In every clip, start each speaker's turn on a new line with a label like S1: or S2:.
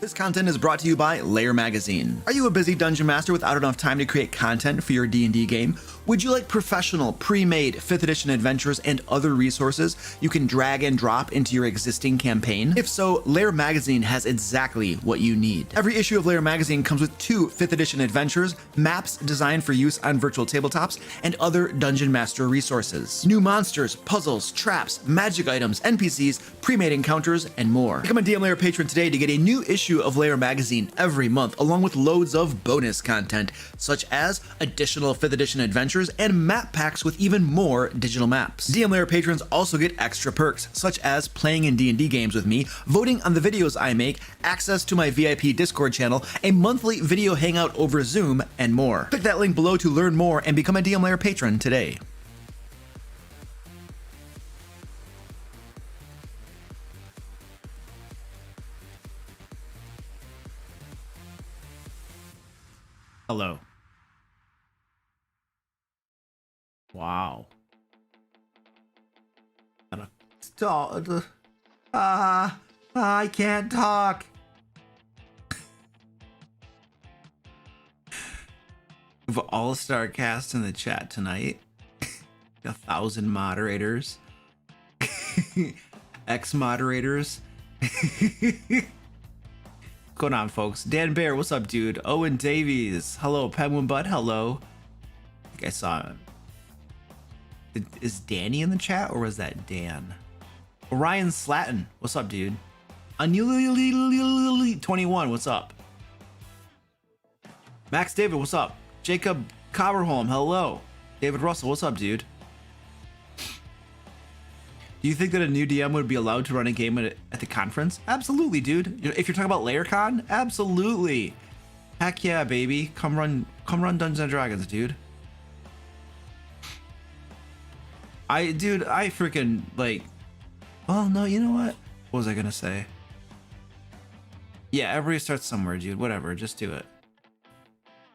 S1: This content is brought to you by Lair Magazine. Are you a busy dungeon master without enough time to create content for your D&D game? Would you like professional, pre-made 5th edition adventures and other resources you can drag and drop into your existing campaign? If so, Lair Magazine has exactly what you need. Every issue of Lair Magazine comes with 2 5th edition adventures, maps designed for use on virtual tabletops, and other dungeon master resources. New monsters, puzzles, traps, magic items, NPCs, pre-made encounters, and more. Become a DM Lair patron today to get a new issue of Lair Magazine every month, along with loads of bonus content, such as additional 5th edition adventures and map packs with even more digital maps. DM Lair patrons also get extra perks, such as playing in D&D games with me, voting on the videos I make, access to my VIP Discord channel, a monthly video hangout over Zoom, and more. Click that link below to learn more and become a DM Lair patron today. Hello. Wow. I can't talk. We have an all-star cast in the chat tonight. 1,000 moderators. Ex-moderators. What's going on, folks? Dan Bear, what's up, dude? Owen Davies, hello. Penguin Butt, hello. I think I saw him. Is Danny in the chat, or was that Dan? Orion Slatton, what's up, dude? Unuli21, what's up? Max David, what's up? Jacob Coverholm, hello. David Russell, what's up, dude? Do you think that a new DM would be allowed to run a game at the conference? Absolutely, dude. If you're talking about Laircon, absolutely. Heck yeah, baby. Come run Dungeons and Dragons, dude. I freaking like. Oh no, you know what? What was I gonna say? Yeah, everybody starts somewhere, dude. Whatever, just do it.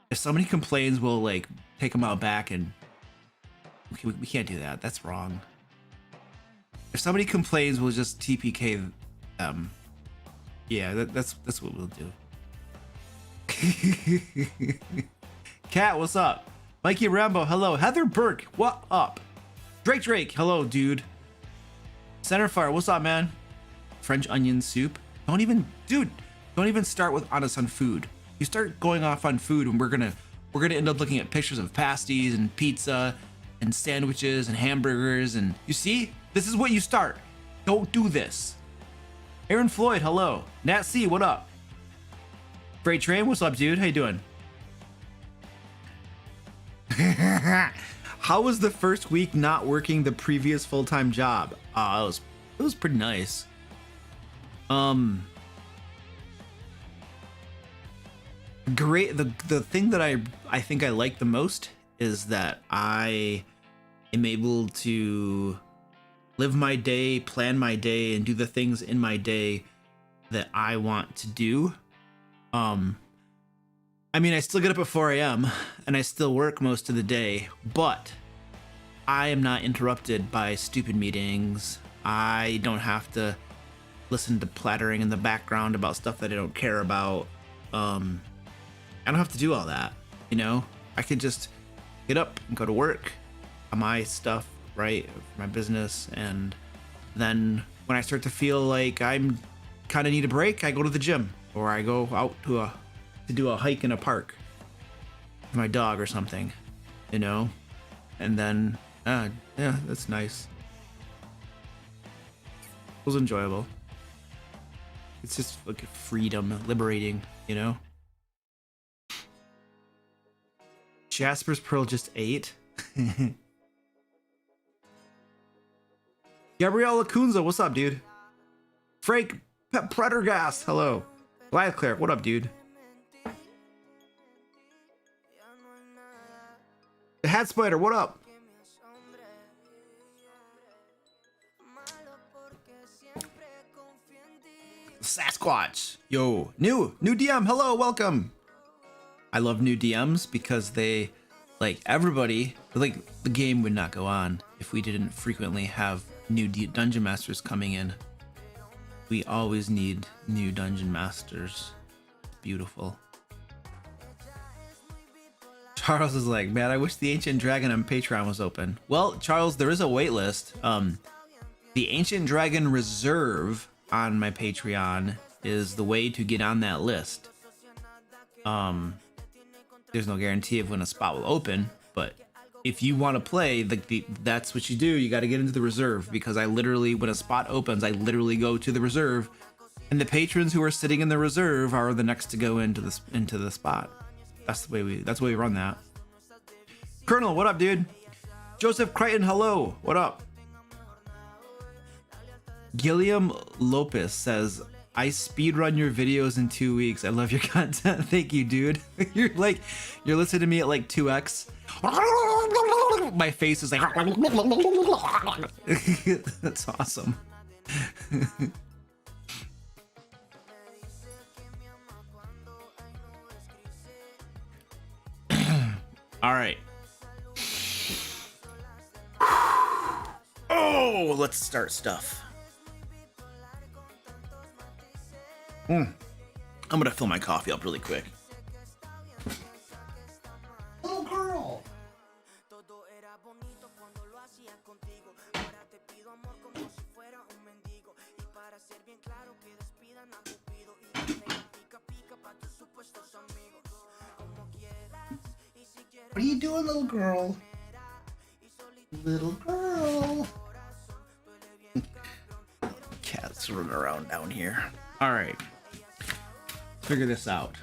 S1: If somebody complains, we'll like take them out back, and we can't do that. That's wrong. If somebody complains, we'll just TPK them. Yeah, that's what we'll do. Cat, what's up? Mikey Rambo, hello. Heather Burke, what up? Drake, hello, dude. Centerfire, what's up, man? French onion soup. Don't even start with honest on food. You start going off on food, and we're gonna end up looking at pictures of pasties and pizza and sandwiches and hamburgers, and you see, this is what you start. Don't do this. Aaron Floyd, hello. Nat C, what up? Freight Train, what's up, dude? How you doing? How was the first week not working the previous full-time job? It was pretty nice. Great. The thing that I think I like the most is that I am able to live my day, plan my day, and do the things in my day that I want to do. I mean, I still get up at 4 a.m. and I still work most of the day, but I am not interrupted by stupid meetings. I don't have to listen to plattering in the background about stuff that I don't care about. I don't have to do all that, you know? I could just get up and go to work on my stuff, right? My business, and then when I start to feel like I'm kind of need a break, I go to the gym, or I go out to do a hike in a park with my dog or something, you know? And then yeah, that's nice. It was enjoyable. It's just like freedom, liberating, you know? Jasper's Pearl just ate. Gabrielle Lacunza, what's up, dude? Frank Pretergast, hello. Gladclair, what up, dude? The Hat Spider, what up? Sasquatch, yo, new DM, hello, welcome. I love new DMs because they, like, everybody, like, the game would not go on if we didn't frequently have new dungeon masters coming in. We always need new dungeon masters. beautiful. Charles is like, man, I wish the Ancient Dragon on Patreon was open. Well, Charles, there is a wait list. The Ancient Dragon Reserve on my Patreon is the way to get on that list. There's no guarantee of when a spot will open, but if you want to play, that's what you do. You got to get into the reserve, because I literally, when a spot opens, I literally go to the reserve, and the patrons who are sitting in the reserve are the next to go into the spot. That's the way we run that. Colonel, what up, dude? Joseph Crichton, hello. What up? Gilliam Lopez says, I speedrun your videos in 2 weeks. I love your content. Thank you, dude. You're listening to me at like 2x. My face is like, that's awesome. All right. Oh, let's start stuff. I'm gonna fill my coffee up really quick. Little girl. What are you doing, little girl? Little girl. Cats running around down here. All right. Figure this out.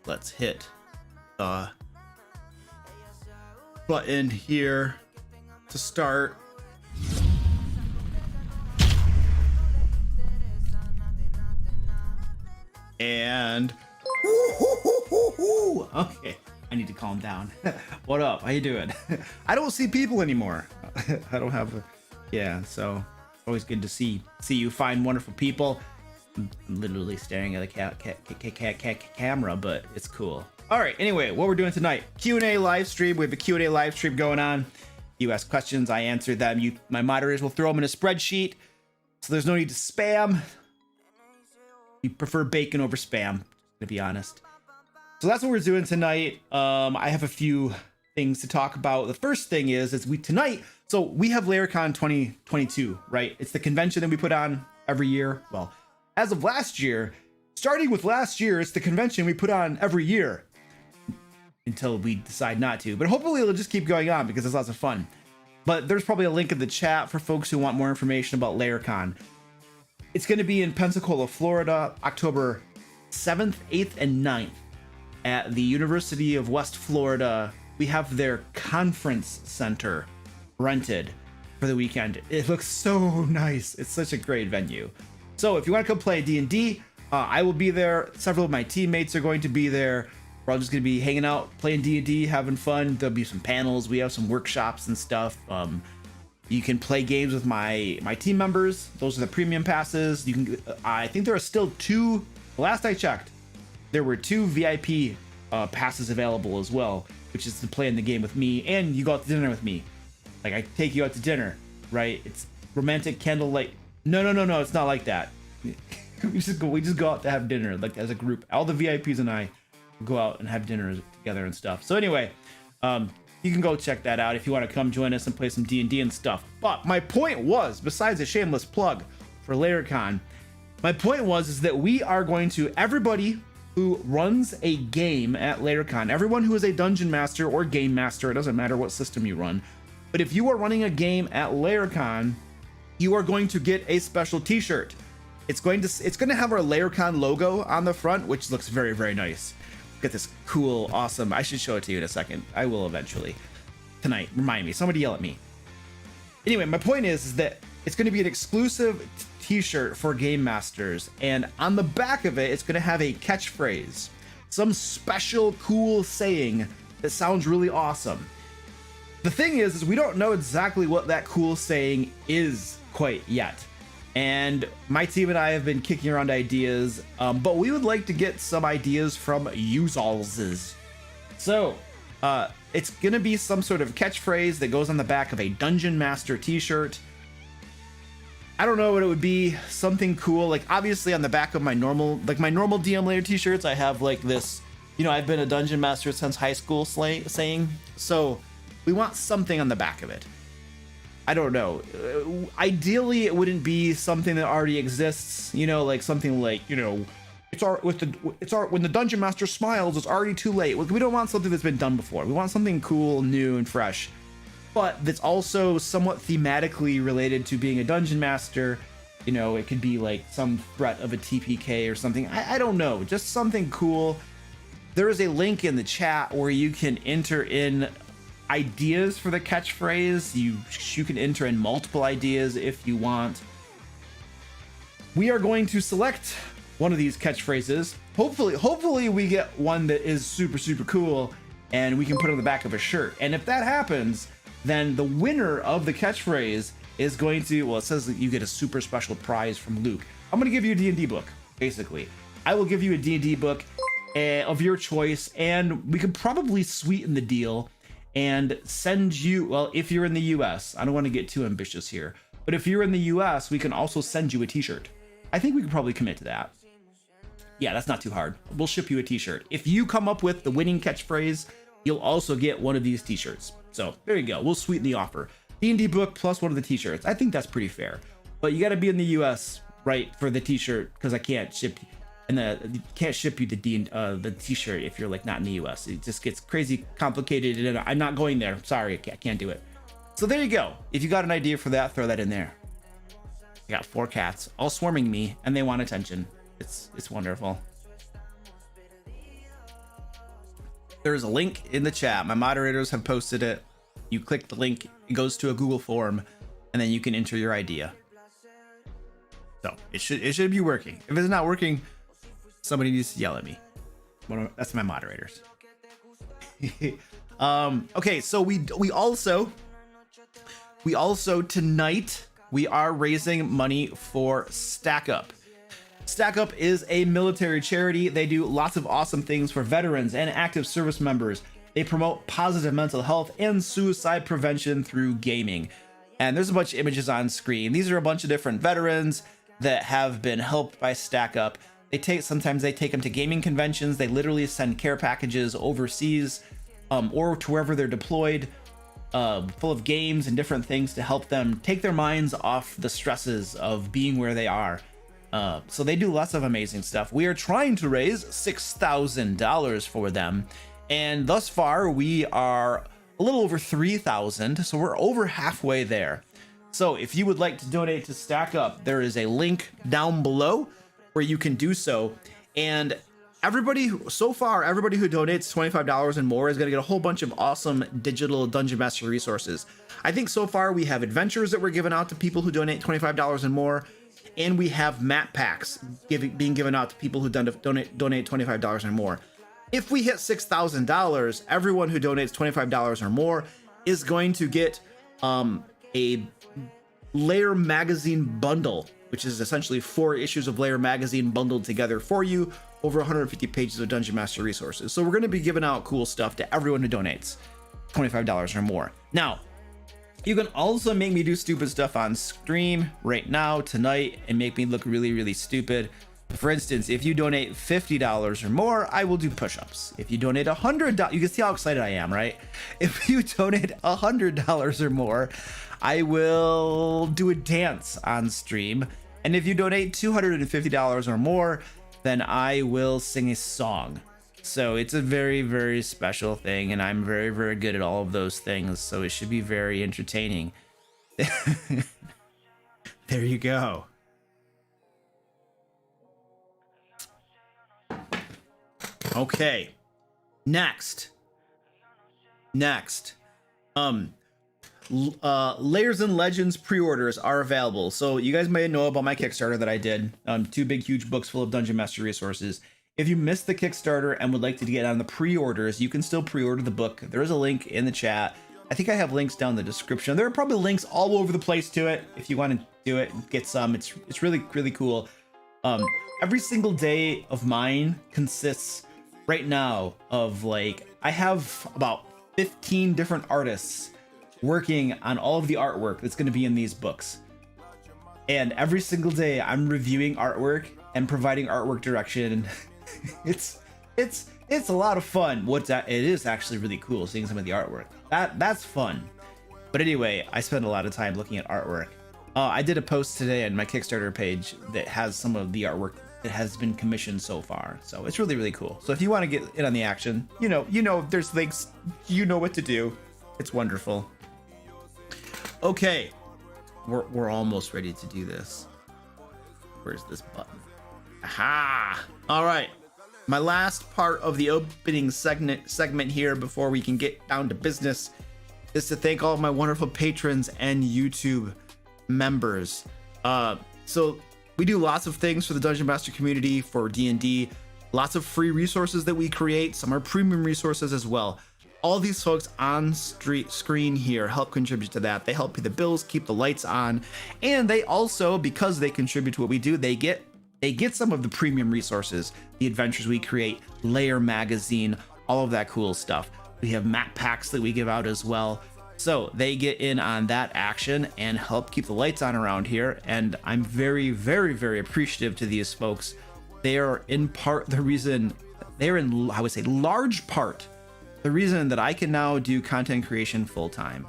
S1: Let's hit the button here to start. And okay, I need to calm down. What up? How you doing? I don't see people anymore. I don't have yeah, so always good to see you fine, wonderful people. I'm literally staring at the camera, but it's cool. All right, anyway, what we're doing tonight, Q&A live stream. We have a Q&A live stream going on. You ask questions, I answer them. My moderators will throw them in a spreadsheet, so there's no need to spam. You prefer bacon over spam, to be honest. So that's what we're doing tonight. I have a few things to talk about. The first thing is we tonight, so we have Laircon 2022, right? It's the convention that we put on every year. Well, as of last year, starting with last year, it's the convention we put on every year until we decide not to. But hopefully it'll just keep going on because it's lots of fun. But there's probably a link in the chat for folks who want more information about Laircon. It's going to be in Pensacola, Florida, October 7th, 8th, and 9th at the University of West Florida. We have their conference center rented for the weekend. It looks so nice. It's such a great venue. So if you want to come play D&D, I will be there. Several of my teammates are going to be there. We're all just going to be hanging out, playing D&D, having fun. There'll be some panels. We have some workshops and stuff. You can play games with my team members. Those are the premium passes. You can. I think there are still two. Last I checked, there were 2 VIP passes available as well, which is to play in the game with me, and you go out to dinner with me. Like, I take you out to dinner, right? It's romantic candlelight. No, it's not like that. we just go out to have dinner, like as a group. All the VIPs and I go out and have dinner together and stuff. So anyway, you can go check that out if you want to come join us and play some D&D and stuff. But my point was, besides a shameless plug for Laircon, my point was that we are going to, everybody who runs a game at Laircon, everyone who is a dungeon master or game master, it doesn't matter what system you run, but if you are running a game at Laircon, you are going to get a special t-shirt. It's going to have our Laircon logo on the front, which looks very, very nice. Get this cool, awesome, I should show it to you in a second. I will eventually. Tonight, remind me, somebody yell at me. Anyway, my point is that it's going to be an exclusive t-shirt for game masters, and on the back of it, it's going to have a catchphrase, some special cool saying that sounds really awesome. The thing is we don't know exactly what that cool saying is quite yet, and my team and I have been kicking around ideas, but we would like to get some ideas from you-alls. So it's gonna be some sort of catchphrase that goes on the back of a Dungeon Master t-shirt. I don't know what it would be. Something cool. Like obviously on the back of my normal DM Lair t-shirts, I have like this, you know, I've been a dungeon master since high school saying. So we want something on the back of it. I don't know. Ideally, it wouldn't be something that already exists, you know, like something like, you know, when the dungeon master smiles, it's already too late. We don't want something that's been done before. We want something cool, new, and fresh, but that's also somewhat thematically related to being a dungeon master. You know, it could be like some threat of a TPK or something. I don't know, just something cool. There is a link in the chat where you can enter in ideas for the catchphrase. You can enter in multiple ideas if you want. We are going to select one of these catchphrases. Hopefully we get one that is super cool and we can put it on the back of a shirt. And if that happens, then the winner of the catchphrase is going to, well, it says that you get a super special prize from Luke. I'm gonna give you a D&D book, basically. I will give you a D&D book of your choice, and we could probably sweeten the deal and send you, well, if you're in the US, I don't want to get too ambitious here, but if you're in the US, we can also send you a t-shirt. I think we could probably commit to that. Yeah, that's not too hard. We'll ship you a t-shirt. If you come up with the winning catchphrase, you'll also get one of these t-shirts. So there you go. We'll sweeten the offer. D&D book plus one of the t-shirts. I think that's pretty fair. But you got to be in the US, right, for the t-shirt, because I can't ship can't ship you the t-shirt if you're like not in the US. It just gets crazy complicated, and I'm not going there. Sorry, I can't do it. So there you go. If you got an idea for that, throw that in there. I got 4 cats all swarming me, and they want attention. It's wonderful. There's a link in the chat. My moderators have posted it. You click the link, it goes to a Google form, and then you can enter your idea. So it should be working. If it's not working, somebody needs to yell at me. That's my moderators. Okay, so we also tonight we are raising money for Stack Up. Stack Up is a military charity. They do lots of awesome things for veterans and active service members. They promote positive mental health and suicide prevention through gaming. And there's a bunch of images on screen. These are a bunch of different veterans that have been helped by Stack Up. Sometimes they take them to gaming conventions. They literally send care packages overseas or to wherever they're deployed, full of games and different things to help them take their minds off the stresses of being where they are. So they do lots of amazing stuff. We are trying to raise $6,000 for them, and thus far we are a little over 3,000, so we're over halfway there. So if you would like to donate to Stack Up, there is a link down below where you can do so. And everybody who donates $25 and more is going to get a whole bunch of awesome digital Dungeon Master resources. I think so far we have adventures that we're giving out to people who donate $25 and more, and we have map packs being given out to people who donate $25 or more. If we hit $6,000, everyone who donates $25 or more is going to get a Lair magazine bundle, which is essentially 4 issues of Lair magazine bundled together for you, over 150 pages of Dungeon Master resources. So we're going to be giving out cool stuff to everyone who donates $25 or more. Now, you can also make me do stupid stuff on stream right now, tonight, and make me look really stupid. For instance, if you donate $50 or more, I will do push-ups. If you donate $100, you can see how excited I am, right? If you donate $100 or more, I will do a dance on stream. And if you donate $250 or more, then I will sing a song. So it's a very special thing, and I'm very good at all of those things, so it should be very entertaining. There you go. Okay, next, Lairs and Legends pre-orders are available. So you guys may know about my Kickstarter that I did, 2 big huge books full of Dungeon Master resources. If you missed the Kickstarter and would like to get on the pre-orders, you can still pre-order the book. There is a link in the chat. I think I have links down in the description. There are probably links all over the place to it. If you want to do it, get some. It's really cool. Every single day of mine consists right now of I have about 15 different artists working on all of the artwork that's going to be in these books. And every single day I'm reviewing artwork and providing artwork direction. it's a lot of fun. It is actually really cool seeing some of the artwork. That's fun. But anyway, I spend a lot of time looking at artwork. I did a post today on my Kickstarter page that has some of the artwork that has been commissioned so far. So it's really, really cool. So if you want to get in on the action, you know, there's links, you know what to do. It's wonderful. Okay, we're almost ready to do this. Where's this button? Aha! All right. My last part of the opening segment here before we can get down to business is to thank all of my wonderful patrons and YouTube members. So we do lots of things for the Dungeon Master community for D&D, lots of free resources that we create. Some are premium resources as well. All these folks on screen here help contribute to that. They help pay the bills, keep the lights on, and they also, because they contribute to what we do, they get some of the premium resources, the adventures we create, Lair magazine, all of that cool stuff. We have map packs that we give out as well. So they get in on that action and help keep the lights on around here. And I'm very, very, very appreciative to these folks. They are in part the reason, they're in, I would say, large part, the reason that I can now do content creation full time,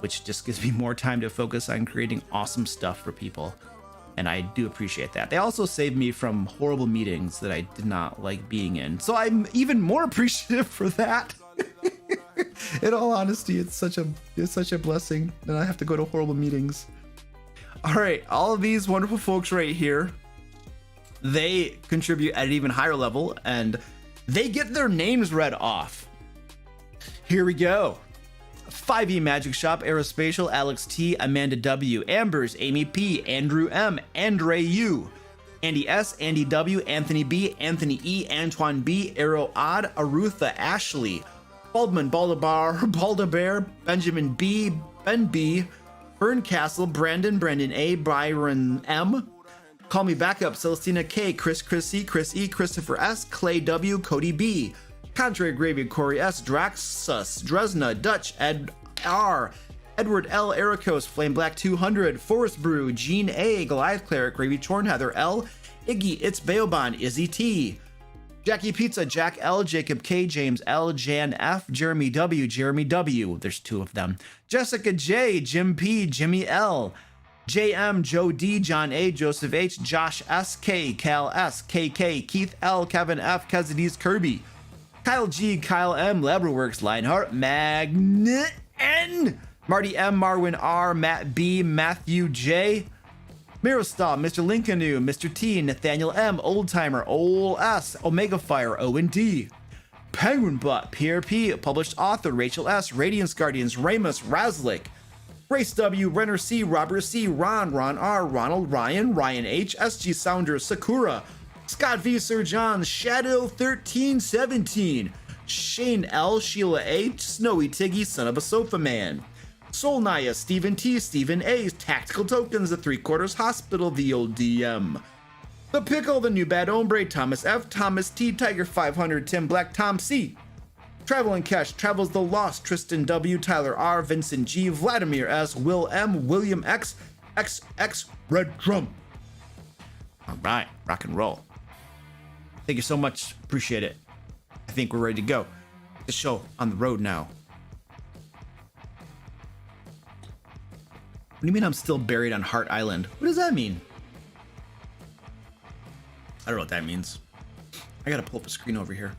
S1: which just gives me more time to focus on creating awesome stuff for people. And I do appreciate that. They also saved me from horrible meetings that I did not like being in. So I'm even more appreciative for that. In all honesty, it's such a blessing that I have to go to horrible meetings. All right, all of these wonderful folks right here, they contribute at an even higher level and they get their names read off. Here we go. 5e Magic Shop, Aerospatial, Alex T, Amanda W, Ambers, Amy P, Andrew M, Andre U, Andy S, Andy W, Anthony B, Anthony E, Antoine B, Arrow Odd, Arutha, Ashley, Baldman, Baldabear, Benjamin B, Ben B, Berncastle, Brandon A, Byron M, Call Me Backup, Celestina K, Chris C, Chris E, Christopher S, Clay W, Cody B, Contrary Gravy, Corey S, Draxus, Dresna, Dutch, Ed R, Edward L, Ericos, Flame Black 200, Forest Brew, Gene A, Goliath Cleric, Gravy Torn, Heather L, Iggy, It's Baobon, Izzy T, Jackie Pizza, Jack L, Jacob K, James L, Jan F, Jeremy W, there's two of them, Jessica J, Jim P, Jimmy L, JM, Joe D, John A, Joseph H, Josh S, K, Cal S, KK, Keith L, Kevin F, Kezides Kirby, Kyle G, Kyle M, Labraworks, Lionheart, Magnet N, Marty M, Marwin R, Matt B, Matthew J, Mirostal, Mr. Linkanu, Mr. T, Nathaniel M, Old Timer, Ol S, Omega Fire, O&D, Penguin Butt, Pierre P, Published Author, Rachel S, Radiance Guardians, Ramus, Razlik, Race W, Renner C, Robert C, Ron R, Ronald Ryan, Ryan H, SG Sounder, Sakura, Scott V, Sir John, Shadow 1317, Shane L, Sheila A, Snowy Tiggy, Son of a Sofa Man, Soul Naya, Stephen T, Stephen A, Tactical Tokens, The Three Quarters Hospital, The Old DM, The Pickle, The New Bad Hombre, Thomas F, Thomas T, Tiger 500, Tim Black, Tom C, Travel and Cash, Travels the Lost, Tristan W, Tyler R, Vincent G, Vladimir S, Will M, William X, XX, Red Drum. All right, rock and roll. Thank you so much. Appreciate it. I think we're ready to go. Get the show on the road now. What do you mean I'm still buried on Heart Island? What does that mean? I don't know what that means. I gotta pull up a screen over here.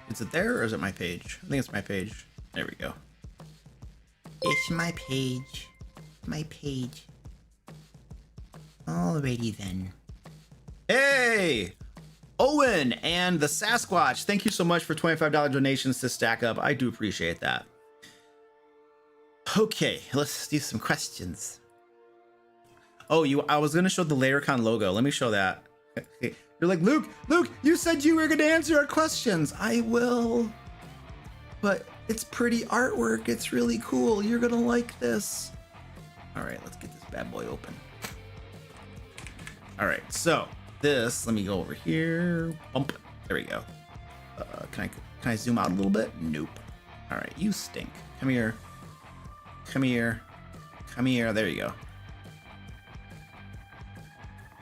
S1: Is it there or is it my page? I think it's my page. There we go. It's my page. My page. Alrighty then. Hey! Owen and the Sasquatch, thank you so much for $25 donations to Stack Up. I do appreciate that. Okay, let's do some questions. Oh, I was gonna show the Laircon logo. Let me show that. You're like, Luke, you said you were gonna answer our questions. I will, but it's pretty artwork. It's really cool. You're gonna like this. All right, let's get this bad boy open. All right, so this, let me go over here. Bump. There we go. Can I zoom out a little bit? Nope. All right, you stink. Come here. Come here. Come here. There you go.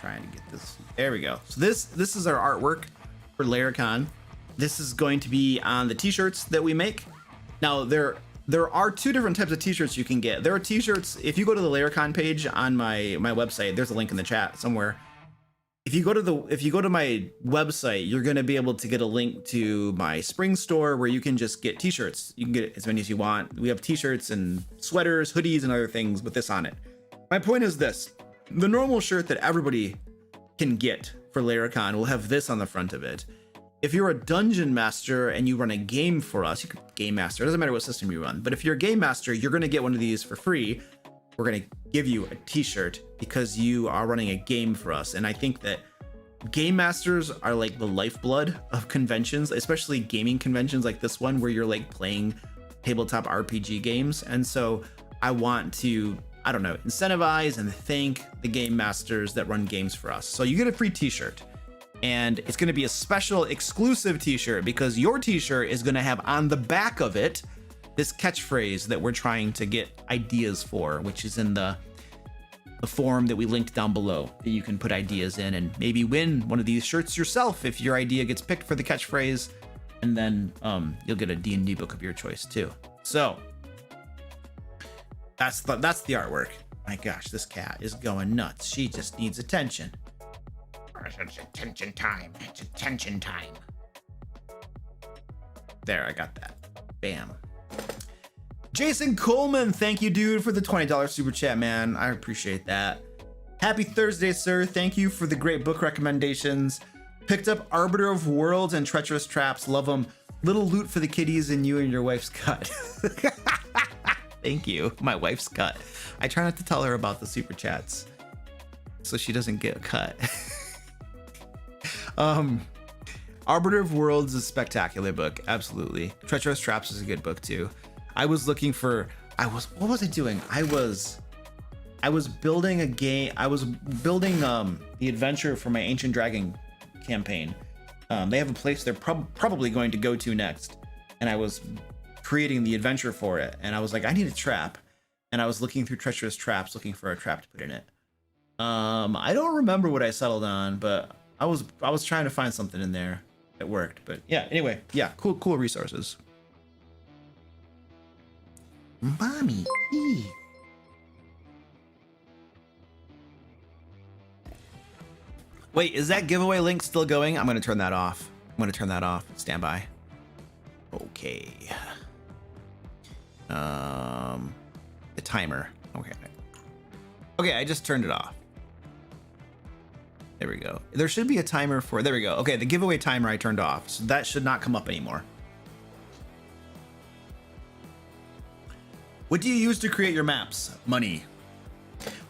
S1: Trying to get this. There we go. So this is our artwork for Laircon. This is going to be on the t-shirts that we make. Now there are two different types of t-shirts you can get. There are t-shirts, if you go to the Laircon page on my website, there's a link in the chat somewhere. If you go to my website, you're going to be able to get a link to my spring store where you can just get t-shirts. You can get as many as you want. We have t-shirts and sweaters, hoodies, and other things with this on it. My point is this: the normal shirt that everybody can get for Laircon will have this on the front of it. If you're a dungeon master and you run a game for us, you could game master. It doesn't matter what system you run, but if you're a game master, you're going to get one of these for free. We're going to give you a t-shirt because you are running a game for us. And I think that game masters are like the lifeblood of conventions, especially gaming conventions like this one, where you're like playing tabletop RPG games. And so I want to, I don't know, incentivize and thank the game masters that run games for us. So you get a free t-shirt, and it's going to be a special exclusive t-shirt because your t-shirt is going to have on the back of it this catchphrase that we're trying to get ideas for, which is in the form that we linked down below that you can put ideas in and maybe win one of these shirts yourself if your idea gets picked for the catchphrase, and then you'll get a D&D book of your choice too. So that's the artwork. My gosh, this cat is going nuts. She just needs attention. It's attention time. It's attention time. There, I got that. Bam. Jason Coleman, thank you, dude, for the $20 super chat, man. I appreciate that. Happy Thursday, sir. Thank you for the great book recommendations. Picked up Arbiter of Worlds and Treacherous Traps. Love them. Little loot for the kiddies and you and your wife's cut. Thank you. My wife's cut. I try not to tell her about the super chats so she doesn't get a cut. Arbiter of Worlds is a spectacular book. Absolutely. Treacherous Traps is a good book too. I was looking for, what was I doing? I was building a game. I was building the adventure for my Ancient Dragon campaign. They have a place they're probably going to go to next. And I was creating the adventure for it. And I was like, I need a trap. And I was looking through Treacherous Traps, looking for a trap to put in it. I don't remember what I settled on, but I was trying to find something in there that worked. But yeah, anyway, yeah, cool resources. Mommy. Wait, is that giveaway link still going? I'm gonna turn that off. Stand by. Okay. The timer. Okay, I just turned it off. There we go. There should be a timer for, there we go. Okay, the giveaway timer I turned off, so that should not come up anymore. What do you use to create your maps? Money.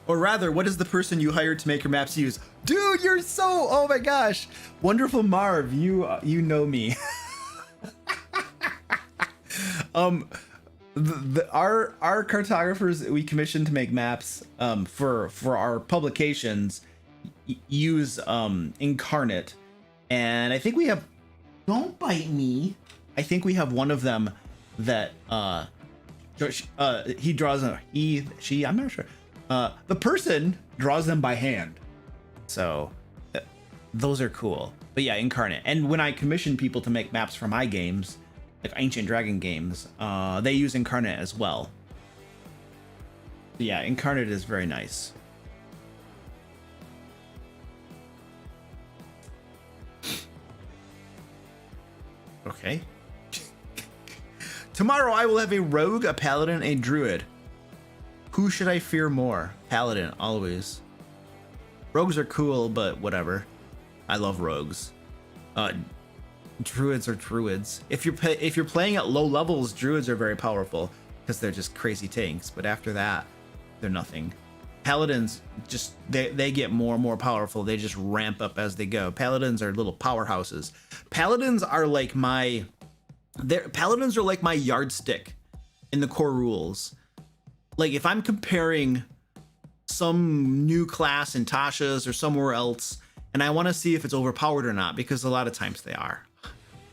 S1: Or rather, what is the person you hired to make your maps use? Dude, you're so, oh my gosh. Wonderful Marv, you know me. Our cartographers that we commissioned to make maps for our publications use Incarnate, and I think we have, don't bite me, I think we have one of them that he draws them, she, I'm not sure, the person draws them by hand, so those are cool. But yeah, Incarnate. And when I commission people to make maps for my games, like Ancient Dragon games, they use Incarnate as well. But yeah, Incarnate is very nice. Okay. Tomorrow I will have a rogue, a paladin, a druid. Who should I fear more? Paladin, always. Rogues are cool, but whatever. I love rogues. Druids are druids. If you're playing at low levels, druids are very powerful because they're just crazy tanks. But after that, they're nothing. Paladins just they get more and more powerful. They just ramp up as they go. Paladins are little powerhouses. Paladins are like my yardstick in the core rules. Like if I'm comparing some new class in Tasha's or somewhere else, and I want to see if it's overpowered or not, because a lot of times they are.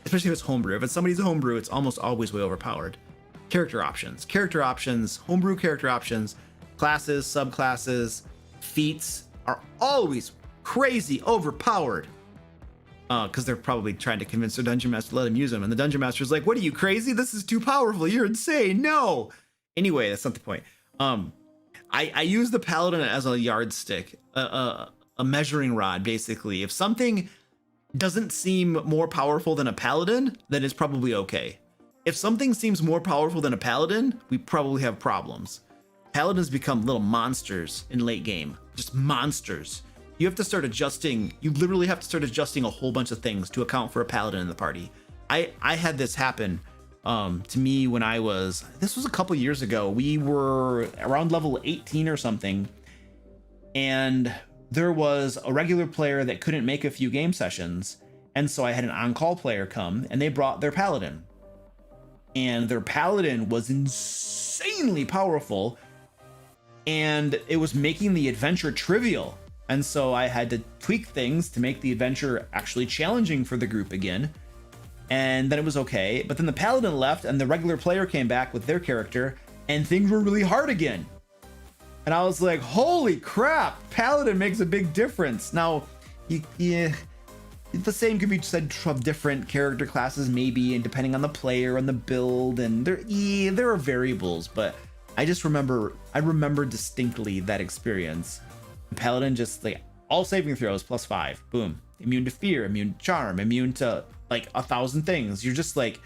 S1: Especially if it's homebrew. If it's somebody's homebrew, it's almost always way overpowered. character options, homebrew character options, classes, subclasses, feats are always crazy overpowered. Because they're probably trying to convince their dungeon master to let him use them, and the dungeon master's like, "What are you, crazy? This is too powerful. You're insane. No." Anyway, that's not the point. I use the paladin as a yardstick, a measuring rod, basically. If something doesn't seem more powerful than a paladin, then it's probably okay. If something seems more powerful than a paladin, we probably have problems. Paladins become little monsters in late game, just monsters. You have to start adjusting, you literally have to start adjusting a whole bunch of things to account for a paladin in the party. I had this happen to me when this was a couple years ago. We were around level 18 or something, and there was a regular player that couldn't make a few game sessions, and so I had an on-call player come, and they brought their paladin. And their paladin was insanely powerful, and it was making the adventure trivial. And so I had to tweak things to make the adventure actually challenging for the group again. And then it was okay. But then the paladin left and the regular player came back with their character and things were really hard again. And I was like, holy crap, paladin makes a big difference. Now, the same could be said of different character classes maybe, and depending on the player and the build, and there are variables, but I remember distinctly that experience. The paladin just like all saving throws +5, boom, immune to fear, immune to charm, immune to like 1,000 things. You're just like,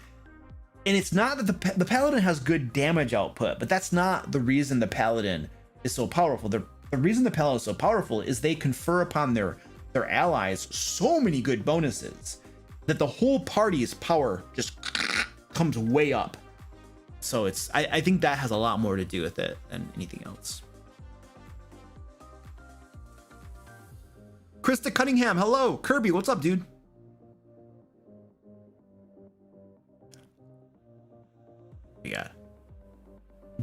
S1: and it's not that the paladin has good damage output, but that's not the reason the paladin is so powerful. The reason the paladin is so powerful is they confer upon their allies so many good bonuses that the whole party's power just comes way up. So I think that has a lot more to do with it than anything else. Krista Cunningham, hello. Kirby, what's up, dude? We got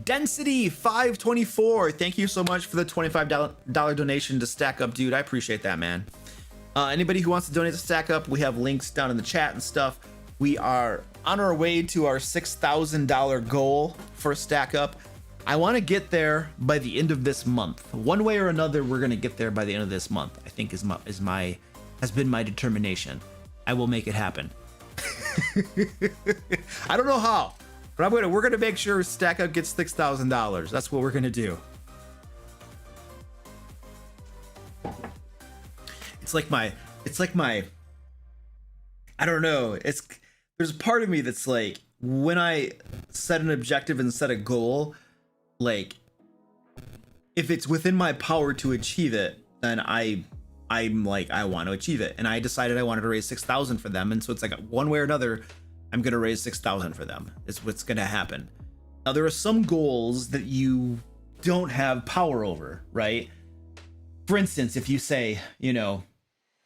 S1: Density 524. Thank you so much for the $25 donation to Stack Up, dude. I appreciate that, man. Anybody who wants to donate to Stack Up, we have links down in the chat and stuff. We are on our way to our $6,000 goal for Stack Up. I want to get there by the end of this month. One way or another, we're going to get there by the end of this month. I think has been my determination. I will make it happen. I don't know how, but we're going to make sure Stack Up gets $6,000. That's what we're going to do. It's like my I don't know. There's a part of me that's like, when I set an objective and set a goal, like if it's within my power to achieve it, then I'm like, I want to achieve it. And I decided I wanted to raise 6,000 for them. And so it's like one way or another, I'm going to raise 6,000 for them. It's what's going to happen. Now, there are some goals that you don't have power over, right? For instance, if you say,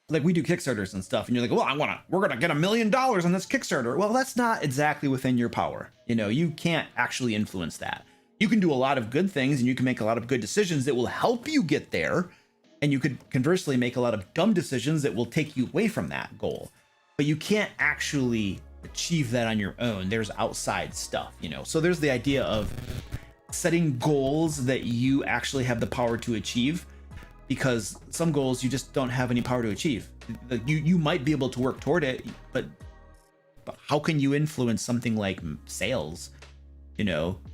S1: like we do Kickstarters and stuff, and you're like, well, we're going to get $1 million on this Kickstarter. Well, that's not exactly within your power. You can't actually influence that. You can do a lot of good things and you can make a lot of good decisions that will help you get there. And you could conversely make a lot of dumb decisions that will take you away from that goal. But you can't actually achieve that on your own. There's outside stuff, So there's the idea of setting goals that you actually have the power to achieve, because some goals you just don't have any power to achieve. You might be able to work toward it, but how can you influence something like sales?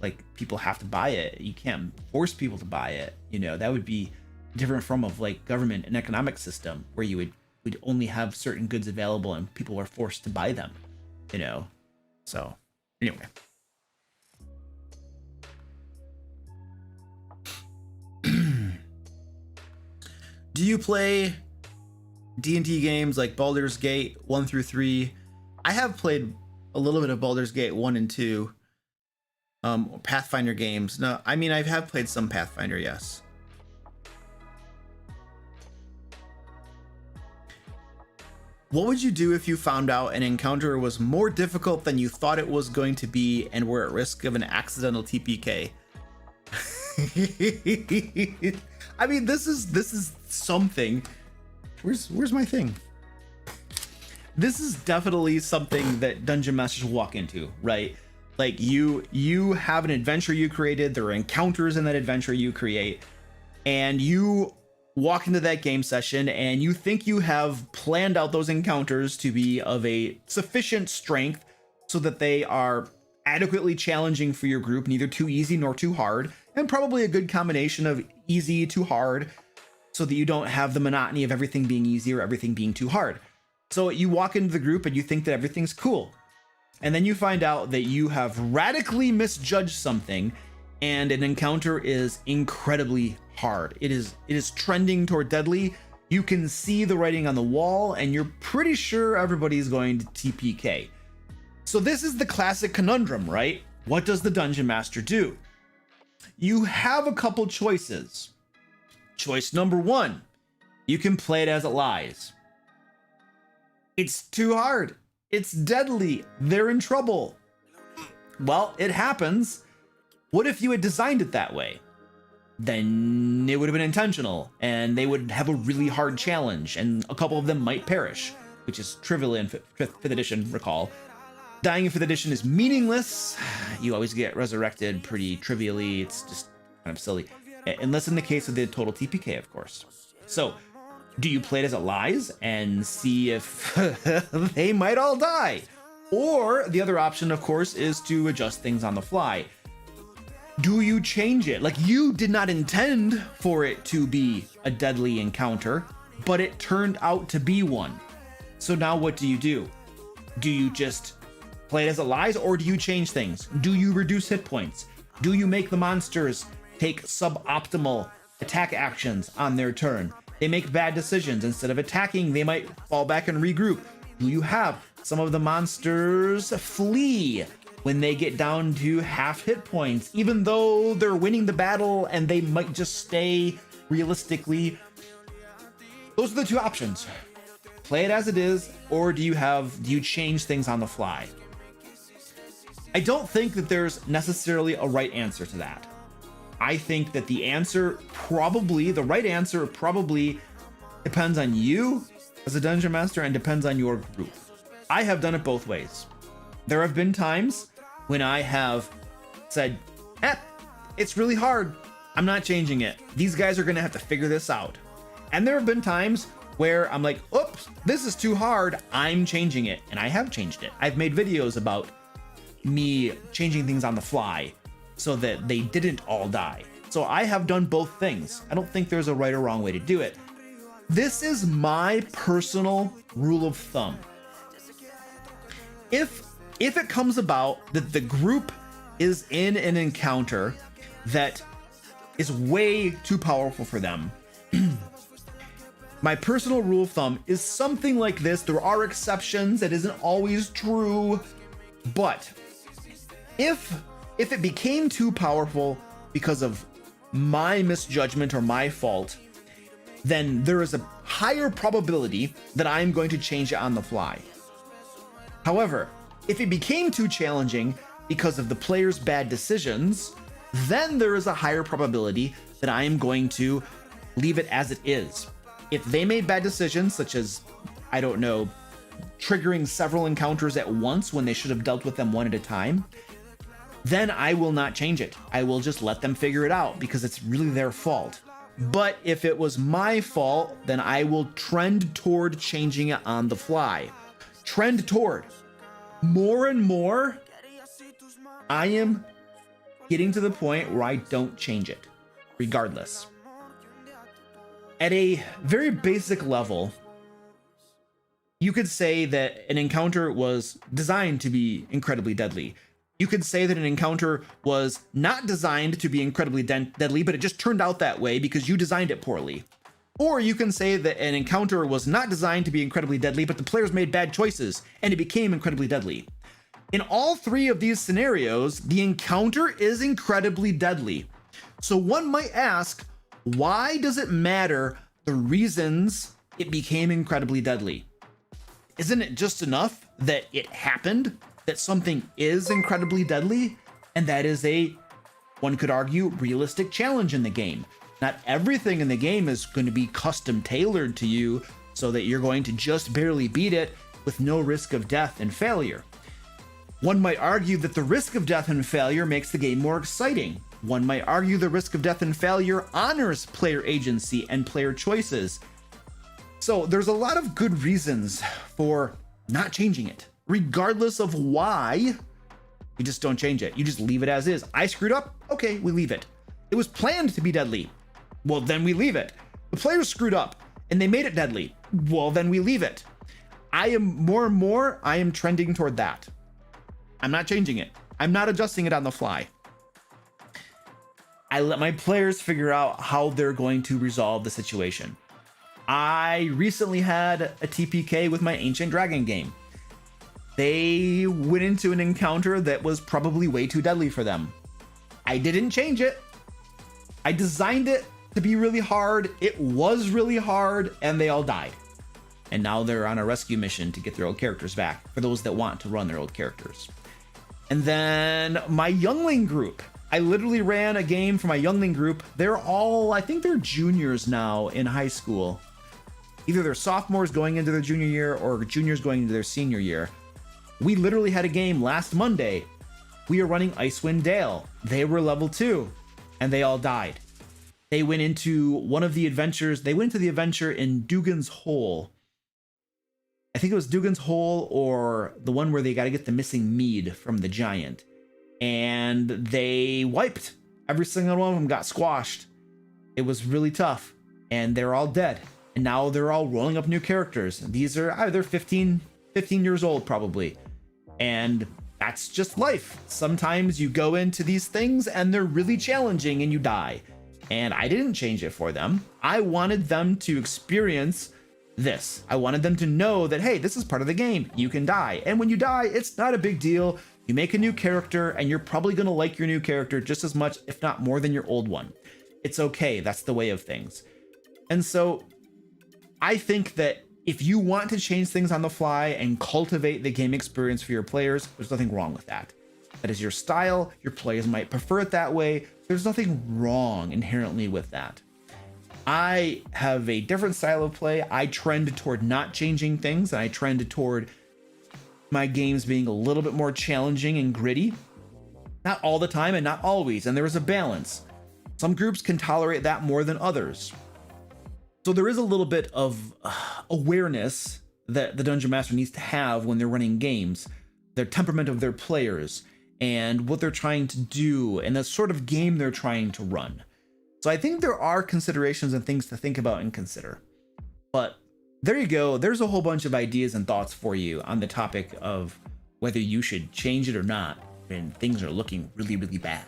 S1: Like people have to buy it. You can't force people to buy it. That would be different from of like government and economic system where you would only have certain goods available and people are forced to buy them. So anyway. Do you play D&D games like Baldur's Gate 1 through 3? I have played a little bit of Baldur's Gate 1 and 2. Pathfinder games. No, I mean, I have played some Pathfinder, yes. What would you do if you found out an encounter was more difficult than you thought it was going to be and were at risk of an accidental TPK? I mean, this is something. Where's my thing? This is definitely something that dungeon masters walk into, right? Like you have an adventure you created, there are encounters in that adventure you create, and you walk into that game session and you think you have planned out those encounters to be of a sufficient strength so that they are adequately challenging for your group, neither too easy nor too hard, and probably a good combination of easy to hard so that you don't have the monotony of everything being easy or everything being too hard. So you walk into the group and you think that everything's cool. And then you find out that you have radically misjudged something and an encounter is incredibly hard. It is trending toward deadly. You can see the writing on the wall and you're pretty sure everybody's going to TPK. So this is the classic conundrum, right? What does the Dungeon Master do? You have a couple choices. Choice number one, you can play it as it lies. It's too hard. It's deadly. They're in trouble. Well, it happens. What if you had designed it that way? Then it would have been intentional and they would have a really hard challenge and a couple of them might perish, which is trivial in 5th edition, recall. Dying in 5th edition is meaningless. You always get resurrected pretty trivially. It's just kind of silly. Unless in the case of the total TPK, of course. So, do you play it as it lies and see if they might all die? Or the other option, of course, is to adjust things on the fly. Do you change it? Like, you did not intend for it to be a deadly encounter, but it turned out to be one. So now what do? Do you just play it as it lies, or do you change things? Do you reduce hit points? Do you make the monsters take suboptimal attack actions on their turn? They make bad decisions. Instead of attacking, they might fall back and regroup. Do you have some of the monsters flee when they get down to half hit points, even though they're winning the battle and they might just stay realistically? Those are the two options. Play it as it is, or do you change things on the fly? I don't think that there's necessarily a right answer to that. I think that the right answer probably depends on you as a dungeon master and depends on your group. I have done it both ways. There have been times when I have said, it's really hard. I'm not changing it. These guys are going to have to figure this out. And there have been times where I'm like, oops, this is too hard. I'm changing it. And I have changed it. I've made videos about me changing things on the fly so that they didn't all die. So I have done both things. I don't think there's a right or wrong way to do it. This is my personal rule of thumb. If it comes about that the group is in an encounter that is way too powerful for them, my personal rule of thumb is something like this. There are exceptions. It isn't always true, but if it became too powerful because of my misjudgment or my fault, then there is a higher probability that I'm going to change it on the fly. However, if it became too challenging because of the player's bad decisions, then there is a higher probability that I am going to leave it as it is. If they made bad decisions, such as, I don't know, triggering several encounters at once when they should have dealt with them one at a time, then I will not change it. I will just let them figure it out because it's really their fault. But if it was my fault, then I will trend toward changing it on the fly. Trend toward. More and more, I am getting to the point where I don't change it, regardless. At a very basic level, you could say that an encounter was designed to be incredibly deadly. You could say that an encounter was not designed to be incredibly deadly, but it just turned out that way because you designed it poorly. Or you can say that an encounter was not designed to be incredibly deadly, but the players made bad choices and it became incredibly deadly. In all three of these scenarios, the encounter is incredibly deadly. So one might ask, why does it matter the reasons it became incredibly deadly? Isn't it just enough that it happened? That something is incredibly deadly, and that is a, one could argue, realistic challenge in the game. Not everything in the game is going to be custom tailored to you so that you're going to just barely beat it with no risk of death and failure. One might argue that the risk of death and failure makes the game more exciting. One might argue the risk of death and failure honors player agency and player choices. So there's a lot of good reasons for not changing it. Regardless of why, you just don't change it. You just leave it as is. I screwed up. Okay, we leave it. It was planned to be deadly. Well, then we leave it. The players screwed up and they made it deadly. Well, then we leave it. I am more and more, I am trending toward that. I'm not changing it. I'm not adjusting it on the fly. I let my players figure out how they're going to resolve the situation. I recently had a TPK with my Ancient Dragon game. They went into an encounter that was probably way too deadly for them. I didn't change it. I designed it to be really hard. It was really hard, and they all died. And now they're on a rescue mission to get their old characters back, for those that want to run their old characters. And then my youngling group. I literally ran a game for my youngling group. They're all, I think they're juniors now in high school. Either they're sophomores going into their junior year or juniors going into their senior year. We literally had a game last Monday. We are running Icewind Dale. They were level 2 and they all died. They went into one of the adventures. They went to the adventure in Dugan's Hole. I think it was Dugan's Hole or the one where they got to get the missing mead from the giant. And they wiped. Every single one of them got squashed. It was really tough. And they're all dead. And now they're all rolling up new characters. These are either 15 years old probably. And that's just life. Sometimes you go into these things and they're really challenging and you die. And I didn't change it for them. I wanted them to experience this. I wanted them to know that, hey, this is part of the game. You can die. And when you die, it's not a big deal. You make a new character and you're probably going to like your new character just as much, if not more than your old one. It's okay. That's the way of things. And so I think that if you want to change things on the fly and cultivate the game experience for your players, there's nothing wrong with that. That is your style. Your players might prefer it that way. There's nothing wrong inherently with that. I have a different style of play. I trend toward not changing things, and I trend toward my games being a little bit more challenging and gritty. Not all the time and not always, and there is a balance. Some groups can tolerate that more than others. So there is a little bit of awareness that the Dungeon Master needs to have when they're running games, their temperament of their players, and what they're trying to do, and the sort of game they're trying to run. So I think there are considerations and things to think about and consider. But there you go. There's a whole bunch of ideas and thoughts for you on the topic of whether you should change it or not when things are looking really, really bad.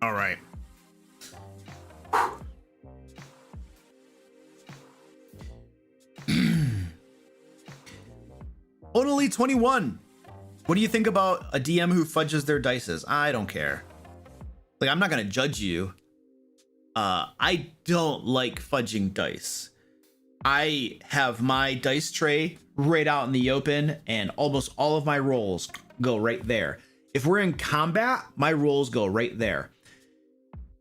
S1: All right. Only 21. What do you think about a DM who fudges their dices? I don't care. Like, I'm not going to judge you. I don't like fudging dice. I have my dice tray right out in the open, and almost all of my rolls go right there. If we're in combat, my rolls go right there.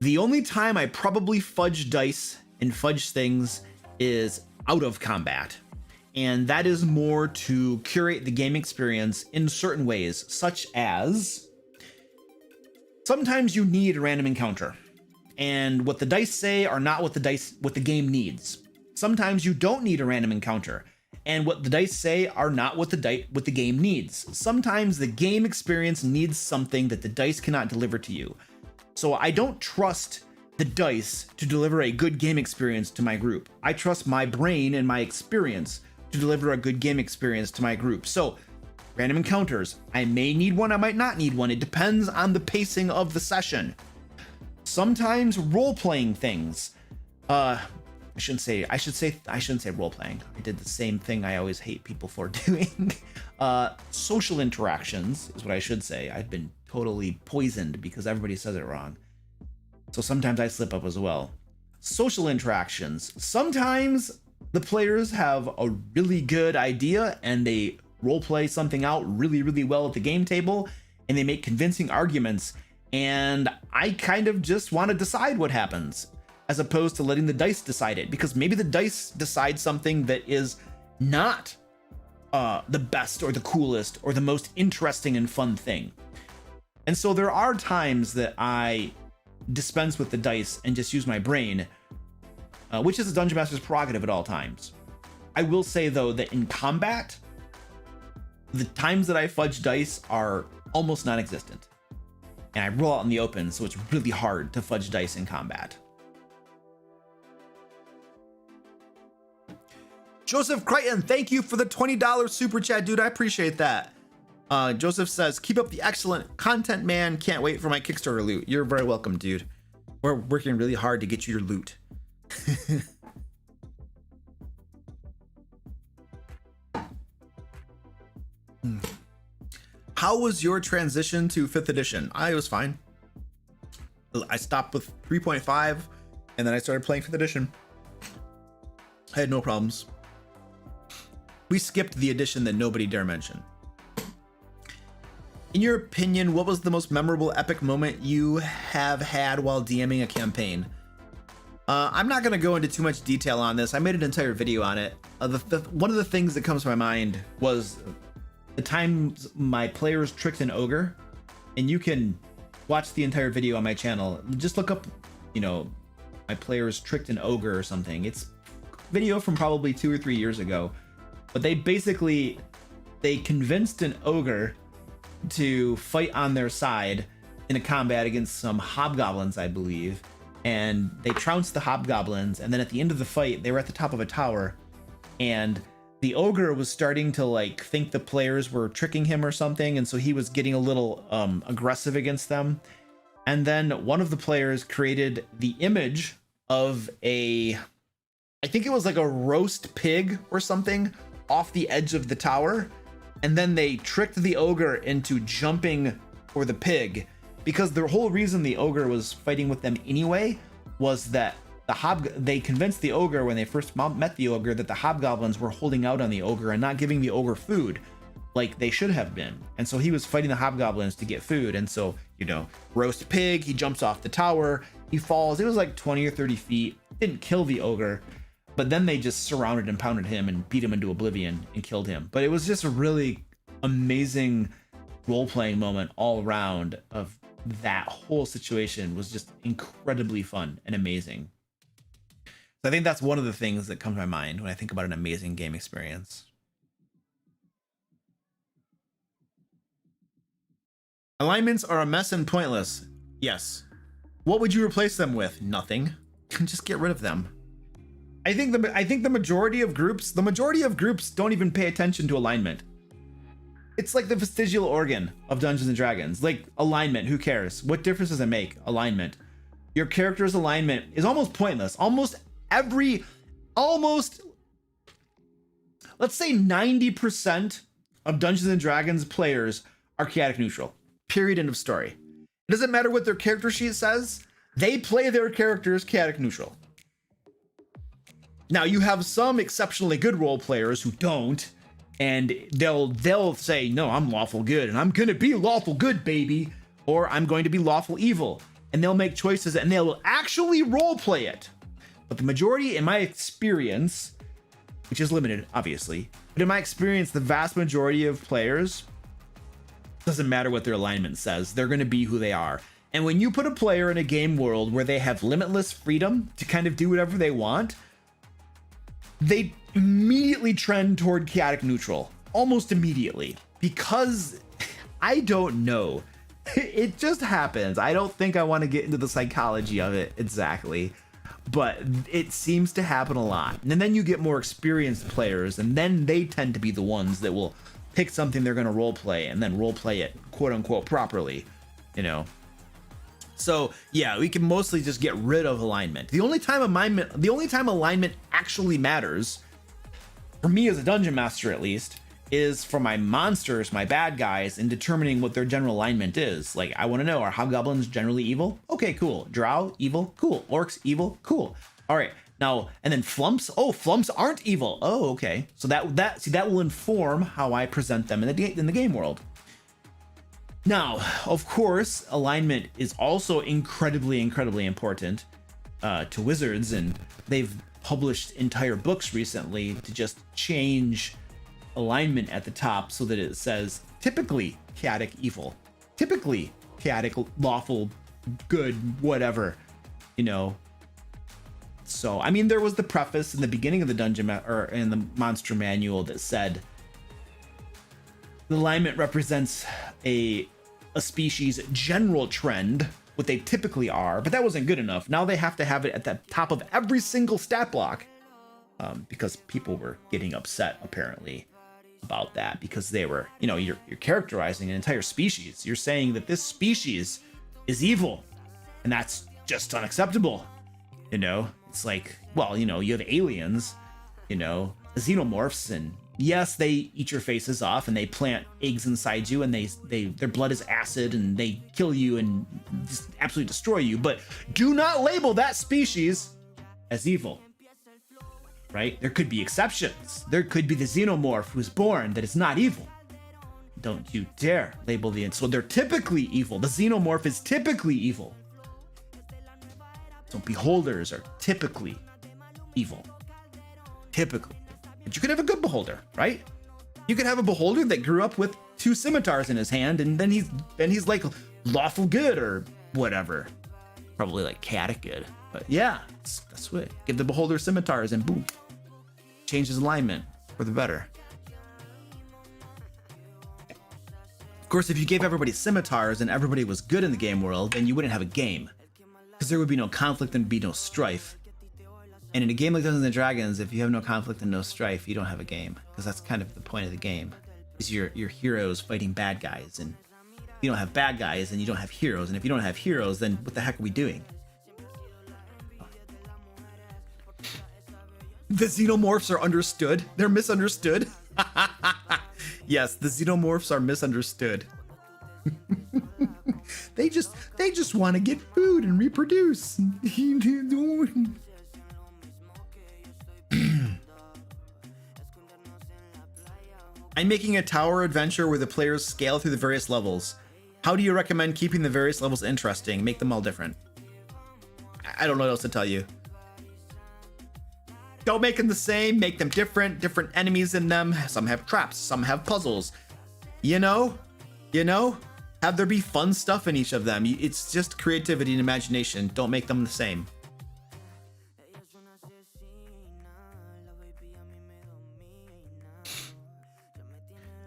S1: The only time I probably fudge dice and fudge things is out of combat. And that is more to curate the game experience in certain ways, such as sometimes you need a random encounter, and what the dice say are not what the game needs. Sometimes you don't need a random encounter, and what the dice say are not what the game needs. Sometimes the game experience needs something that the dice cannot deliver to you. So I don't trust the dice to deliver a good game experience to my group. I trust my brain and my experience to deliver a good game experience to my group. So random encounters, I may need one, I might not need one. It depends on the pacing of the session. Sometimes role-playing things. I shouldn't say role-playing. I did the same thing I always hate people for doing. Social interactions is what I should say. I've been totally poisoned because everybody says it wrong. So sometimes I slip up as well. Social interactions. Sometimes the players have a really good idea and they roleplay something out really, really well at the game table and they make convincing arguments. And I kind of just want to decide what happens as opposed to letting the dice decide it, because maybe the dice decide something that is not the best or the coolest or the most interesting and fun thing. And so there are times that I dispense with the dice and just use my brain, which is a Dungeon Master's prerogative at all times. I will say though that in combat, the times that I fudge dice are almost non-existent. And I roll out in the open, so it's really hard to fudge dice in combat. Joseph Crichton, thank you for the $20 super chat, dude. I appreciate that. Joseph says, keep up the excellent content, man. Can't wait for my Kickstarter loot. You're very welcome, dude. We're working really hard to get you your loot. How was your transition to 5th edition? It was fine. I stopped with 3.5 and then I started playing 5th edition. I had no problems. We skipped the edition that nobody dare mention. In your opinion, what was the most memorable epic moment you have had while DMing a campaign? I'm not going to go into too much detail on this. I made an entire video on it. One of the things that comes to my mind was the times my players tricked an ogre, and you can watch the entire video on my channel. Just look up, my players tricked an ogre or something. It's a video from probably 2 or 3 years ago, but they convinced an ogre to fight on their side in a combat against some hobgoblins, I believe. And they trounced the hobgoblins, and then at the end of the fight, they were at the top of a tower, and the ogre was starting to think the players were tricking him or something, and so he was getting a little aggressive against them. And then one of the players created the image of I think it was like a roast pig or something off the edge of the tower, and then they tricked the ogre into jumping for the pig, because the whole reason the ogre was fighting with them anyway was that they convinced the ogre when they first met the ogre that the hobgoblins were holding out on the ogre and not giving the ogre food like they should have been. And so he was fighting the hobgoblins to get food. And so, roast pig, he jumps off the tower, he falls. It was like 20 or 30 feet, didn't kill the ogre, but then they just surrounded and pounded him and beat him into oblivion and killed him. But it was just a really amazing role-playing moment all around. Of that whole situation was just incredibly fun and amazing. So I think that's one of the things that comes to my mind when I think about an amazing game experience. Alignments are a mess and pointless. Yes. What would you replace them with? Nothing. Just get rid of them. I think the majority of groups don't even pay attention to alignment. It's like the vestigial organ of Dungeons and Dragons. Like, alignment, who cares? What difference does it make? Alignment. Your character's alignment is almost pointless. Let's say 90% of Dungeons and Dragons players are chaotic neutral. Period, end of story. It doesn't matter what their character sheet says. They play their characters chaotic neutral. Now, you have some exceptionally good role players who don't, and they'll say, no, I'm lawful good, and I'm gonna be lawful good, baby, or I'm going to be lawful evil, and they'll make choices and they'll actually role play it. But the majority, in my experience, which is limited, obviously, but in my experience, the vast majority of players, doesn't matter what their alignment says, they're gonna be who they are. And when you put a player in a game world where they have limitless freedom to kind of do whatever they want, they immediately trend toward chaotic neutral, almost immediately, because I don't know. It just happens. I don't think I want to get into the psychology of it exactly, but it seems to happen a lot. And then you get more experienced players, and then they tend to be the ones that will pick something they're going to role play and then role play it quote unquote properly, So yeah, we can mostly just get rid of alignment. The only time alignment actually matters, for me as a dungeon master at least, is for my monsters, my bad guys, in determining what their general alignment is. Like, I want to know, are hobgoblins generally evil? Okay, cool. Drow, evil? Cool. Orcs, evil? Cool. All right. Now, and then flumps? Oh, flumps aren't evil. Oh, okay. So that will inform how I present them in the game world. Now, of course, alignment is also incredibly important to wizards, and they've published entire books recently to just change alignment at the top so that it says typically chaotic evil, typically chaotic lawful good, whatever, you know. So I mean, there was the preface in the beginning of the dungeon or in the monster manual that said the alignment represents a species general trend, what they typically are, but that wasn't good enough. Now they have to have it at the top of every single stat block, because people were getting upset apparently about that, because they were, you know, you're characterizing an entire species. You're saying that this species is evil, and that's just unacceptable. You know, it's like, well, you know, you have aliens, you know, xenomorphs, and yes, they eat your faces off and they plant eggs inside you, and their blood is acid and they kill you and just absolutely destroy you. But do not label that species as evil. Right? There could be exceptions. There could be the xenomorph who's born that is not evil. Don't you dare label the... So they're typically evil. The xenomorph is typically evil. So beholders are typically evil. Typically. But you could have a good beholder, right? You could have a beholder that grew up with 2 scimitars in his hand, and then he's like lawful good or whatever. Probably like chaotic good. But yeah, that's what. Give the beholder scimitars and boom. Change his alignment for the better. Of course, if you gave everybody scimitars and everybody was good in the game world, then you wouldn't have a game, because there would be no conflict and be no strife. And in a game like Dungeons and Dragons, if you have no conflict and no strife, you don't have a game, because that's kind of the point of the game, is your heroes fighting bad guys. And if you don't have bad guys, then you don't have heroes. And if you don't have heroes, then what the heck are we doing? The xenomorphs are understood. They're misunderstood. Yes, the xenomorphs are misunderstood. They just want to get food and reproduce. I'm making a tower adventure where the players scale through the various levels. How do you recommend keeping the various levels interesting? Make them all different. I don't know what else to tell you. Don't make them the same, make them different enemies in them. Some have traps, some have puzzles. You know, have there be fun stuff in each of them. It's just creativity and imagination. Don't make them the same.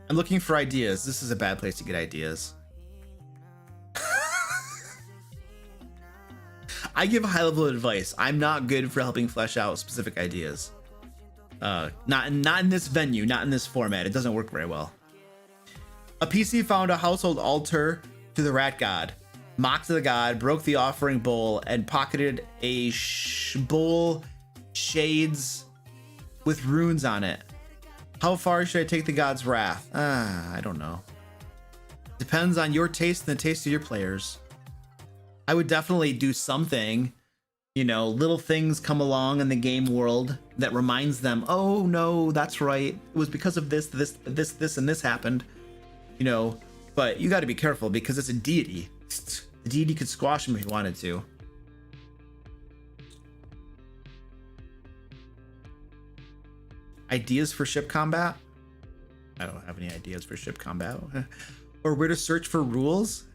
S1: I'm looking for ideas. This is a bad place to get ideas. I give high level advice. I'm not good for helping flesh out specific ideas. Not in this venue, not in this format. It doesn't work very well. A PC found a household altar to the rat god, mocked the god, broke the offering bowl, and pocketed a bowl shades with runes on it. How far should I take the god's wrath? I don't know. Depends on your taste and the taste of your players. I would definitely do something, you know, little things come along in the game world that reminds them, oh no, that's right, it was because of this, and this happened, you know. But you got to be careful, because it's a deity. The deity could squash him if he wanted to. Ideas for ship combat? I don't have any ideas for ship combat. Or where to search for rules?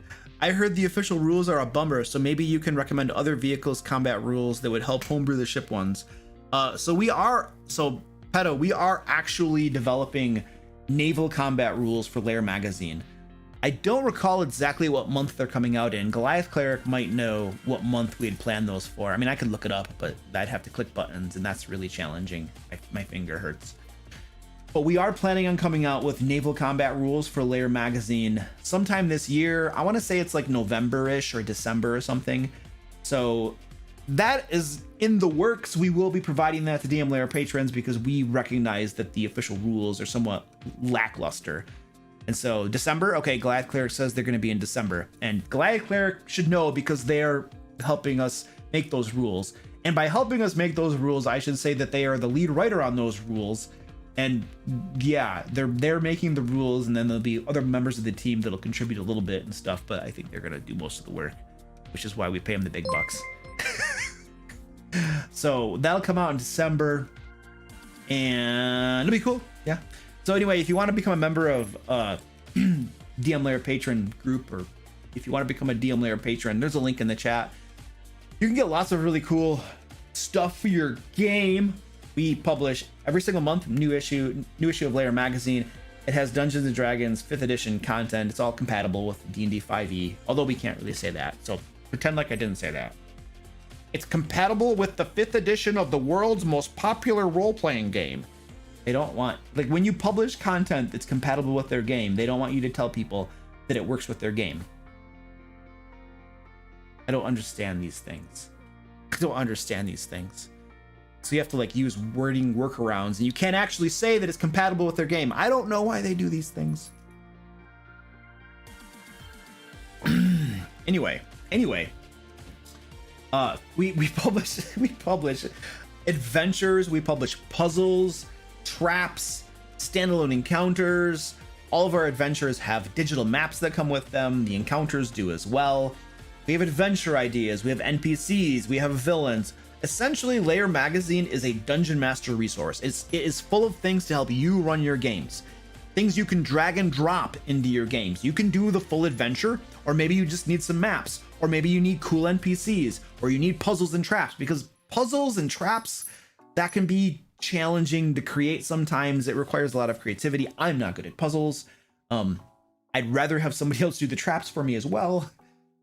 S1: I heard the official rules are a bummer, so maybe you can recommend other vehicles combat rules that would help homebrew the ship ones. So Pedo, we are actually developing naval combat rules for Lair magazine. I don't recall exactly what month they're coming out in. Goliath Cleric might know what month we had planned those for. I mean, I could look it up, but I'd have to click buttons, and that's really challenging. My finger hurts. But we are planning on coming out with naval combat rules for Lair magazine sometime this year. I want to say it's like November-ish or December or something. So that is in the works. We will be providing that to DM Lair patrons because we recognize that the official rules are somewhat lackluster. And so December, okay, Glad Cleric says they're going to be in December. And Glad Cleric should know because they're helping us make those rules. And by helping us make those rules, I should say that they are the lead writer on those rules. And yeah, they're making the rules, and then there'll be other members of the team that'll contribute a little bit and stuff, but I think they're going to do most of the work, which is why we pay them the big bucks. So that'll come out in December, and it'll be cool. Yeah. So anyway, if you want to become a member of DM Lair patron group, or if you want to become a DM Lair patron, there's a link in the chat. You can get lots of really cool stuff for your game. We publish every single month new issue of Lair magazine. It has Dungeons and Dragons 5th edition content. It's all compatible with D&D 5e, although we can't really say that, so pretend like I didn't say that. It's compatible with the 5th edition of the world's most popular role-playing game. They don't want, like, when you publish content that's compatible with their game, they don't want you to tell people that it works with their game. I don't understand these things. So you have to like use wording workarounds, and you can't actually say that it's compatible with their game. I don't know why they do these things. Anyway, we publish adventures, we publish puzzles, traps, standalone encounters. All of our adventures have digital maps that come with them. The encounters do as well. We have adventure ideas, we have NPCs, we have villains. Essentially, Lair magazine is a dungeon master resource. It is full of things to help you run your games. Things you can drag and drop into your games. You can do the full adventure, or maybe you just need some maps, or maybe you need cool NPCs, or you need puzzles and traps, because puzzles and traps, that can be challenging to create sometimes. It requires a lot of creativity. I'm not good at puzzles. I'd rather have somebody else do the traps for me as well.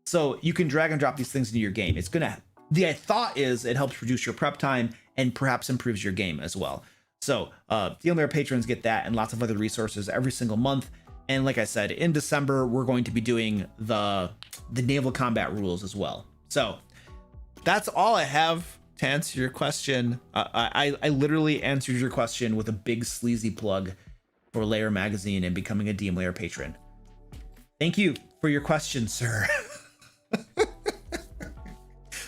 S1: So you can drag and drop these things into your game. The thought is it helps reduce your prep time and perhaps improves your game as well. So DM Lair patrons get that and lots of other resources every single month. And like I said, in December, we're going to be doing the naval combat rules as well. So that's all I have to answer your question. I literally answered your question with a big sleazy plug for Lair magazine and becoming a DM Lair patron. Thank you for your question, sir.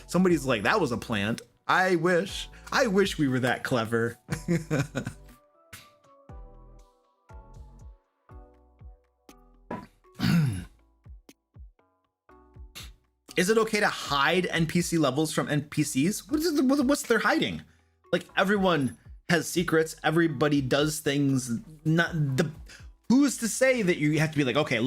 S1: Somebody's like, that was a plant. I wish we were that clever. Is it okay to hide NPC levels from NPCs? What's they're hiding? Like, everyone has secrets. Everybody does things. Who's to say that you have to be like, okay,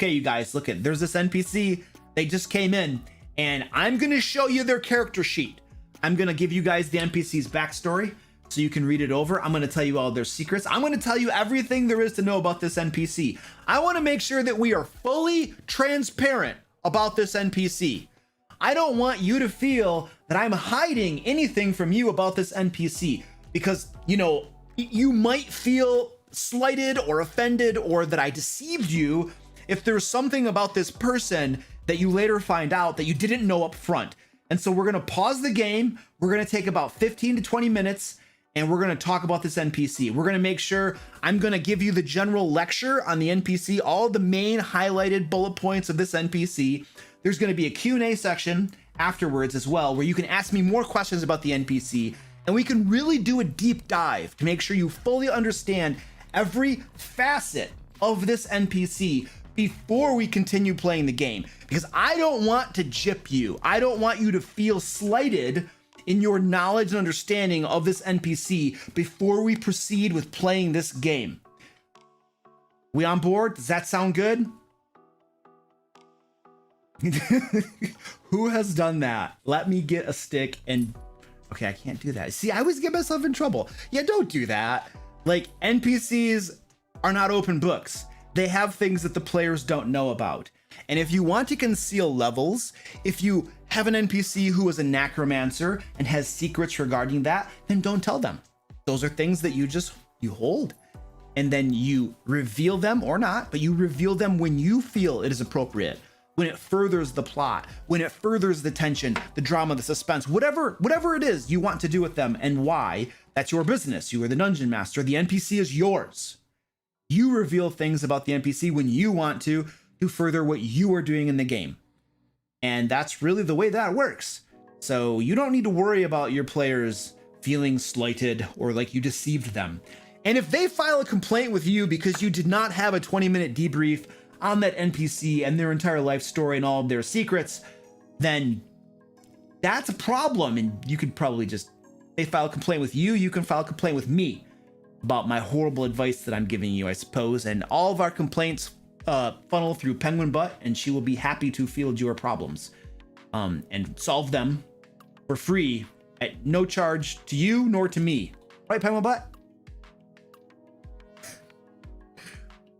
S1: you guys, look it. There's this NPC. They just came in, and I'm gonna show you their character sheet. I'm gonna give you guys the NPC's backstory so you can read it over. I'm gonna tell you all their secrets. I'm gonna tell you everything there is to know about this NPC. I wanna make sure that we are fully transparent about this NPC. I don't want you to feel that I'm hiding anything from you about this NPC because, you know, you might feel slighted or offended or that I deceived you if there's something about this person that you later find out that you didn't know up front. And so we're gonna pause the game. We're gonna take about 15 to 20 minutes and we're gonna talk about this NPC. We're gonna make sure I'm gonna give you the general lecture on the NPC, all the main highlighted bullet points of this NPC. There's gonna be a Q&A section afterwards as well, where you can ask me more questions about the NPC, and we can really do a deep dive to make sure you fully understand every facet of this NPC before we continue playing the game, because I don't want to gyp you. I don't want you to feel slighted in your knowledge and understanding of this NPC before we proceed with playing this game. We on board? Does that sound good? Who has done that? Let me get a stick and... Okay, I can't do that. See, I always get myself in trouble. Yeah, don't do that. Like, NPCs are not open books. They have things that the players don't know about. And if you want to conceal levels, if you have an NPC who is a necromancer and has secrets regarding that, then don't tell them. Those are things that you hold. And then you reveal them or not, but you reveal them when you feel it is appropriate. when it furthers the plot, when it furthers the tension, the drama, the suspense, whatever it is you want to do with them and why, that's your business. You are the dungeon master. The NPC is yours. You reveal things about the NPC when you want to further what you are doing in the game. And that's really the way that works. So you don't need to worry about your players feeling slighted or like you deceived them. And if they file a complaint with you because you did not have a 20-minute debrief on that NPC and their entire life story and all of their secrets, then that's a problem. And you could probably just, they file a complaint with you, you can file a complaint with me about my horrible advice that I'm giving you, I suppose. And all of our complaints funnel through Penguin Butt, and she will be happy to field your problems and solve them for free at no charge to you nor to me. Right, Penguin Butt?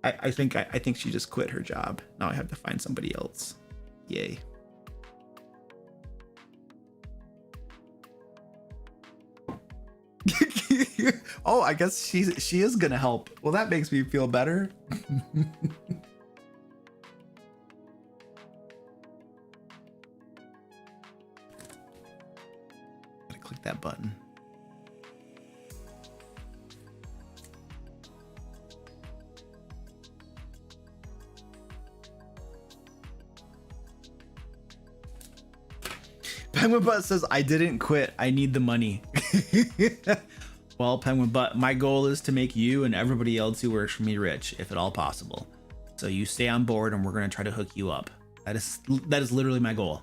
S1: I think she just quit her job. Now I have to find somebody else. Yay. Oh, I guess she is gonna help. Well, that makes me feel better. Gotta click that button. Penguin Butt says, I didn't quit. I need the money. Well, Penguin Butt, my goal is to make you and everybody else who works for me rich, if at all possible. So you stay on board and we're going to try to hook you up. That is literally my goal.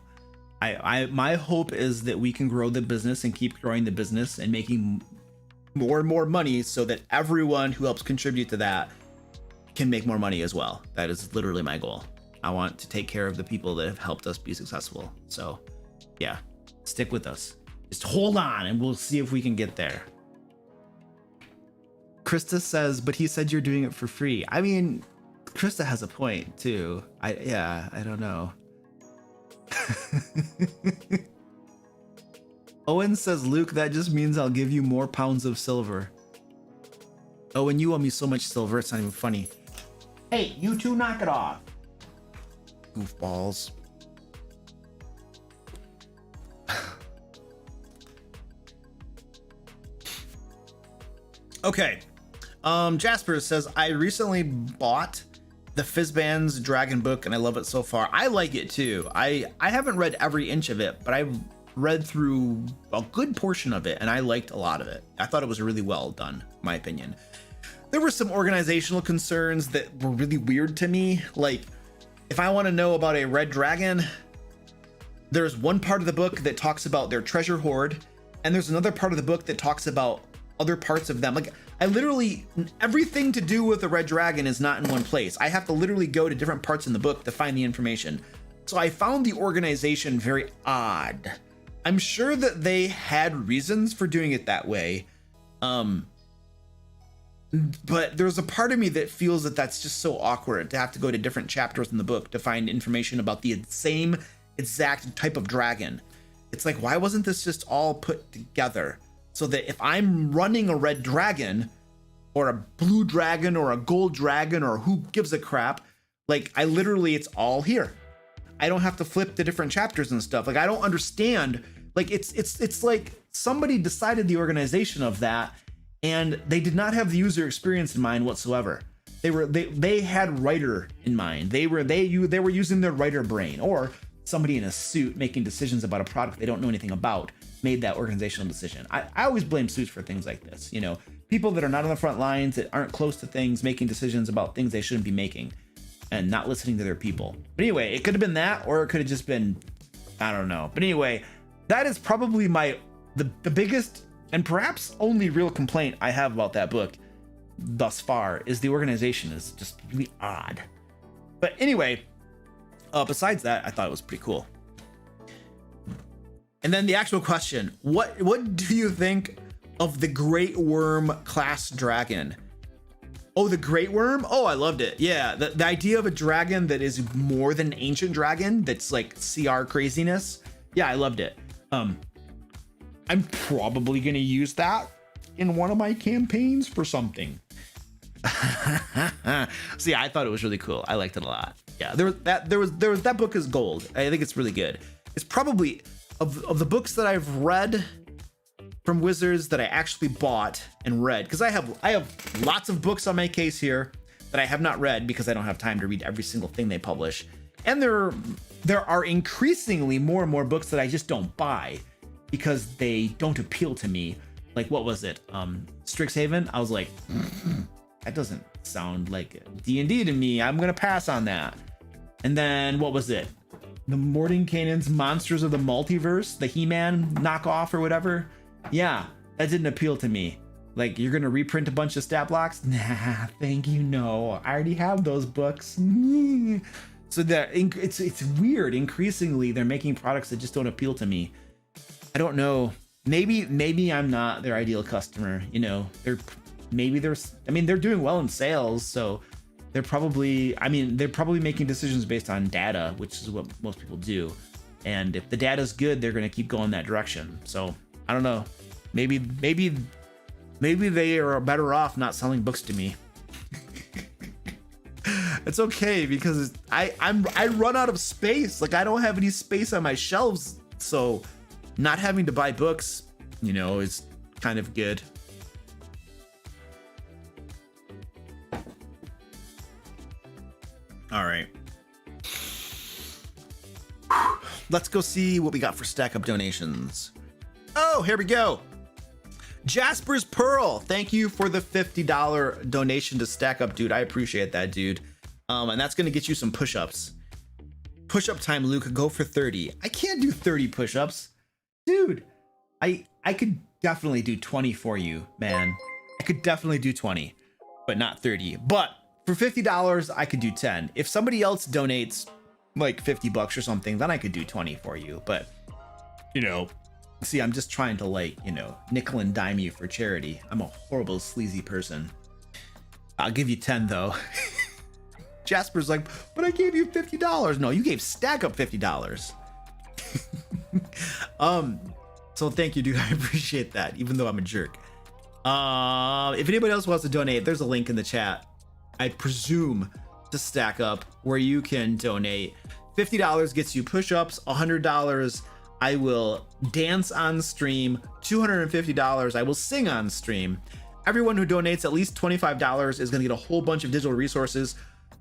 S1: My hope is that we can grow the business and keep growing the business and making more and more money so that everyone who helps contribute to that can make more money as well. That is literally my goal. I want to take care of the people that have helped us be successful. So yeah, stick with us. Just hold on and we'll see if we can get there. Krista says, but he said you're doing it for free. I mean, Krista has a point too. I don't know. Owen says, Luke, that just means I'll give you more pounds of silver. Owen, you owe me so much silver, it's not even funny. Hey, you two, knock it off. Goofballs. Okay. Jasper says, I recently bought the Fizban's Dragon book and I love it so far. I like it too. I haven't read every inch of it, but I've read through a good portion of it and I liked a lot of it. I thought it was really well done, in my opinion. There were some organizational concerns that were really weird to me. Like, if I want to know about a red dragon, there's one part of the book that talks about their treasure hoard, and there's another part of the book that talks about other parts of them. Like, I literally, everything to do with a red dragon is not in one place. I have to literally go to different parts in the book to find the information. So I found the organization very odd. I'm sure that they had reasons for doing it that way. But there's a part of me that feels that that's just so awkward to have to go to different chapters in the book to find information about the same exact type of dragon. It's like, why wasn't this just all put together? So that if I'm running a red dragon or a blue dragon or a gold dragon or who gives a crap, like I literally, it's all here. I don't have to flip the different chapters and stuff. Like I don't understand. Like it's like somebody decided the organization of that and they did not have the user experience in mind whatsoever. They had writer in mind. They were using their writer brain, or somebody in a suit making decisions about a product they don't know anything about made that organizational decision. I always blame suits for things like this. You know, people that are not on the front lines, that aren't close to things, making decisions about things they shouldn't be making and not listening to their people. But anyway, it could have been that, or it could have just been, I don't know. But anyway, that is probably the biggest and perhaps only real complaint I have about that book thus far, is the organization is just really odd. But anyway, besides that, I thought it was pretty cool. And then the actual question, what do you think of the Great Worm class dragon? Oh, the Great Worm? Oh, I loved it. Yeah, the idea of a dragon that is more than an ancient dragon, that's like CR craziness. Yeah, I loved it. I'm probably gonna use that in one of my campaigns for something. So yeah, I thought it was really cool. I liked it a lot. Yeah, that book is gold. I think it's really good. It's probably of the books that I've read from Wizards that I actually bought and read, because I have lots of books on my case here that I have not read because I don't have time to read every single thing they publish. And there are increasingly more and more books that I just don't buy because they don't appeal to me. Like, what was it? Strixhaven? I was like, that doesn't sound like D&D to me. I'm gonna pass on that. And then what was it? The Mordenkainen's Monsters of the Multiverse, the He-Man knockoff or whatever. Yeah, that didn't appeal to me. Like, you're gonna reprint a bunch of stat blocks? Nah, thank you, no. I already have those books. So it's weird. Increasingly, they're making products that just don't appeal to me. I don't know. Maybe I'm not their ideal customer. You know, they're doing well in sales, so they're probably making decisions based on data, which is what most people do. And if the data's good, they're going to keep going that direction. So I don't know. Maybe they are better off not selling books to me. It's okay, because I run out of space. Like, I don't have any space on my shelves, so not having to buy books, you know, is kind of good. All right. Let's go see what we got for stack up donations. Oh, here we go. Jasper's Pearl, thank you for the $50 donation to stack up, dude. I appreciate that, dude. And that's gonna get you some push-ups. Push-up time, Luke. Go for 30. I can't do 30 push-ups, dude. I could definitely do 20 for you, man. I could definitely do 20, but not 30. But for $50, I could do 10. If somebody else donates like $50 or something, then I could do 20 for you. But, you know, see, I'm just trying to, like, you know, nickel and dime you for charity. I'm a horrible, sleazy person. I'll give you 10 though. Jasper's like, but I gave you $50. No, you gave stack up $50. So thank you, dude. I appreciate that, even though I'm a jerk. If anybody else wants to donate, there's a link in the chat, I presume, to stack up, where you can donate. $50 gets you push-ups. $100 I will dance on stream. $250 I will sing on stream. Everyone who donates at least $25 is going to get a whole bunch of digital resources.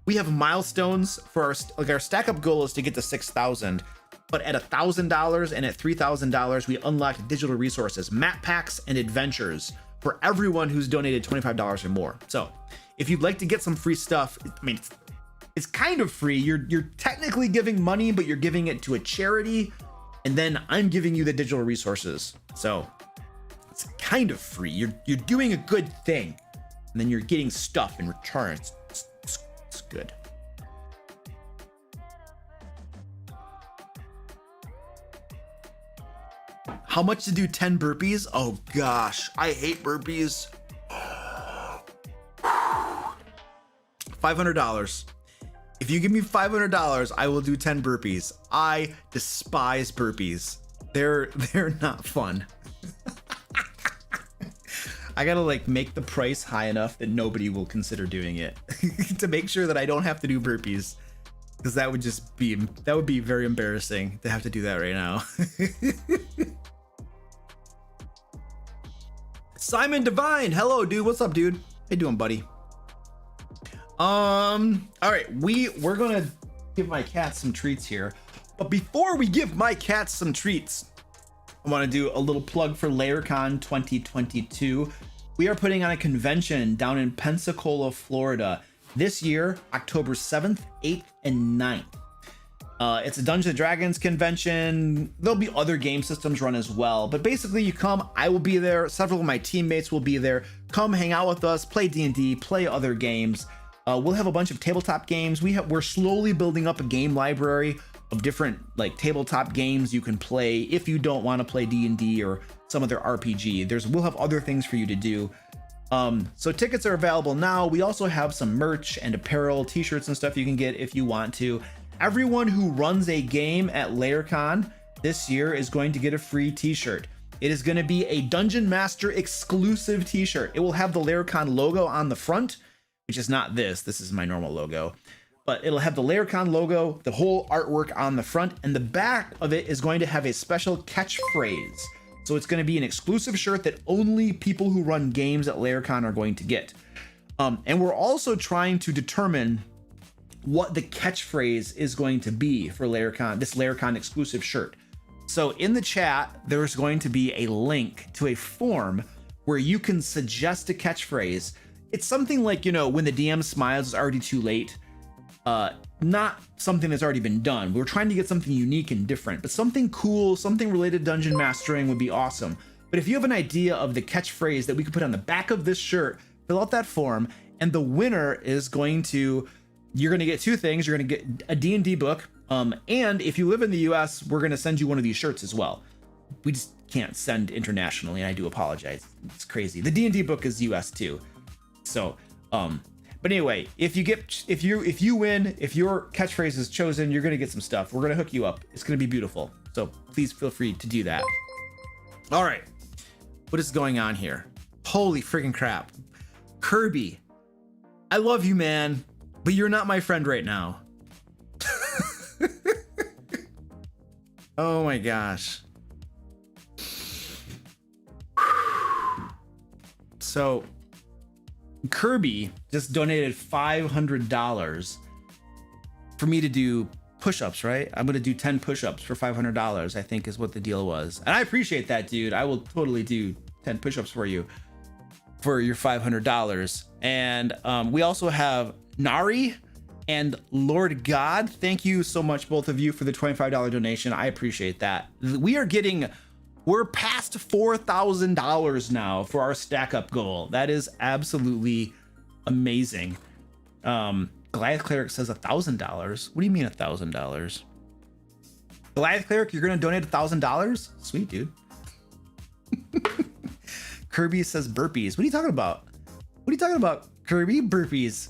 S1: We have milestones for our stack up goal is to get to 6,000, but at $1,000 and at $3,000 we unlock digital resources, map packs, and adventures for everyone who's donated $25 or more. So if you'd like to get some free stuff, I mean, it's kind of free. You're technically giving money, but you're giving it to a charity, and then I'm giving you the digital resources. So it's kind of free. You're doing a good thing, and then you're getting stuff in return. It's good. How much to do 10 burpees? Oh gosh, I hate burpees. $500. If you give me $500, I will do 10 burpees. I despise burpees. They're not fun. I gotta like make the price high enough that nobody will consider doing it to make sure that I don't have to do burpees, because that would be very embarrassing to have to do that right now. Simon Divine, hello, dude. What's up, dude? How you doing, buddy? All right, we're gonna give my cat some treats here, but before we give my cat some treats, I want to do a little plug for Laircon 2022. We are putting on a convention down in Pensacola, Florida this year, October 7th, 8th, and 9th. It's a Dungeons & Dragons convention. There'll be other game systems run as well, but basically you come, I will be there, several of my teammates will be there. Come hang out with us, play D&D, play other games. We'll have a bunch of tabletop games. We're slowly building up a game library of different like tabletop games you can play if you don't want to play D&D or some other RPG. We'll have other things for you to do. So tickets are available now. We also have some merch and apparel, t-shirts and stuff you can get if you want to. Everyone who runs a game at Laircon this year is going to get a free t-shirt. It is going to be a Dungeon Master exclusive t-shirt. It will have the Laircon logo on the front, which is not this. This is my normal logo. but it'll have the Laircon logo, the whole artwork on the front, and the back of it is going to have a special catchphrase. So it's going to be an exclusive shirt that only people who run games at Laircon are going to get. And we're also trying to determine what the catchphrase is going to be for Laircon, this Laircon exclusive shirt. So in the chat, there's going to be a link to a form where you can suggest a catchphrase. It's something like, you know, when the DM smiles, it's already too late. Not something that's already been done. We're trying to get something unique and different, but something cool, something related to dungeon mastering would be awesome. But if you have an idea of the catchphrase that we could put on the back of this shirt, fill out that form, and the winner is going to, you're going to get two things. You're going to get a D&D book, and if you live in the US, we're going to send you one of these shirts as well. We just can't send internationally, and I do apologize. It's crazy. The D&D book is US too. So, but anyway, if you win, if your catchphrase is chosen, you're gonna get some stuff. We're gonna hook you up. It's gonna be beautiful. So please feel free to do that. All right, what is going on here? Holy freaking crap. Kirby, I love you, man, but you're not my friend right now. Oh my gosh. So Kirby just donated $500 for me to do push-ups, right? I'm gonna do 10 push-ups for $500, I think is what the deal was. And I appreciate that, dude. I will totally do 10 push-ups for you for your $500. And we also have Nari and Lord God. Thank you so much, both of you, for the $25 donation. I appreciate that. We're past $4,000 now for our stack up goal. That is absolutely amazing. Goliath Cleric says $1,000. What do you mean $1,000? Goliath Cleric, you're gonna donate $1,000? Sweet, dude. Kirby says burpees. What are you talking about? What are you talking about, Kirby? Burpees.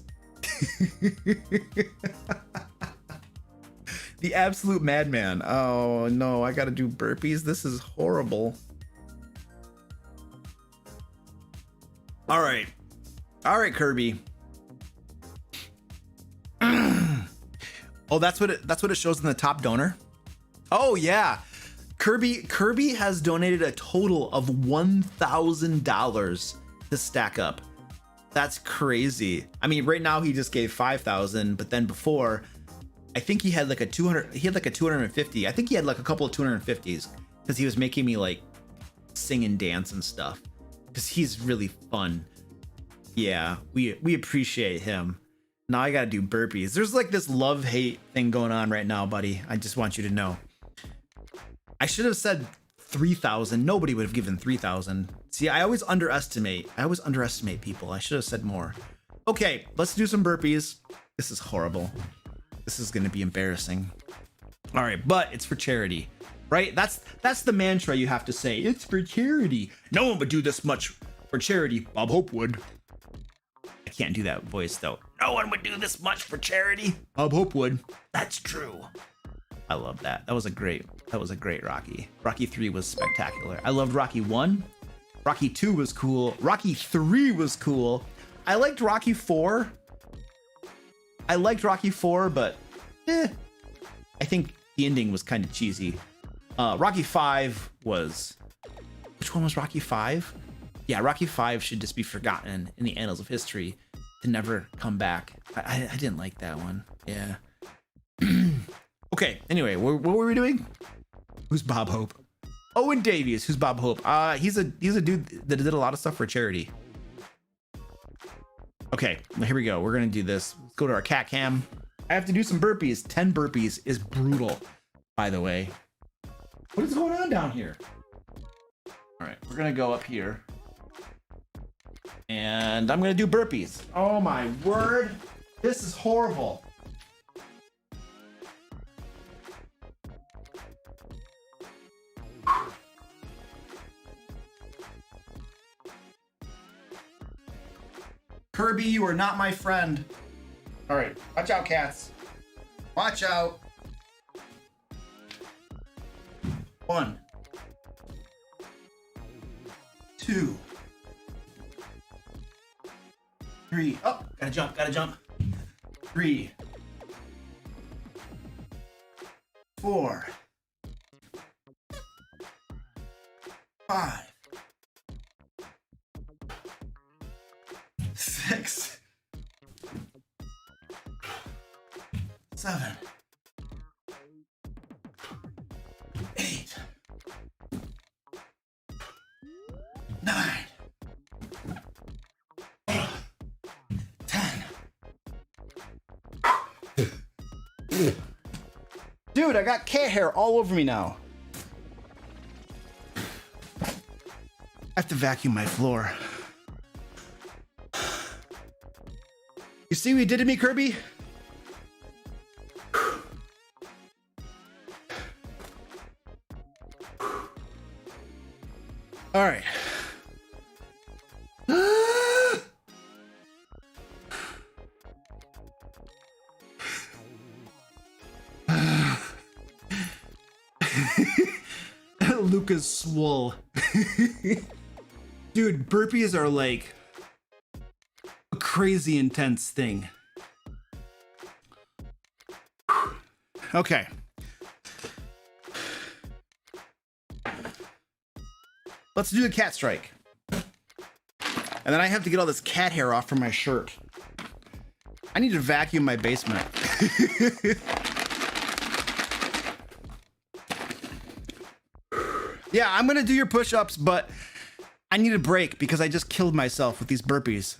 S1: The absolute madman. Oh no, I gotta do burpees. This is horrible. All right, Kirby. Oh, that's what it shows in the top donor. Oh yeah, Kirby has donated a total of $1,000 to stack up. That's crazy. I mean, right now he just gave 5,000, but then before, I think he had like a 200, he had like a 250. I think he had like a couple of 250s because he was making me like sing and dance and stuff because he's really fun. Yeah, we appreciate him. Now I gotta do burpees. There's like this love-hate thing going on right now, buddy. I just want you to know. I should have said 3,000. Nobody would have given 3,000. See, I always underestimate people. I should have said more. Okay, let's do some burpees. This is horrible. This is going to be embarrassing. All right, but it's for charity, right? That's the mantra you have to say. It's for charity. No one would do this much for charity. Bob Hope would. I can't do that voice though. No one would do this much for charity. Bob Hope would. That's true. I love that. That was a great Rocky. Rocky 3 was spectacular. I loved Rocky 1. Rocky 2 was cool. Rocky 3 was cool. I liked Rocky 4. But I think the ending was kind of cheesy. Rocky 5 was... Which one was Rocky 5? Yeah, Rocky 5 should just be forgotten in the annals of history to never come back. I didn't like that one. Yeah. Okay, anyway, what were we doing? Who's Bob Hope? Owen Davies. Who's Bob Hope? He's a dude that did a lot of stuff for charity. Okay, here we go. We're gonna do this. Let's go to our cat cam. I have to do some burpees. 10 burpees is brutal, by the way. What is going on down here? All right, we're gonna go up here. And I'm gonna do burpees. Oh my word. This is horrible. Kirby, you are not my friend. All right, watch out, cats. Watch out. 1, 2, 3. Oh, gotta jump. 3, 4, 5, 6, 7, 8, 9, 10.
S2: Dude, I got cat hair all over me now.
S1: I have to vacuum my floor. You see what you did to me, Kirby? All right. Luca's swole. Dude, burpees are like a crazy intense thing. Okay. Let's do the cat strike. And then I have to get all this cat hair off from my shirt. I need to vacuum my basement. Yeah, I'm gonna do your push-ups, but I need a break because I just killed myself with these burpees.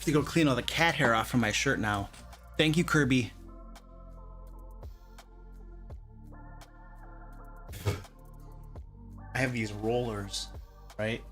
S2: have to go clean all the cat hair off from my shirt now. Thank you, Kirby. I have these rollers, right?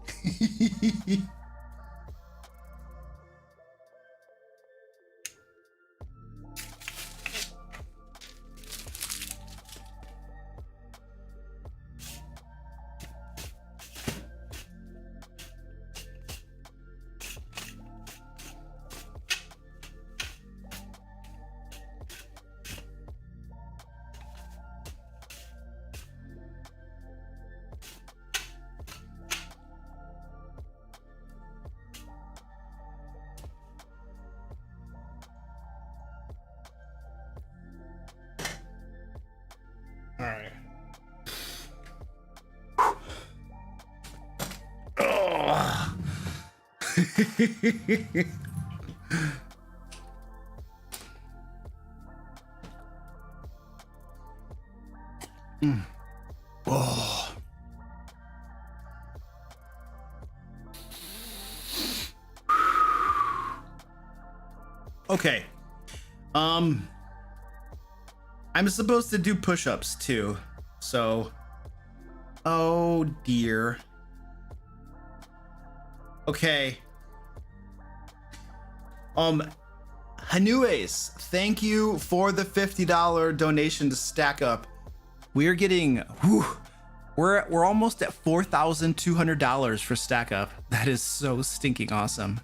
S2: All right. Oh. Oh. Okay. I'm supposed to do push-ups too. So, oh dear. Okay. Hanues, thank you for the $50 donation to Stack Up. We're getting, whew, we're almost at $4,200 for Stack Up. That is so stinking awesome.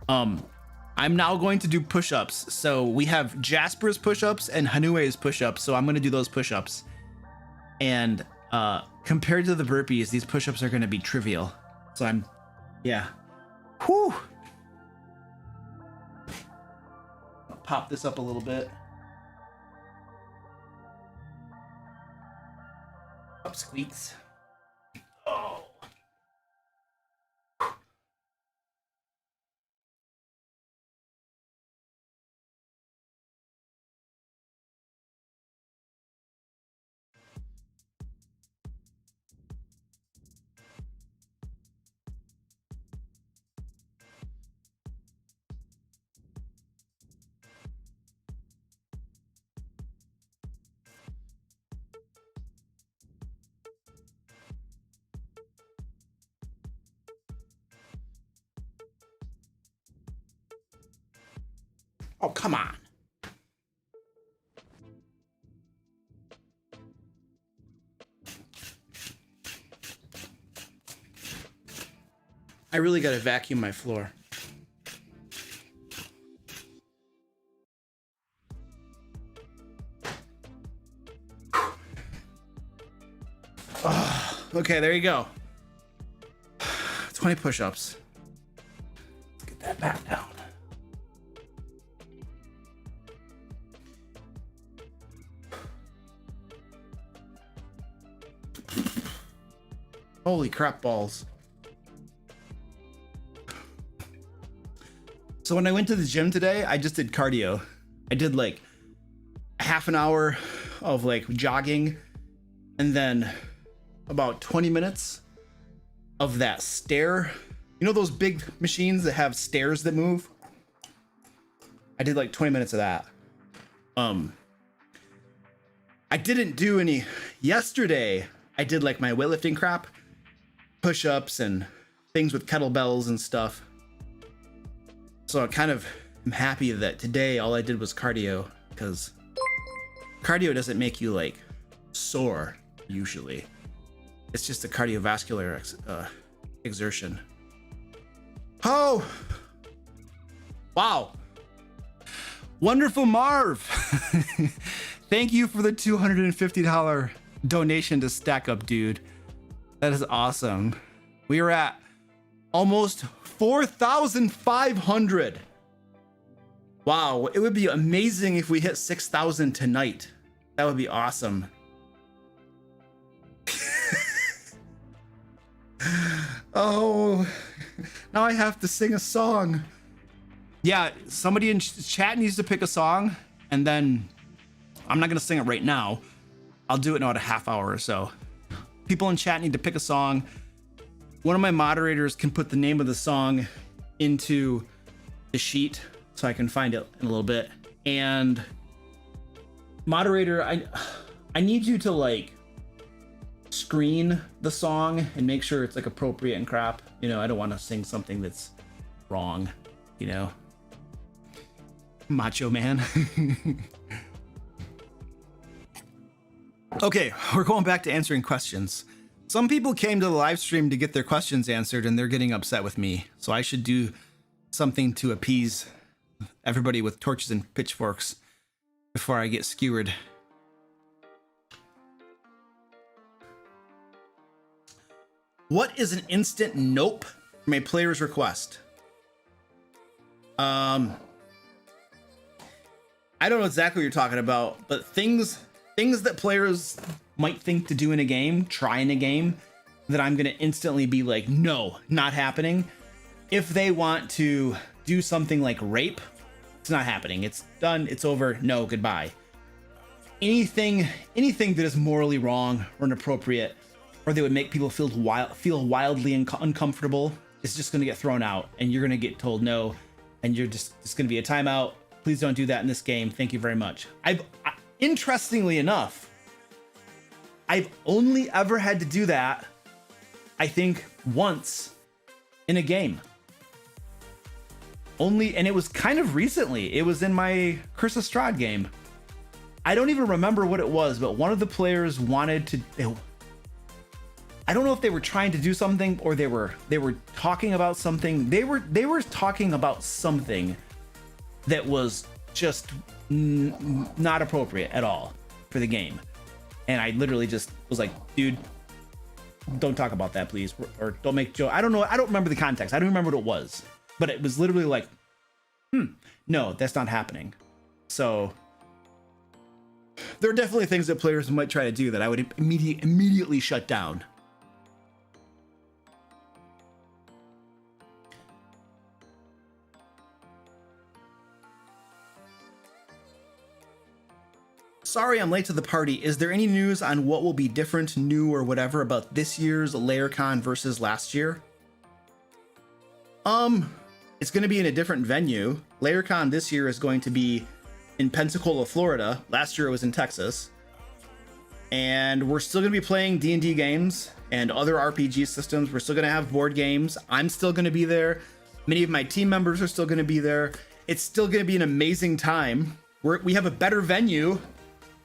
S2: I'm now going to do push-ups. So we have Jasper's push-ups and Hanue's push-ups. So I'm going to do those push-ups. And compared to the burpees, these push-ups are going to be trivial. So yeah. Whew. I'll pop this up a little bit. Up squeaks. Oh. Oh, come on. I really got to vacuum my floor. Oh, okay, there you go. 20 push-ups. Let's get that back down. Holy crap balls. So when I went to the gym today, I just did cardio. I did like a half an hour of like jogging and then about 20 minutes of that stair. You know those big machines that have stairs that move? I did like 20 minutes of that. I didn't do any yesterday. I did like my weightlifting crap, push-ups and things with kettlebells and stuff. So I kind of am happy that today all I did was cardio, because cardio doesn't make you like sore usually. It's just a cardiovascular exertion. Oh, wow. Wonderful Marv. Thank you for the $250 donation to Stack Up, dude. That is awesome. We are at almost 4,500. Wow, it would be amazing if we hit 6,000 tonight. That would be awesome. Oh, now I have to sing a song. Yeah, somebody in chat needs to pick a song, and then I'm not gonna sing it right now. I'll do it in about a half hour or so. People in chat need to pick a song. One of my moderators can put the name of the song into the sheet so I can find it in a little bit. And moderator, I need you to like screen the song and make sure it's like appropriate and crap. You know, I don't want to sing something that's wrong, you know. Macho man. Okay, we're going back to answering questions. Some people came to the live stream to get their questions answered and they're getting upset with me. So I should do something to appease everybody with torches and pitchforks before I get skewered. What is an instant nope from a player's request? I don't know exactly what you're talking about, but things that players might think to do in a game, try in a game, that I'm gonna instantly be like, no, not happening. If they want to do something like rape, it's not happening. It's done, it's over, no, goodbye. Anything that is morally wrong or inappropriate, or they would make people feel wildly uncomfortable, is just gonna get thrown out, and you're gonna get told no, and you're just, it's gonna be a timeout. Please don't do that in this game. Thank you very much. Interestingly enough, I've only ever had to do that, I think, once in a game. Only, and it was kind of recently. It was in my Curse of Strahd game. I don't even remember what it was, but one of the players wanted to. I don't know if they were trying to do something or they were talking about something. They were talking about something that was just not appropriate at all for the game, and I literally just was like, dude, don't talk about that, please, or don't make joke. I don't know. I don't remember the context. I don't remember what it was, but it was literally like, no, that's not happening. So there are definitely things that players might try to do that I would immediately shut down. Sorry I'm late to the party. Is there any news on what will be different, new, or whatever about this year's Laircon versus last year? It's going to be in a different venue. Laircon this year is going to be in Pensacola, Florida. Last year it was in Texas. And we're still going to be playing D&D games and other RPG systems. We're still going to have board games. I'm still going to be there. Many of my team members are still going to be there. It's still going to be an amazing time. We have a better venue.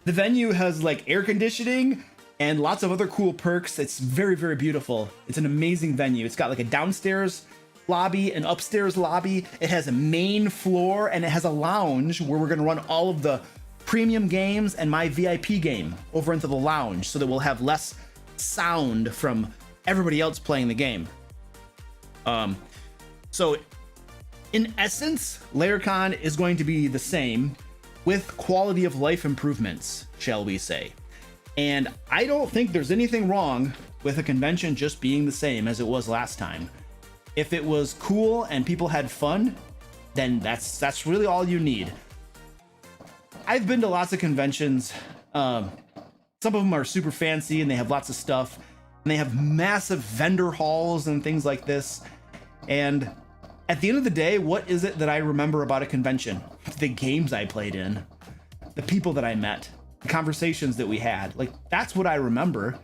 S2: The venue has like air conditioning and lots of other cool perks. It's very, very beautiful. It's an amazing venue. It's got like a downstairs lobby, an upstairs lobby. It has a main floor and it has a lounge where we're going to run all of the premium games and my VIP game over into the lounge so that we'll have less sound from everybody else playing the game. So in essence, Laircon is going to be the same, with quality of life improvements, shall we say. And I don't think there's anything wrong with a convention just being the same as it was last time. If it was cool and people had fun, then that's really all you need. I've been to lots of conventions. Some of them are super fancy and they have lots of stuff. And they have massive vendor halls and things like this. And at the end of the day, what is it that I remember about a convention? The games I played in, the people that I met, the conversations that we had. Like, that's what I remember.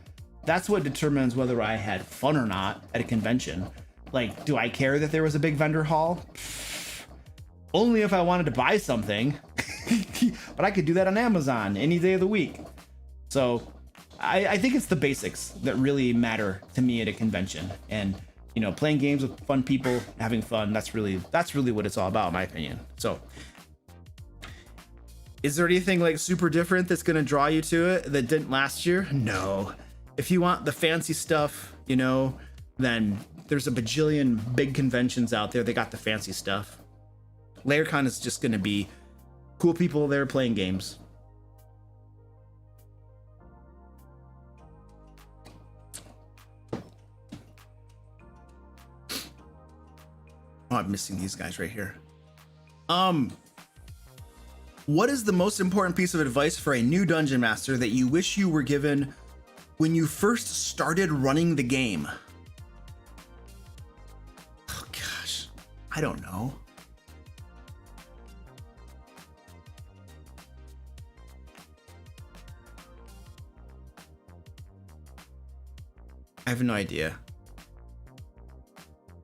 S2: That's what determines whether I had fun or not at a convention. Like, do I care that there was a big vendor hall? Only if I wanted to buy something. But I could do that on Amazon any day of the week. So I think it's the basics that really matter to me at a convention. And you know, playing games with fun people, having fun, that's really what it's all about, in my opinion. So is there anything like super different that's going to draw you to it that didn't last year? No. If you want the fancy stuff, you know, then there's a bajillion big conventions out there that got the fancy stuff. Laircon is just going to be cool people there playing games. Oh, I'm missing these guys right here. What is the most important piece of advice for a new dungeon master that you wish you were given when you first started running the game? Oh gosh, I don't know. I have no idea.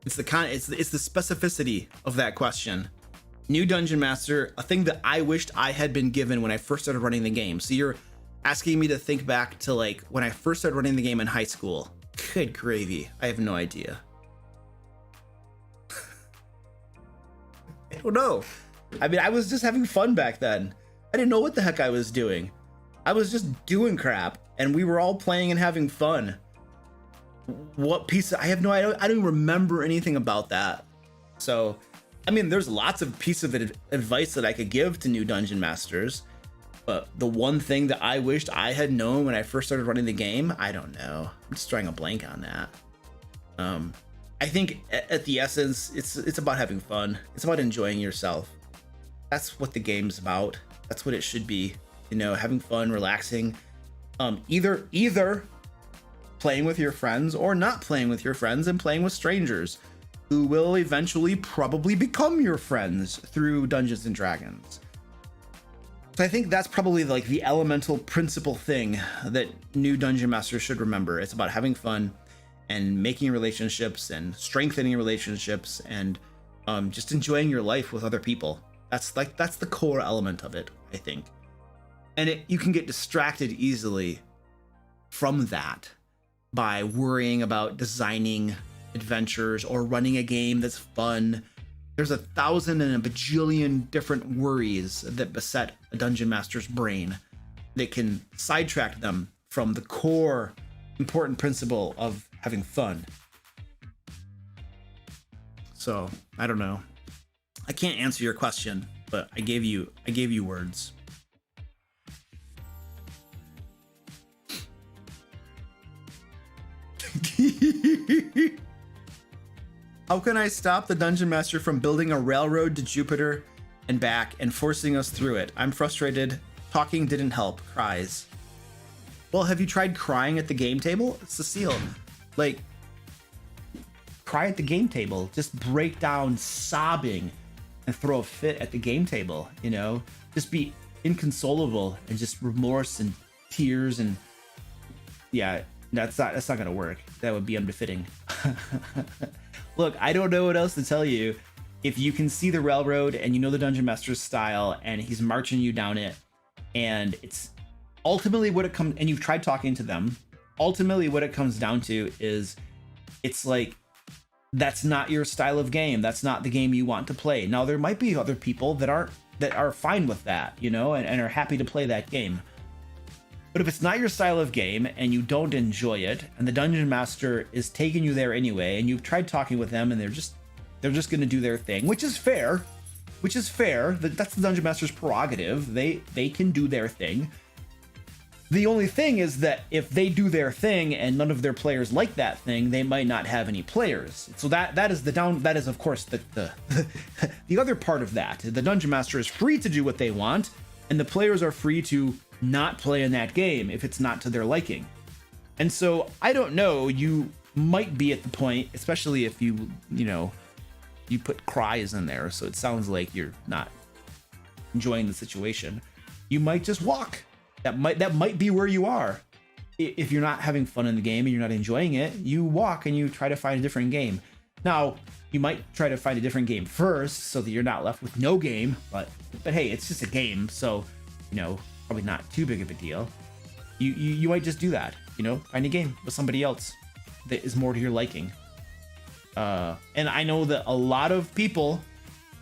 S2: It's the specificity of that question. New Dungeon Master, a thing that I wished I had been given when I first started running the game. So you're asking me to think back to like when I first started running the game in high school. Good gravy. I have no idea. I don't know. I mean, I was just having fun back then. I didn't know what the heck I was doing. I was just doing crap, and we were all playing and having fun. What piece? I don't even remember anything about that. So, I mean, there's lots of pieces of advice that I could give to new dungeon masters, but the one thing that I wished I had known when I first started running the game, I don't know. I'm just drawing a blank on that. I think at the essence, it's about having fun. It's about enjoying yourself. That's what the game's about. That's what it should be. You know, having fun, relaxing. Either playing with your friends or not playing with your friends and playing with strangers who will eventually probably become your friends through Dungeons and Dragons. So I think that's probably like the elemental principal thing that new dungeon masters should remember. It's about having fun and making relationships and strengthening relationships and just enjoying your life with other people. That's the core element of it, I think. And you can get distracted easily from that by worrying about designing adventures or running a game that's fun. There's 1,000 and a bajillion different worries that beset a dungeon master's brain that can sidetrack them from the core important principle of having fun. So, I don't know. I can't answer your question, but I gave you words. How can I stop the dungeon master from building a railroad to Jupiter and back and forcing us through it? I'm frustrated. Talking didn't help. Cries. Well, have you tried crying at the game table? Cecile, like, cry at the game table. Just break down sobbing and throw a fit at the game table, you know? Just be inconsolable and just remorse and tears and yeah, that's not gonna work. That would be unbefitting. Look, I don't know what else to tell you. If you can see the railroad and you know the dungeon master's style and he's marching you down it, and it's ultimately what it comes, and you've tried talking to them, ultimately what it comes down to is it's like that's not your style of game. That's not the game you want to play. Now there might be other people that are fine with that, you know, and are happy to play that game. But if it's not your style of game and you don't enjoy it, and the dungeon master is taking you there anyway, and you've tried talking with them and they're just going to do their thing, which is fair. That's the dungeon master's prerogative. They can do their thing. The only thing is that if they do their thing and none of their players like that thing, they might not have any players. So that is of course the other part of that. The dungeon master is free to do what they want, and the players are free to not play in that game if it's not to their liking. And so I don't know, you might be at the point, especially if you put cries in there, so it sounds like you're not enjoying the situation. You might just walk. That might be where you are. If you're not having fun in the game and you're not enjoying it, you walk and you try to find a different game. Now, you might try to find a different game first so that you're not left with no game, but hey, it's just a game, so, you know, probably not too big of a deal. You might just do that, you know, find a game with somebody else that is more to your liking. And I know that a lot of people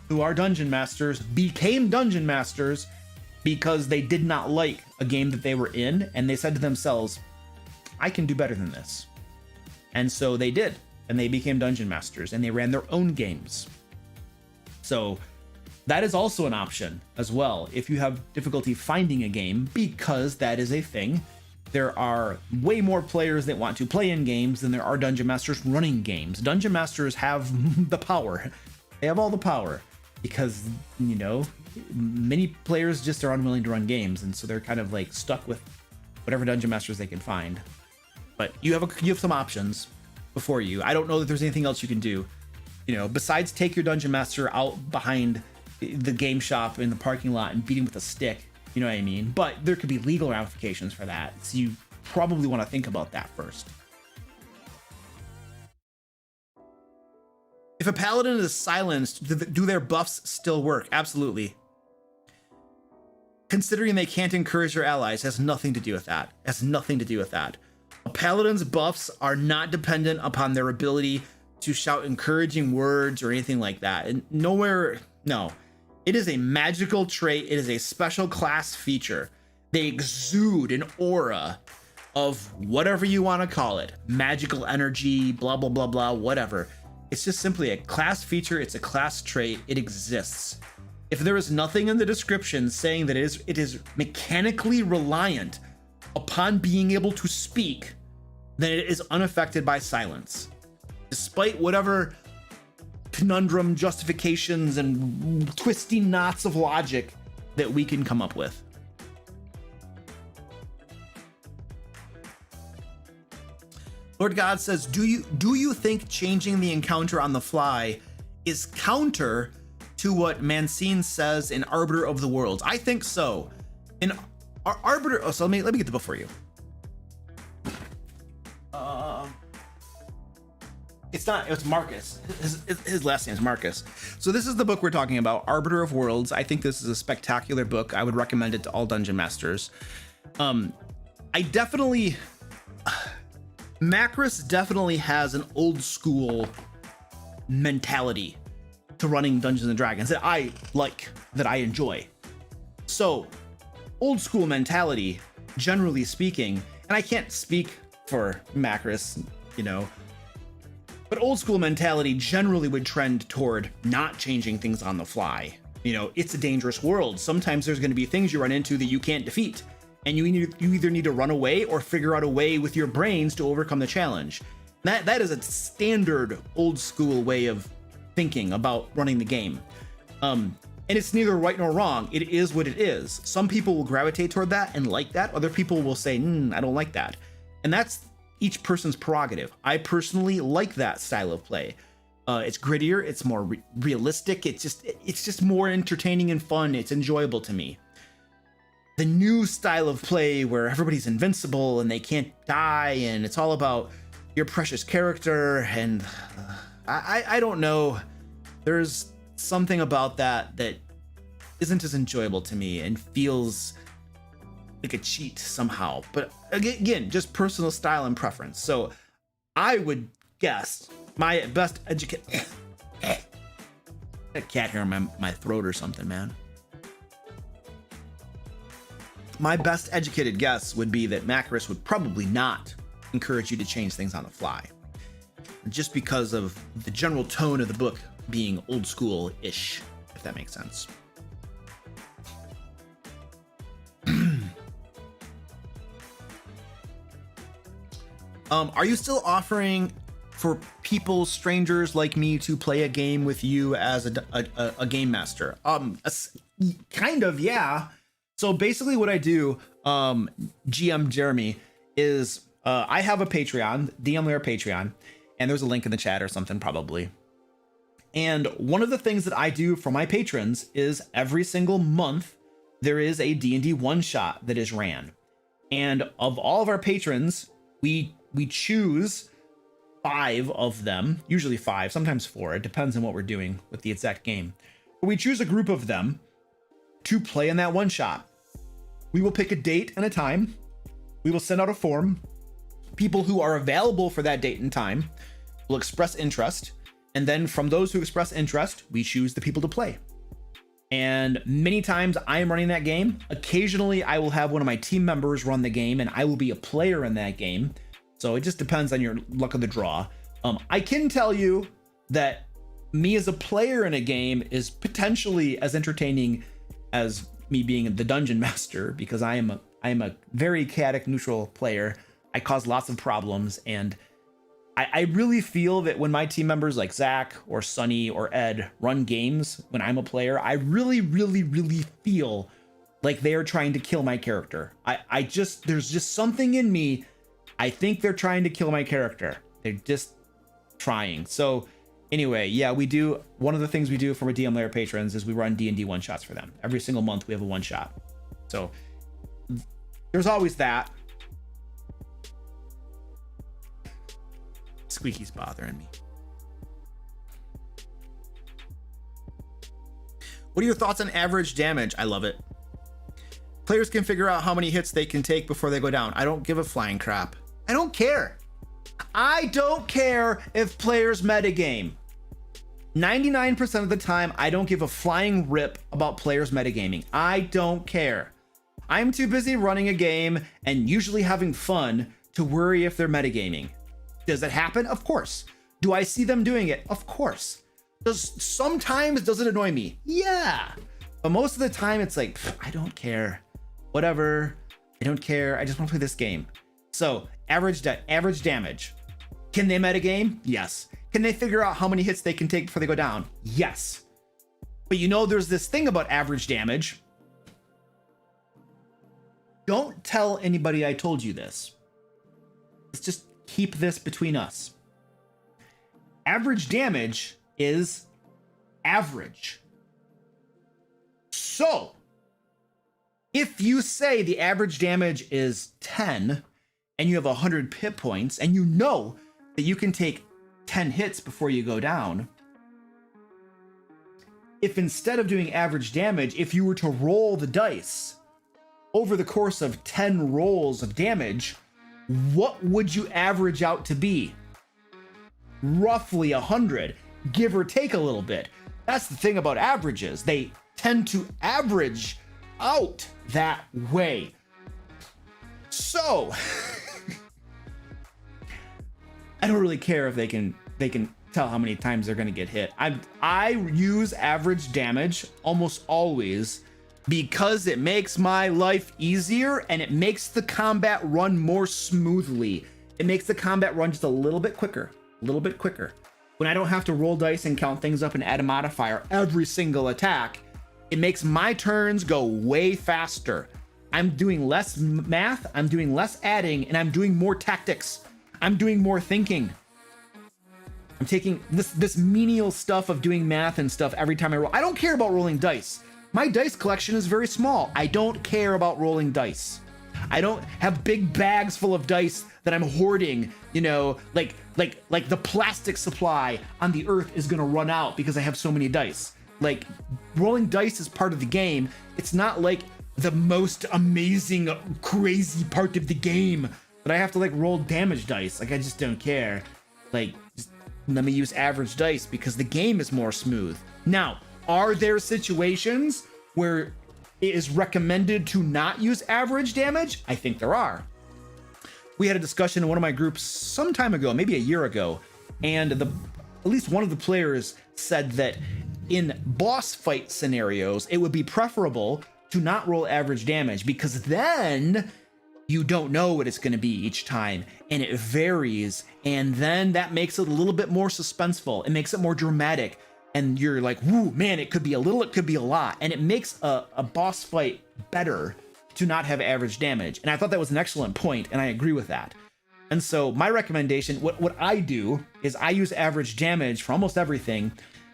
S2: who are dungeon masters became dungeon masters because they did not like a game that they were in, and they said to themselves, I can do better than this. And so they did, and they became dungeon masters, and they ran their own games. So that is also an option as well if you have difficulty finding a game, because that is a thing. There are way more players that want to play in games than there are dungeon masters running games. Dungeon masters have the power. They have all the power because, you know, many players just are unwilling to run games, and so they're kind of like stuck with whatever dungeon masters they can find. But you have some options before you. I don't know that there's anything else you can do, you know, besides take your dungeon master out behind the game shop in the parking lot and beat him with a stick. You know what I mean? But there could be legal ramifications for that, so you probably want to think about that first. If a paladin is silenced, do their buffs still work? Absolutely. Considering they can't encourage your allies has nothing to do with that. Has nothing to do with that. A paladin's buffs are not dependent upon their ability to shout encouraging words or anything like that. And nowhere, no. It is a magical trait. It is a special class feature. They exude an aura of whatever you want to call it. Magical energy, blah, blah, blah, blah, whatever. It's just simply a class feature. It's a class trait. It exists. If there is nothing in the description saying that it is mechanically reliant upon being able to speak, then it is unaffected by silence. Despite whatever conundrum, justifications, and twisty knots of logic that we can come up with. Lord God says, do you think changing the encounter on the fly is counter to what Mancine says in Arbiter of the Worlds? I think so. In Arbiter, oh, so let me get the book for you. It's Marcus. His last name is Marcus. So this is the book we're talking about, Arbiter of Worlds. I think this is a spectacular book. I would recommend it to all dungeon masters. Macris definitely has an old school mentality to running Dungeons and Dragons that I like, that I enjoy. So old school mentality, generally speaking, and I can't speak for Macris, but old school mentality generally would trend toward not changing things on the fly. It's a dangerous world. Sometimes there's going to be things you run into that you can't defeat, and you either need to run away or figure out a way with your brains to overcome the challenge. That is a standard old school way of thinking about running the game. And it's neither right nor wrong. It is what it is. Some people will gravitate toward that and like that. Other people will say, I don't like that. And that's each person's prerogative. I personally like that style of play. It's grittier. It's more realistic. It's just more entertaining and fun. It's enjoyable to me. The new style of play where everybody's invincible and they can't die and it's all about your precious character, and I don't know. There's something about that isn't as enjoyable to me and feels like a cheat somehow. But again, just personal style and preference. So I would guess my best educated a cat here in my throat or something, man. My best educated guess would be that Macris would probably not encourage you to change things on the fly, just because of the general tone of the book being old school-ish, if that makes sense. Are you still offering for people, strangers like me, to play a game with you as a game master? Kind of, yeah. So basically what I do, GM Jeremy, is I have a Patreon, DM Lair Patreon, and there's a link in the chat or something probably. And one of the things that I do for my patrons is every single month, there is a D&D one-shot that is ran. And of all of our patrons, we choose 5 of them, usually 5, sometimes 4. It depends on what we're doing with the exact game. But we choose a group of them to play in that one shot. We will pick a date and a time. We will send out a form. People who are available for that date and time will express interest. And then from those who express interest, we choose the people to play. And many times I am running that game. Occasionally I will have one of my team members run the game and I will be a player in that game. So it just depends on your luck of the draw. I can tell you that me as a player in a game is potentially as entertaining as me being the dungeon master, because I am a very chaotic neutral player. I cause lots of problems, and I really feel that when my team members like Zach or Sonny or Ed run games when I'm a player, I really, really, really feel like they are trying to kill my character. There's just something in me. I think they're trying to kill my character. They're just trying. So anyway, yeah, we do. One of the things we do for our DM Lair patrons is we run D&D one shots for them. Every single month we have a one shot. So there's always that. Squeaky's bothering me. What are your thoughts on average damage? I love it. Players can figure out how many hits they can take before they go down. I don't give a flying crap. I don't care. I don't care if players metagame. 99% of the time, I don't give a flying rip about players metagaming. I don't care. I'm too busy running a game and usually having fun to worry if they're metagaming. Does it happen? Of course. Do I see them doing it? Of course. Sometimes does it annoy me? Yeah. But most of the time it's like, I don't care. Whatever. I don't care. I just want to play this game. So average damage. Can they metagame? Yes. Can they figure out how many hits they can take before they go down? Yes. But you know, there's this thing about average damage. Don't tell anybody I told you this. Let's just keep this between us. Average damage is average. So, if you say the average damage is 10 and you have 100 hit points and you know that you can take 10 hits before you go down, if instead of doing average damage, if you were to roll the dice over the course of 10 rolls of damage, what would you average out to be? Roughly 100, give or take a little bit. That's the thing about averages. They tend to average out that way. So I don't really care if they can tell how many times they're going to get hit. I use average damage almost always because it makes my life easier and it makes the combat run more smoothly. It makes the combat run just a little bit quicker. When I don't have to roll dice and count things up and add a modifier every single attack, it makes my turns go way faster. I'm doing less math, I'm doing less adding, and I'm doing more tactics. I'm doing more thinking. I'm taking this menial stuff of doing math and stuff every time I roll. I don't care about rolling dice. My dice collection is very small. I don't care about rolling dice. I don't have big bags full of dice that I'm hoarding, you know, like the plastic supply on the earth is gonna run out because I have so many dice. Like, rolling dice is part of the game. It's not like the most amazing, crazy part of the game, but I have to like roll damage dice. Like, I just don't care. Like, just let me use average dice because the game is more smooth. Now, are there situations where it is recommended to not use average damage? I think there are. We had a discussion in one of my groups some time ago, maybe a year ago, and at least one of the players said that in boss fight scenarios, it would be preferable to not roll average damage because then you don't know what it's going to be each time and it varies, and then that makes it a little bit more suspenseful. It makes it more dramatic, and you're like, whoo, man, it could be a little, it could be a lot, and it makes a boss fight better to not have average damage. And I thought that was an excellent point, and I agree with that. And so my recommendation, what I do is I use average damage for almost everything.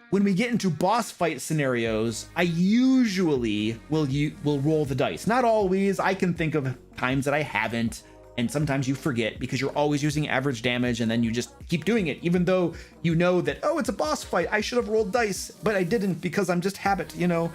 S2: When we get into boss fight scenarios, I usually will roll the dice. Not always. I can think of times that I haven't, and sometimes you forget because you're always using average damage and then you just keep doing it, even though you know that, oh, it's a boss fight, I should have rolled dice, but I didn't because I'm just habit, you know?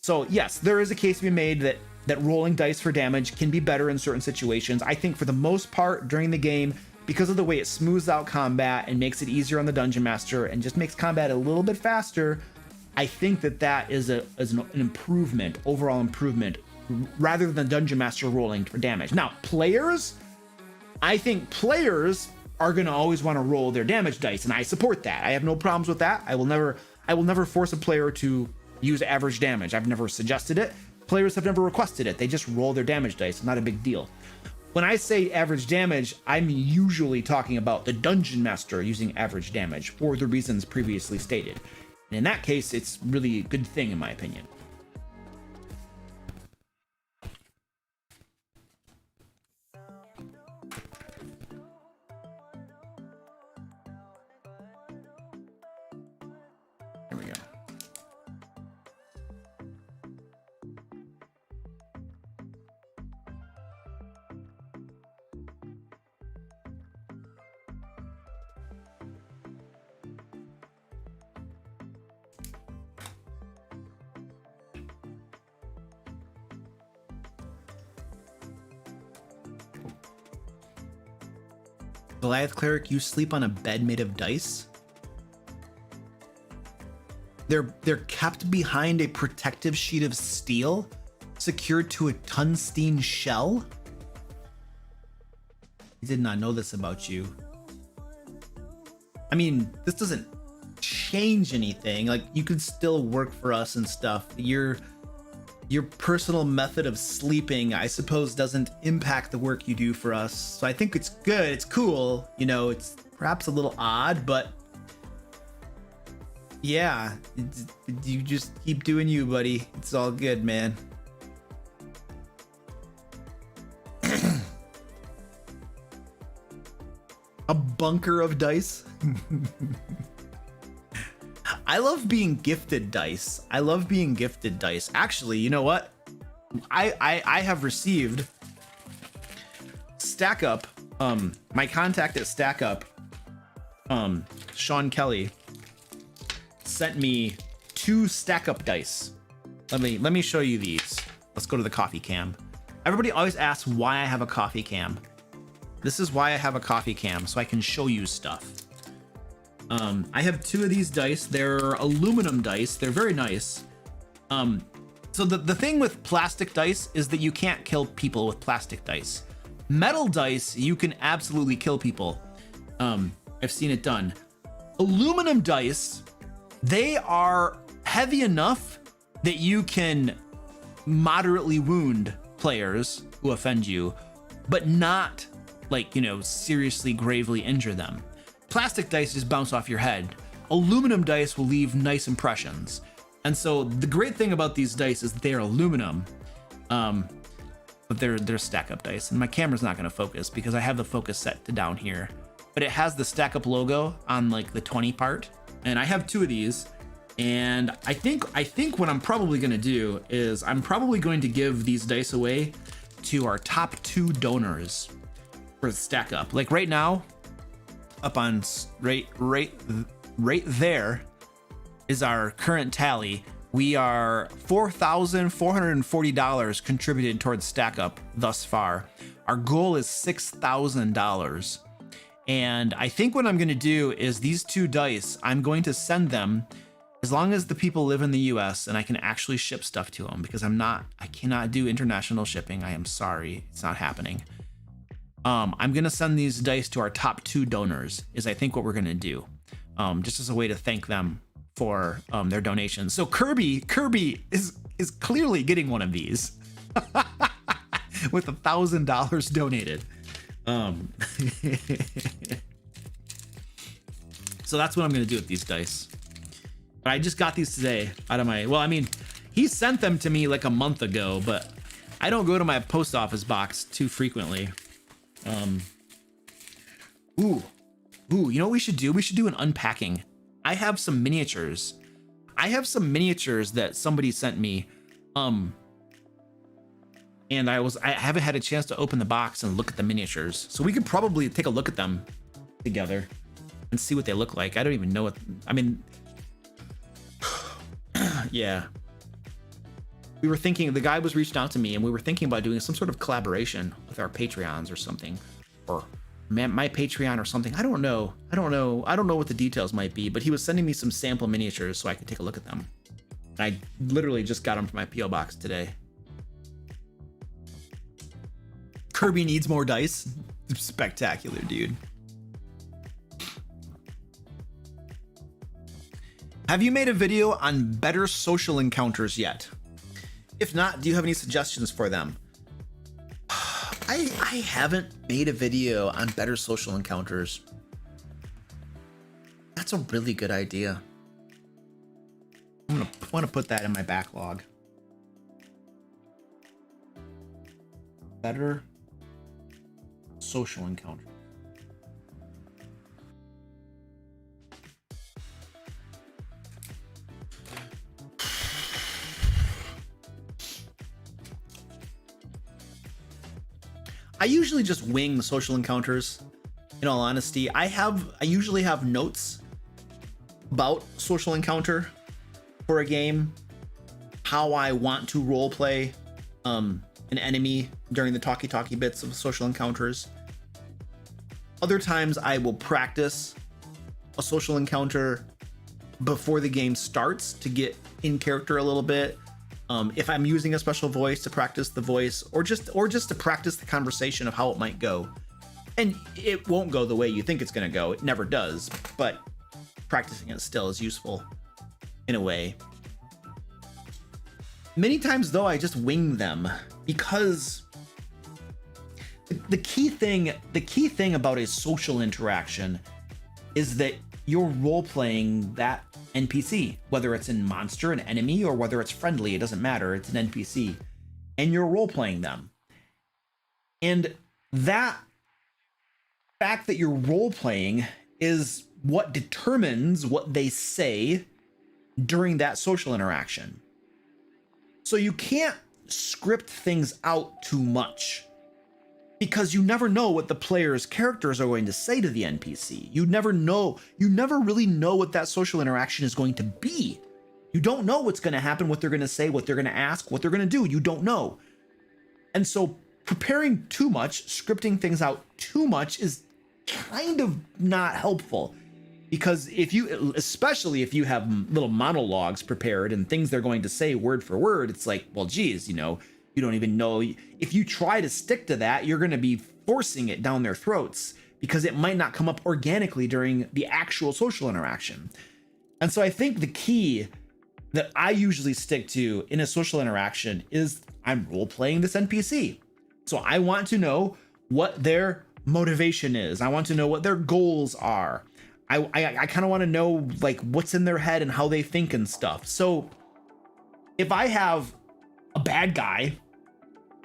S2: So yes, there is a case to be made that rolling dice for damage can be better in certain situations. I think for the most part during the game, because of the way it smooths out combat and makes it easier on the dungeon master and just makes combat a little bit faster, I think that is an improvement, overall improvement, rather than dungeon master rolling for damage. Now, players, I think players are going to always want to roll their damage dice, and I support that. I have no problems with that. I will never force a player to use average damage. I've never suggested it. Players have never requested it. They just roll their damage dice. Not a big deal. When I say average damage, I'm usually talking about the dungeon master using average damage for the reasons previously stated. And in that case, it's really a good thing in my opinion. Here we go.
S1: Goliath Cleric, you sleep on a bed made of dice? They're kept behind a protective sheet of steel secured to a tungsten shell? I did not know this about you. I mean, this doesn't change anything. Like, you could still work for us and stuff. Your personal method of sleeping, I suppose, doesn't impact the work you do for us. So I think it's good. It's cool. You know, it's perhaps a little odd, but yeah, you just keep doing you, buddy. It's all good, man. A bunker of dice. I love being gifted dice. I love being gifted dice. Actually, you know what? I have received Stack Up. My contact at Stack Up, Sean Kelly, sent me 2 Stack Up dice. Let me show you these. Let's go to the coffee cam. Everybody always asks why I have a coffee cam. This is why I have a coffee cam, so I can show you stuff. I have 2 of these dice. They're aluminum dice. They're very nice. So the thing with plastic dice is that you can't kill people with plastic dice. Metal dice, you can absolutely kill people. I've seen it done. Aluminum dice, they are heavy enough that you can moderately wound players who offend you, but not, like, you know, seriously gravely injure them. Plastic dice just bounce off your head. Aluminum dice will leave nice impressions. And so the great thing about these dice is that they are aluminum, but they're Stack Up dice. And my camera's not gonna focus because I have the focus set to down here, but it has the Stack Up logo on like the 20 part. And I have 2 of these. And I think what I'm probably gonna do is I'm probably going to give these dice away to our top 2 donors for Stack Up. Like right now, up on right there is our current tally. We are $4,440 contributed towards Stack Up thus far. Our goal is $6,000. And I think what I'm going to do is these 2 dice, I'm going to send them as long as the people live in the US and I can actually ship stuff to them, because I cannot do international shipping. I am sorry. It's not happening. I'm gonna send these dice to our top 2 donors, is I think what we're gonna do, just as a way to thank them for their donations. So Kirby is clearly getting one of these with $1,000 donated. So that's what I'm gonna do with these dice. But I just got these today out of my, well, I mean, he sent them to me like a month ago, but I don't go to my post office box too frequently. You know what we should do? We should do an unpacking. I have some miniatures. That somebody sent me. And I haven't had a chance to open the box and look at the miniatures. So we could probably take a look at them together and see what they look like. I don't even know what, I mean, yeah. We were thinking, the guy was reaching out to me and we were thinking about doing some sort of collaboration with our Patreons or something, or my Patreon or something. I don't know what the details might be, but he was sending me some sample miniatures so I could take a look at them. And I literally just got them from my PO box today. Kirby needs more dice. Spectacular, dude. Have you made a video on better social encounters yet? If not, do you have any suggestions for them? I haven't made a video on better social encounters. That's a really good idea. I want to put that in my backlog. Better social encounter. I usually just wing social encounters, in all honesty. I usually have notes about social encounter for a game, how I want to roleplay an enemy during the talkie bits of social encounters. Other times I will practice a social encounter before the game starts to get in character a little bit. If I'm using a special voice, to practice the voice, or just to practice the conversation of how it might go. And it won't go the way you think it's going to go. It never does, but practicing it still is useful in a way. Many times though, I just wing them, because the key thing about a social interaction is that you're role-playing that NPC, whether it's in monster, an enemy, or whether it's friendly, it doesn't matter, it's an NPC, and you're role-playing them. And that fact that you're role-playing is what determines what they say during that social interaction. So you can't script things out too much, because you never know what the player's characters are going to say to the NPC. You never really know what that social interaction is going to be. You don't know what's going to happen, what they're going to say, what they're going to ask, what they're going to do. You don't know. And so preparing too much, scripting things out too much is kind of not helpful, because especially if you have little monologues prepared and things they're going to say word for word, it's like, well, geez, you don't even know. If you try to stick to that, you're going to be forcing it down their throats, because it might not come up organically during the actual social interaction. And so I think the key that I usually stick to in a social interaction is I'm role-playing this NPC. So I want to know what their motivation is. I want to know what their goals are. I kind of want to know like what's in their head and how they think and stuff. So if I have a bad guy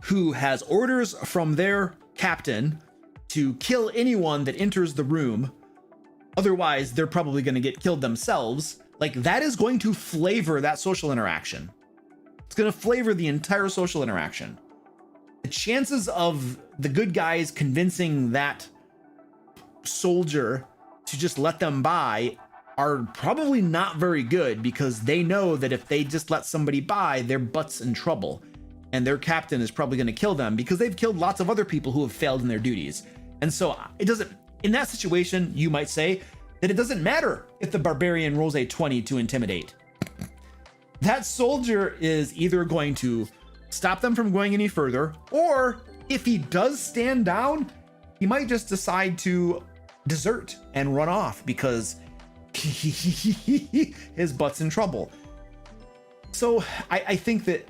S1: who has orders from their captain to kill anyone that enters the room, otherwise they're probably going to get killed themselves, like that is going to flavor that social interaction. It's going to flavor the entire social interaction. The chances of the good guys convincing that soldier to just let them by are probably not very good, because they know that if they just let somebody by, their butt's in trouble, and their captain is probably going to kill them because they've killed lots of other people who have failed in their duties. And so it doesn't, in that situation, you might say that it doesn't matter if the barbarian rolls a 20 to intimidate. That soldier is either going to stop them from going any further, or if he does stand down, he might just decide to desert and run off because his butt's in trouble. So I think that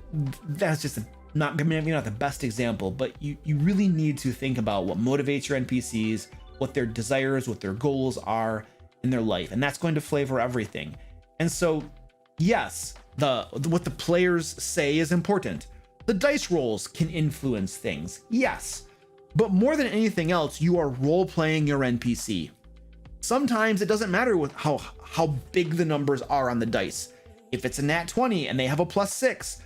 S1: that's just maybe not the best example, but you really need to think about what motivates your NPCs, what their desires, what their goals are in their life, and that's going to flavor everything. And so yes, what the players say is important. The dice rolls can influence things, yes. But more than anything else, you are role-playing your NPC. Sometimes it doesn't matter with how big the numbers are on the dice. If it's a nat 20 and they have a +6,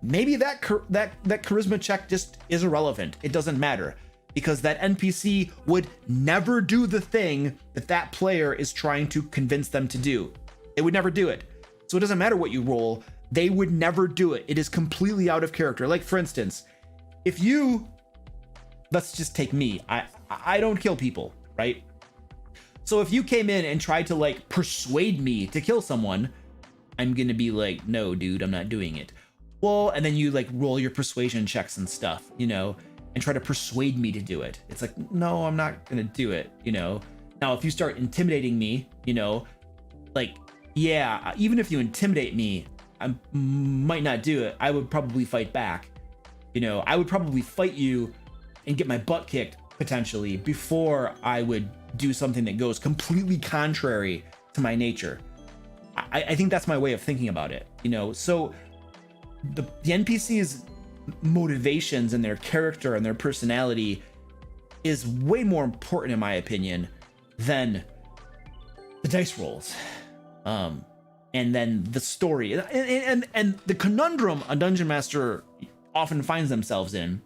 S1: maybe that charisma check just is irrelevant. It doesn't matter, because that NPC would never do the thing that player is trying to convince them to do. It would never do it. So it doesn't matter what you roll. They would never do it. It is completely out of character. Like, for instance, if you... Let's just take me. I don't kill people, right? So if you came in and tried to like persuade me to kill someone, I'm gonna be like, no, dude, I'm not doing it. Well, and then you like roll your persuasion checks and stuff, and try to persuade me to do it. It's like, no, I'm not gonna do it, Now, if you start intimidating me, like, yeah, even if you intimidate me, I might not do it. I would probably fight back. I would probably fight you and get my butt kicked potentially before I would do something that goes completely contrary to my nature. I think that's my way of thinking about it, So the NPC's motivations and their character and their personality is way more important, in my opinion, than the dice rolls. And then the story and the conundrum a dungeon master often finds themselves in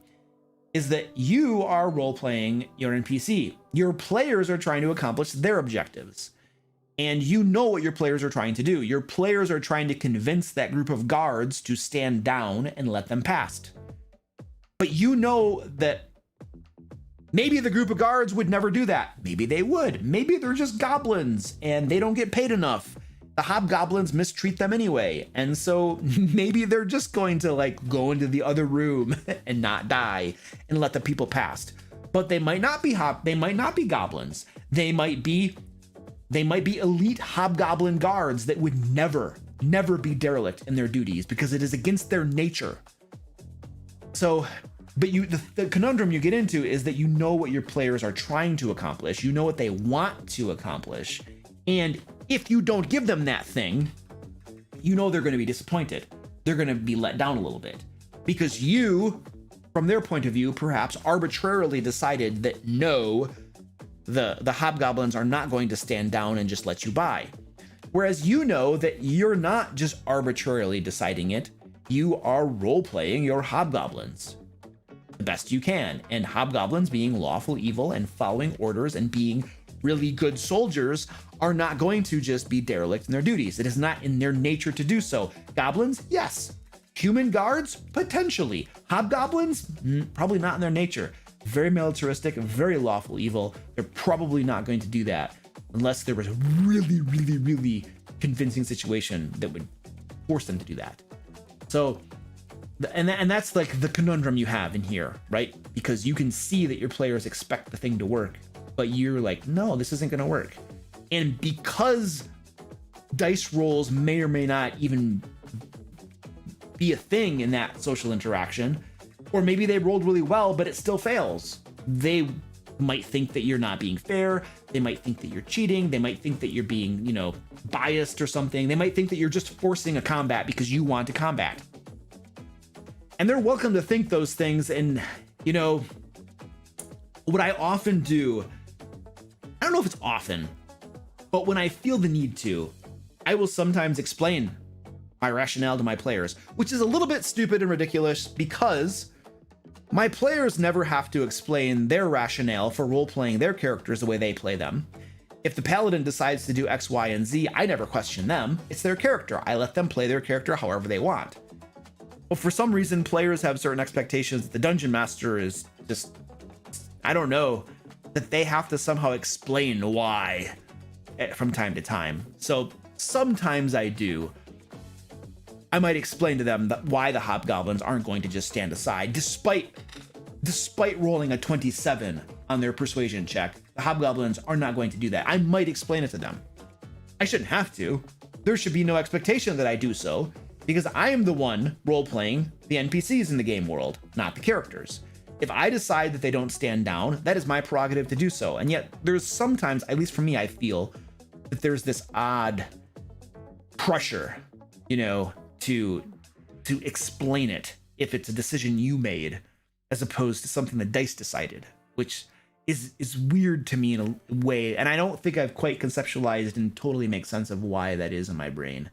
S1: is that you are role-playing your NPC. Your players are trying to accomplish their objectives. And you know what your players are trying to do. Your players are trying to convince that group of guards to stand down and let them past. But you know that Maybe the group of guards would never do that. Maybe they would. Maybe they're just goblins and they don't get paid enough. The hobgoblins mistreat them anyway. And so maybe they're just going to like go into the other room and not die and let the people past. But they might not be goblins. They might be elite hobgoblin guards that would never be derelict in their duties because it is against their nature. So, but the conundrum you get into is that you know what your players are trying to accomplish. You know what they want to accomplish. And if you don't give them that thing, you know they're going to be disappointed. They're going to be let down a little bit because you, from their point of view, perhaps arbitrarily decided that no, the hobgoblins are not going to stand down and just let you by. Whereas you know that you're not just arbitrarily deciding it, you are role-playing your hobgoblins the best you can. And hobgoblins, being lawful evil and following orders and being really good soldiers, are not going to just be derelict in their duties. It is not in their nature to do so. Goblins, yes. Human guards, potentially. Hobgoblins, probably not in their nature. Very militaristic, very lawful evil. They're probably not going to do that unless there was a really convincing situation that would force them to do that. So, and that's like the conundrum you have in here, right? Because you can see that your players expect the thing to work, but you're like, no, this isn't going to work. And because dice rolls may or may not even be a thing in that social interaction, or maybe they rolled really well, but it still fails. They might think that you're not being fair. They might think that you're cheating. They might think that you're being, biased or something. They might think that you're just forcing a combat because you want to combat. And they're welcome to think those things. And, what I often do, I don't know if it's often, but when I feel the need to, I will sometimes explain my rationale to my players, which is a little bit stupid and ridiculous because my players never have to explain their rationale for role-playing their characters the way they play them. If the Paladin decides to do X, Y, and Z, I never question them. It's their character. I let them play their character however they want. But for some reason, players have certain expectations that the Dungeon Master is just, I don't know, that they have to somehow explain why from time to time. So sometimes I do. I might explain to them that why the hobgoblins aren't going to just stand aside, despite rolling a 27 on their persuasion check. The hobgoblins are not going to do that. I might explain it to them. I shouldn't have to. There should be no expectation that I do so, because I am the one role-playing the NPCs in the game world, not the characters. If I decide that they don't stand down, that is my prerogative to do so. And yet there's sometimes, at least for me, I feel that there's this odd pressure, to explain it if it's a decision you made as opposed to something the dice decided, which is weird to me in a way. And I don't think I've quite conceptualized and totally make sense of why that is in my brain.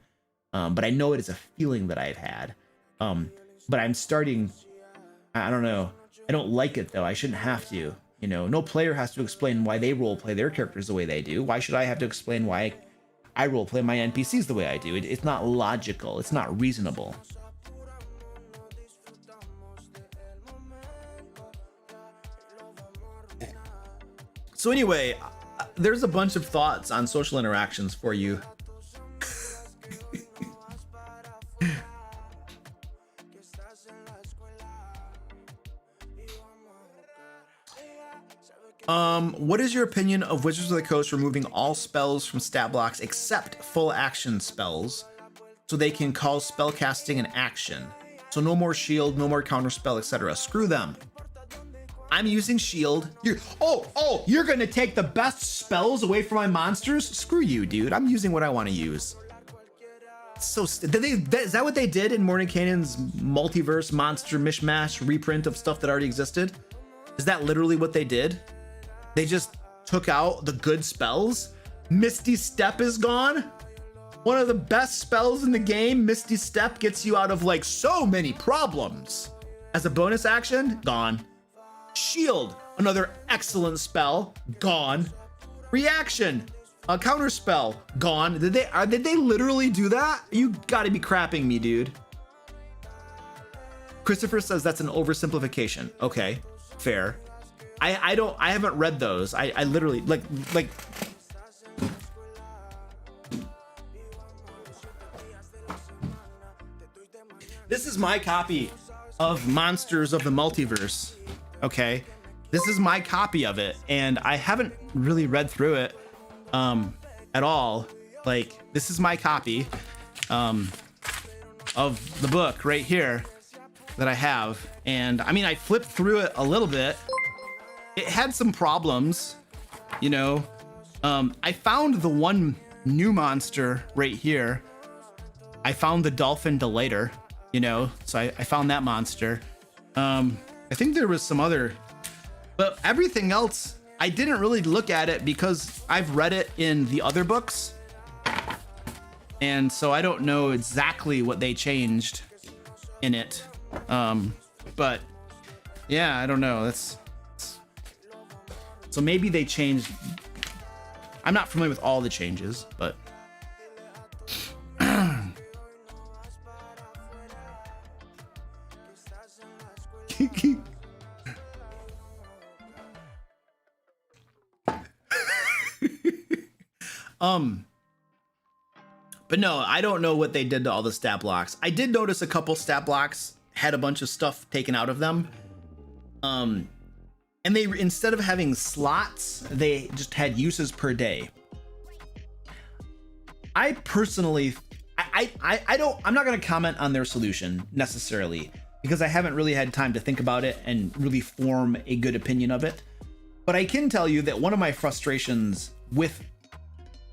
S1: But I know it is a feeling that I've had. But I'm starting, I don't know. I don't like it though. I shouldn't have to, no player has to explain why they role play their characters the way they do. Why should I have to explain why I role play my NPCs the way I do? It's not logical. It's not reasonable. So anyway, there's a bunch of thoughts on social interactions for you. What is your opinion of Wizards of the Coast removing all spells from stat blocks except full action spells so they can call spellcasting an action? So no more shield, no more counterspell, etc. Screw them. I'm using shield. You're gonna take the best spells away from my monsters? Screw you, dude. I'm using what I want to use. So is that what they did in Mordenkainen's multiverse monster mishmash reprint of stuff that already existed? Is that literally what they did? They just took out the good spells? Misty Step is gone? One of the best spells in the game, Misty Step, gets you out of like so many problems. As a bonus action, gone. Shield, another excellent spell, gone. Reaction, a counter spell, gone. Did they literally do that? You gotta be crapping me, dude. Christopher says that's an oversimplification. Okay, fair.
S2: I haven't read those. I literally like this is my copy of Monsters of the Multiverse. Okay, this is my copy of it, and I haven't really read through it at all. Like, this is my copy of the book right here that I have, and I mean, I flipped through it a little bit. It had some problems, you know. I found the one new monster right here. I found the dolphin delator, you know, so I found that monster. I think there was some other, but everything else, I didn't really look at it because I've read it in the other books. And so I don't know exactly what they changed in it. But yeah, I don't know. So maybe they changed. I'm not familiar with all the changes, but but no, I don't know what they did to all the stat blocks. I did notice a couple stat blocks had a bunch of stuff taken out of them. And they, instead of having slots, they just had uses per day. I personally, I'm not going to comment on their solution necessarily, because I haven't really had time to think about it and really form a good opinion of it. But I can tell you that one of my frustrations with,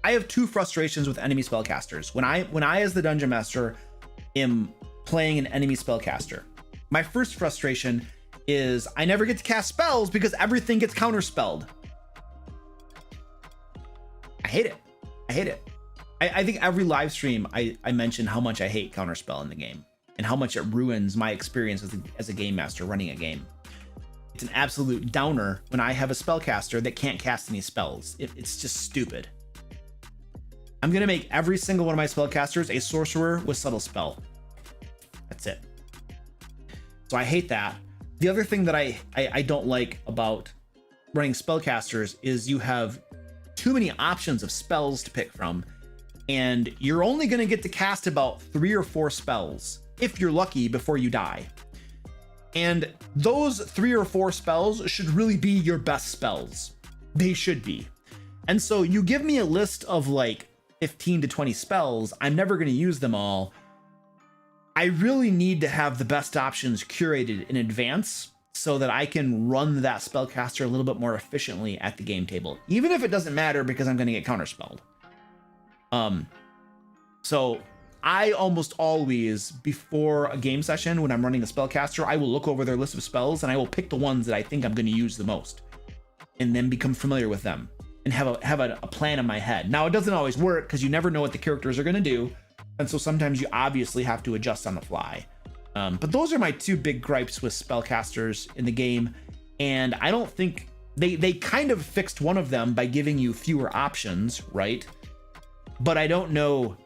S2: I have two frustrations with enemy spellcasters. When I as the dungeon master am playing an enemy spellcaster, my first frustration is I never get to cast spells because everything gets counterspelled. I hate it. I hate it. I think every live stream I mention how much I hate counterspell in the game and how much it ruins my experience as a game master running a game. It's an absolute downer when I have a spellcaster that can't cast any spells. It's just stupid. I'm gonna make every single one of my spellcasters a sorcerer with subtle spell. That's it. So I hate that. The other thing that I don't like about running spellcasters is you have too many options of spells to pick from, and you're only going to get to cast about 3 or 4 spells if you're lucky before you die. And those 3 or 4 spells should really be your best spells. They should be. And so you give me a list of like 15 to 20 spells, I'm never going to use them all. I really need to have the best options curated in advance so that I can run that spellcaster a little bit more efficiently at the game table, even if it doesn't matter because I'm going to get counterspelled. So I almost always, before a game session, when I'm running a spellcaster, I will look over their list of spells and I will pick the ones that I think I'm going to use the most, and then become familiar with them and have a plan in my head. Now, it doesn't always work because you never know what the characters are going to do. And so sometimes you obviously have to adjust on the fly. But those are my two big gripes with spellcasters in the game. And I don't think they kind of fixed one of them by giving you fewer options, right? But I don't know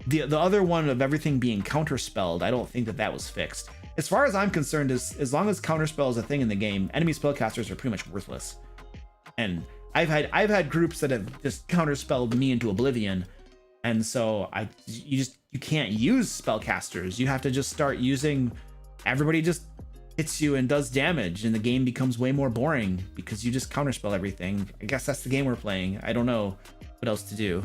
S2: the other one of everything being counterspelled. I don't think that was fixed. As far as I'm concerned, as long as counterspell is a thing in the game, enemy spellcasters are pretty much worthless. And I've had groups that have just counterspelled me into oblivion. And so you can't use spellcasters. You have to just start using, everybody just hits you and does damage, and the game becomes way more boring because you just counterspell everything. I guess that's the game we're playing. I don't know what else to do.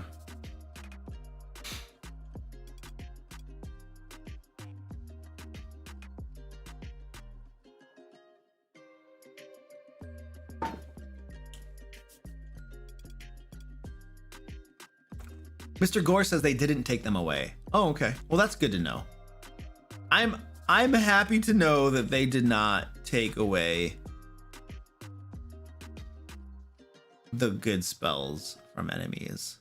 S2: Mr. Gore says they didn't take them away. Oh, okay. Well, that's good to know. I'm happy to know that they did not take away the good spells from enemies.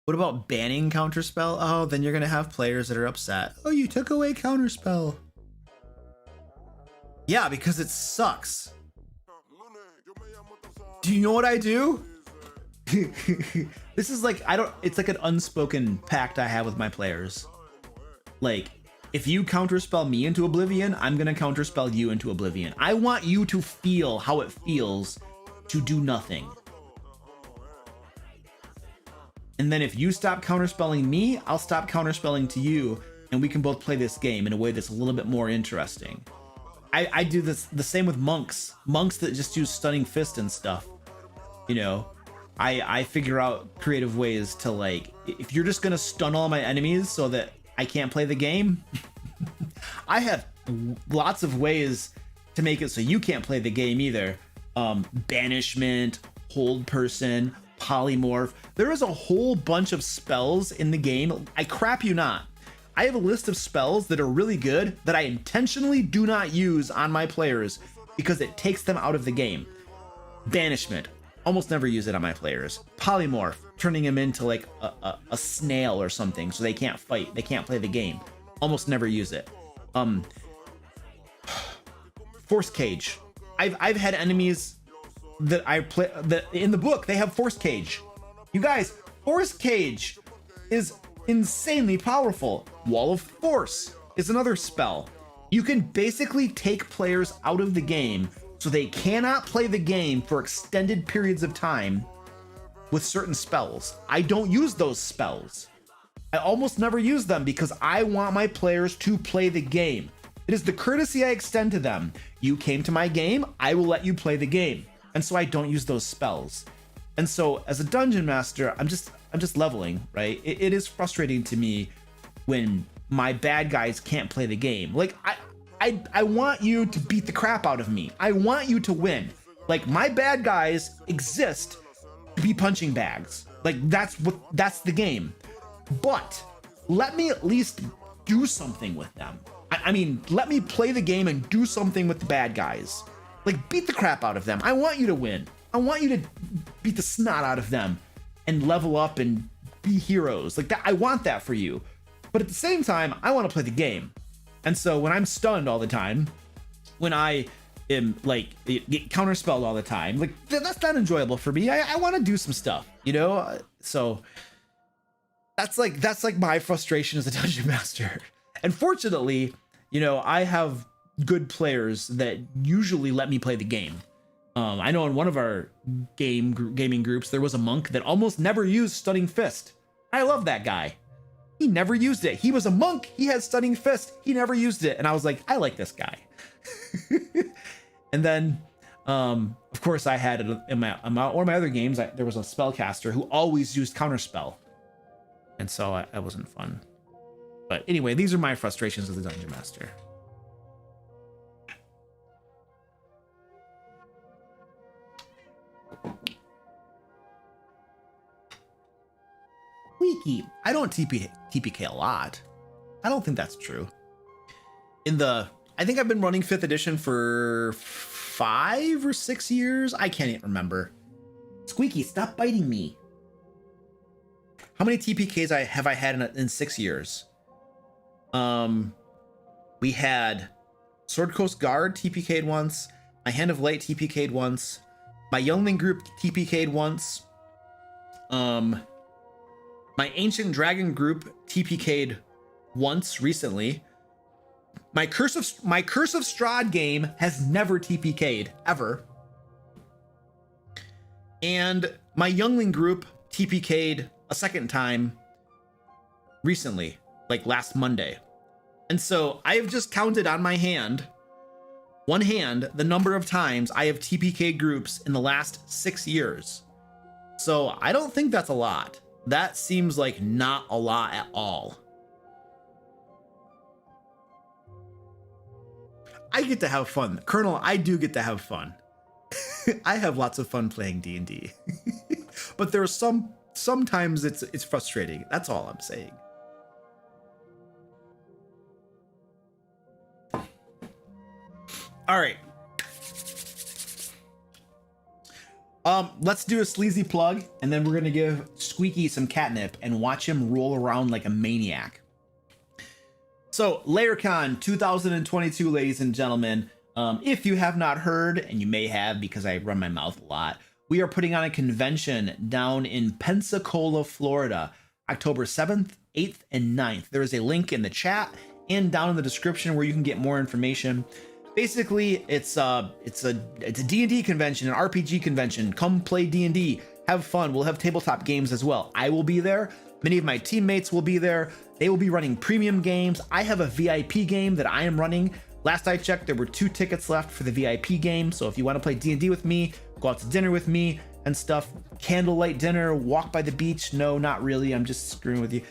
S2: What about banning counterspell? Oh, then you're gonna have players that are upset. Oh, you took away counterspell. Yeah, because it sucks. Do you know what I do? This is like, it's like an unspoken pact I have with my players. Like,
S1: if you counterspell me into oblivion, I'm gonna counterspell you into oblivion. I want you to feel how it feels to do nothing. And then if you stop counterspelling me, I'll stop counterspelling to you, and we can both play this game in a way that's a little bit more interesting. I do this the same with monks that just use stunning fist and stuff. You know, I figure out creative ways to, like, if you're just gonna stun all my enemies so that I can't play the game, I have lots of ways to make it so you can't play the game either. Banishment, hold person, polymorph. There is a whole bunch of spells in the game. I crap you not. I have a list of spells that are really good that I intentionally do not use on my players because it takes them out of the game. Banishment, almost never use it on my players. Polymorph, turning them into like a snail or something so they can't fight, they can't play the game. Almost never use it. Force cage. I've had enemies that I play that in the book they have force cage. You guys, force cage is insanely powerful. Wall of Force is another spell. You can basically take players out of the game so they cannot play the game for extended periods of time with certain spells. I don't use those spells. I almost never use them because I want my players to play the game. It is the courtesy I extend to them. You came to my game, I will let you play the game. And so I don't use those spells. And so as a dungeon master, I'm just leveling, right? It is frustrating to me when my bad guys can't play the game. Like I want you to beat the crap out of me. I want you to win. Like, my bad guys exist to be punching bags. Like, that's the game. But let me at least do something with them. I mean, let me play the game and do something with the bad guys. Like, beat the crap out of them. I want you to win. I want you to beat the snot out of them and level up and be heroes. Like that, I want that for you. But at the same time, I want to play the game. And so when I'm stunned all the time, when I am like get counterspelled all the time, like that's not enjoyable for me. I want to do some stuff, you know? So that's like my frustration as a dungeon master. And fortunately, you know, I have good players that usually let me play the game. I know in one of our gaming groups, there was a monk that almost never used Stunning Fist. I love that guy. He never used it. He was a monk. He had Stunning Fist. He never used it. And I was like, I like this guy. And then, of course, I had it in one of my other games. There was a spellcaster who always used Counterspell. And so that wasn't fun. But anyway, these are my frustrations as a dungeon master. Squeaky. I don't TPK a lot. I don't think that's true. I think I've been running 5th edition for 5 or 6 years. I can't even remember. Squeaky, stop biting me. How many TPKs have I had in 6 years? We had Sword Coast Guard TPK'd once. My Hand of Light TPK'd once. My Youngling group TPK'd once. My Ancient Dragon group TPK'd once recently. My Curse of Strahd game has never TPK'd ever. And my Youngling group TPK'd a second time recently, like last Monday. And so I have just counted on my hand, one hand, the number of times I have TPK groups in the last 6 years. So I don't think that's a lot. That seems like not a lot at all. I get to have fun. Colonel, I do get to have fun. I have lots of fun playing D&D. But there are sometimes it's frustrating. That's all I'm saying. All right. Let's do a sleazy plug, and then we're gonna give Squeaky some catnip and watch him roll around like a maniac. So, Laircon 2022, ladies and gentlemen. If you have not heard, and you may have because I run my mouth a lot, we are putting on a convention down in Pensacola, Florida, October 7th, 8th, and 9th. There is a link in the chat. and down in the description where you can get more information. Basically, it's a D&D convention, an RPG convention. Come play D&D, have fun. We'll have tabletop games as well. I will be there. Many of my teammates will be there. They will be running premium games. I have a VIP game that I am running. Last I checked, there were 2 tickets left for the VIP game. So if you want to play D&D with me, go out to dinner with me and stuff, candlelight dinner, walk by the beach. No, not really. I'm just screwing with you.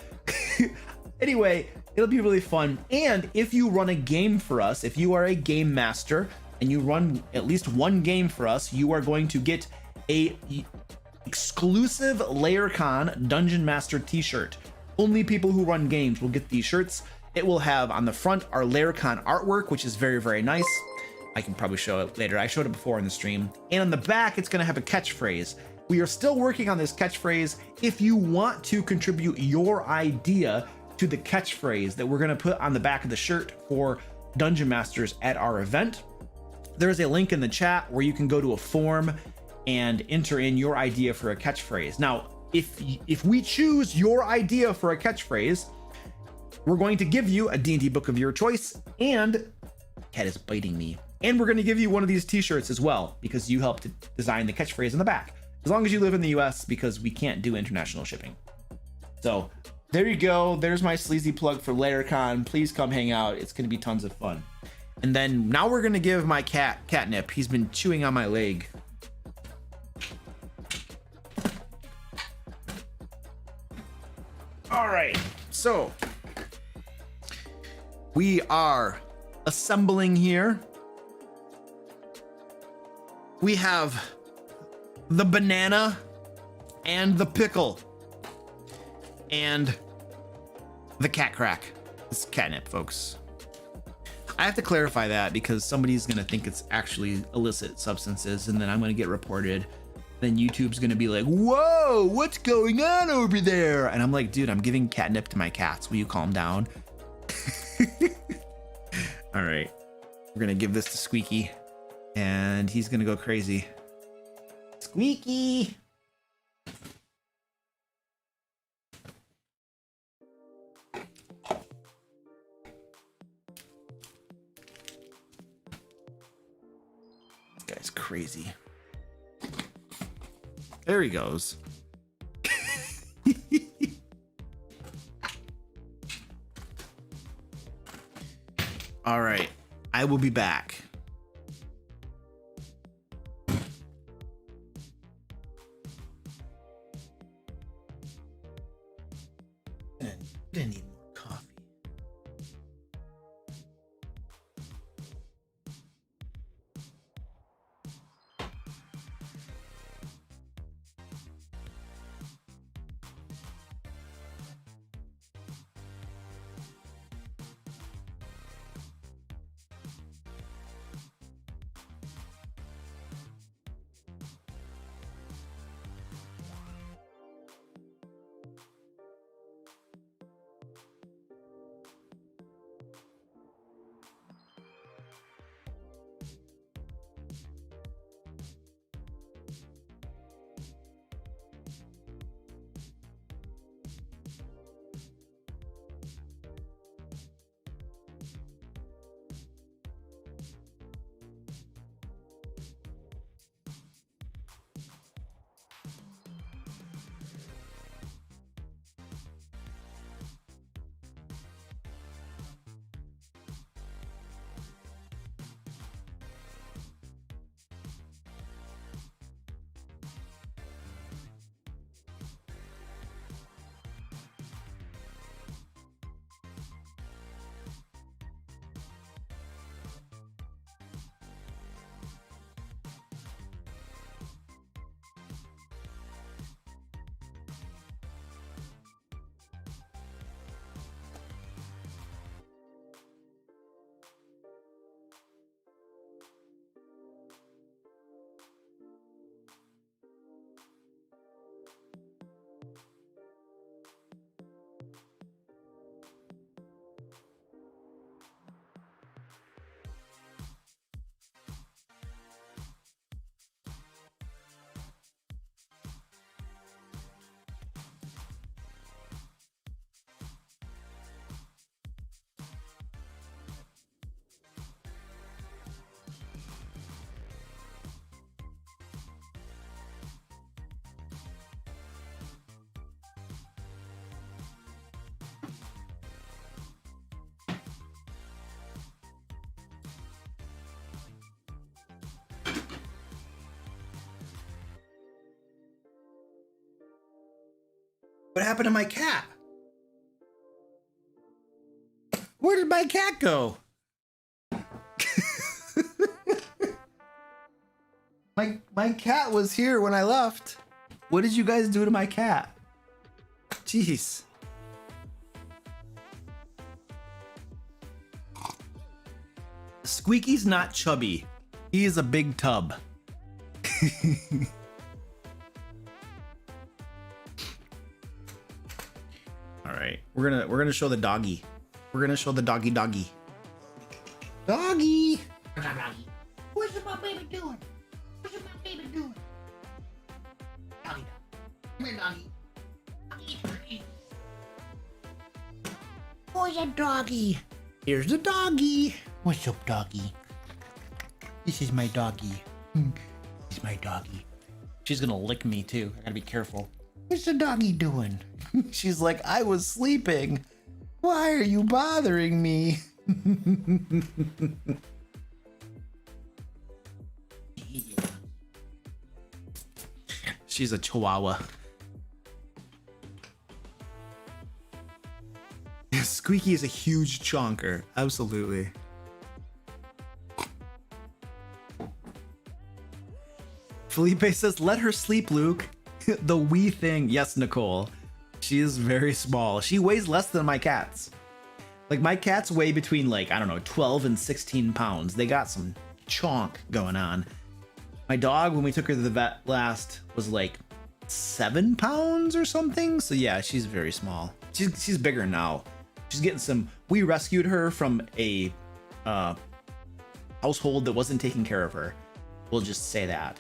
S1: Anyway, it'll be really fun. And if you run a game for us, if you are a game master and you run at least one game for us, you are going to get a exclusive Laircon Dungeon Master t-shirt. Only people who run games will get these shirts. It will have on the front our Laircon artwork, which is very, very nice. I can probably show it later. I showed it before in the stream. And on the back, it's going to have a catchphrase. We are still working on this catchphrase. If you want to contribute your idea to the catchphrase that we're going to put on the back of the shirt for Dungeon Masters at our event, there's a link in the chat where you can go to a form and enter in your idea for a catchphrase. Now, if we choose your idea for a catchphrase, we're going to give you a D&D book of your choice, and cat is biting me. And we're going to give you one of these t-shirts as well, because you helped to design the catchphrase in the back. As long as you live in the US, because we can't do international shipping. So there you go. There's my sleazy plug for Laircon. Please come hang out. It's going to be tons of fun. And then now we're going to give my cat catnip. He's been chewing on my leg. All right. So we are assembling here. We have the banana and the pickle and the cat crack. It's catnip, folks. I have to clarify that because somebody's going to think it's actually illicit substances, and then I'm going to get reported. Then YouTube's going to be like, whoa, what's going on over there? And I'm like, dude, I'm giving catnip to my cats. Will you calm down? All right. We're going to give this to Squeaky, and he's going to go crazy. Squeaky. This guy's crazy. There he goes. All right, I will be back. Didn't need more coffee.
S2: What happened to my cat? Where did my cat go? My cat was here when I left. What did you guys do to my cat? Jeez. Squeaky's not chubby. He is a big tub. All right, we're gonna show the doggy. We're gonna show the doggy. Doggy.
S3: What's up, doggy? What's my baby doing? What's my baby doing? Doggy, come here, doggy. Doggy. Where's that doggy?
S2: Here's the doggy.
S3: What's up, doggy? This is my doggy. This is my doggy.
S2: She's gonna lick me too. I gotta be careful.
S3: What's the doggy doing?
S2: She's like, I was sleeping. Why are you bothering me? She's a chihuahua. Squeaky is a huge chonker. Absolutely. Felipe says, let her sleep, Luke. The wee thing. Yes, Nicole. She is very small. She weighs less than my cats. Like, my cats weigh between, like, I don't know, 12 and 16 pounds. They got some chonk going on. My dog, when we took her to the vet last, was like 7 pounds or something. So yeah, she's very small. She's bigger now. She's getting some. We rescued her from a household that wasn't taking care of her. We'll just say that.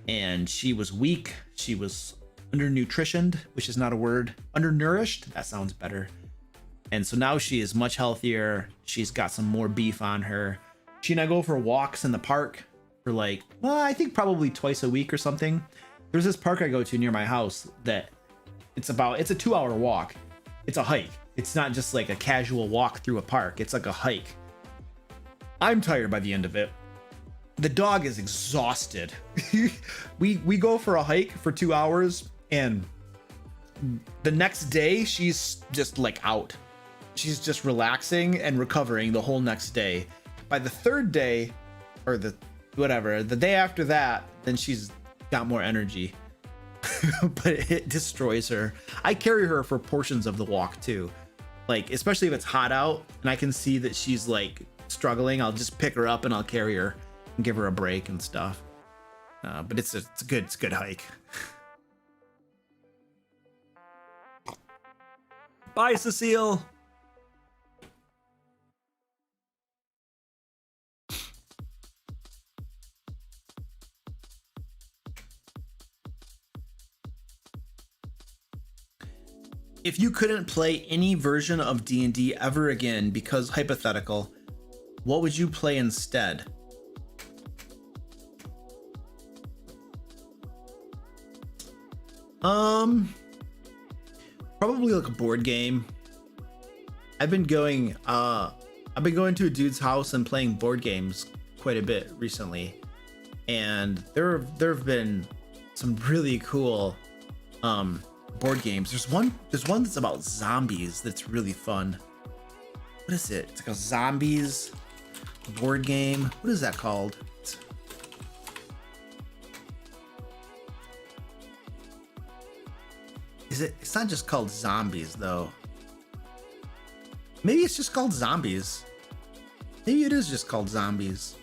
S2: And she was weak. She was undernutritioned, which is not a word. Undernourished. That sounds better. And so now she is much healthier. She's got some more beef on her. She and I go for walks in the park for like, well, I think probably twice a week or something. There's this park I go to near my house that it's a 2-hour walk. It's a hike. It's not just like a casual walk through a park. It's like a hike. I'm tired by the end of it. The dog is exhausted. we go for a hike for 2 hours, and the next day she's just like out. She's just relaxing and recovering the whole next day. By the third day, or the day after that, then she's got more energy. But it destroys her. I carry her for portions of the walk too. Like, especially if it's hot out and I can see that she's like struggling, I'll just pick her up and I'll carry her and give her a break and stuff. But it's a good hike. Bye, Cecile. If you couldn't play any version of D&D ever again because hypothetical, what would you play instead? Probably like a board game. I've been going to a dude's house and playing board games quite a bit recently, and there have been some really cool board games. There's one that's about zombies that's really fun. What is it? It's like a zombies board game. What is that called? It's not just called Zombies though. Maybe it's just called Zombies. Maybe it is just called Zombies.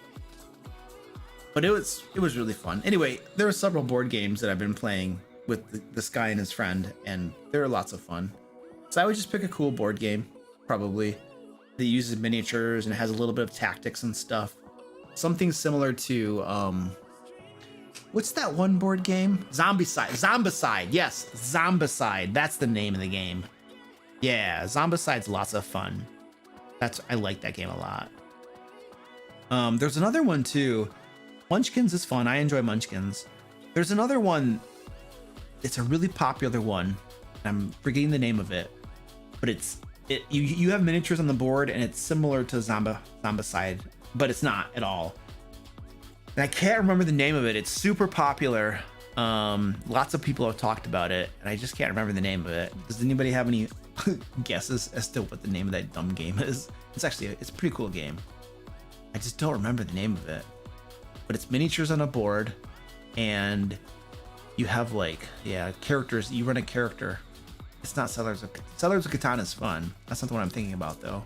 S2: But it was really fun. Anyway, there are several board games that I've been playing with this guy and his friend, and they're lots of fun. So I would just pick a cool board game, probably, that uses miniatures and has a little bit of tactics and stuff. Something similar to what's that one board game? Zombicide. Yes, Zombicide. That's the name of the game. Yeah, Zombicide's lots of fun. I like that game a lot. There's another one too. Munchkins is fun. I enjoy Munchkins. There's another one. It's a really popular one. I'm forgetting the name of it, but you have miniatures on the board and it's similar to Zombicide, but it's not at all. And I can't remember the name of it. It's super popular.
S1: Lots of people have talked about it, and I just can't remember the name of it. Does anybody have any guesses as to what the name of that dumb game is? It's a pretty cool game. I just don't remember the name of it. But it's miniatures on a board, and you have characters. You run a character. It's not Settlers of Catan is fun. That's not the one I'm thinking about though.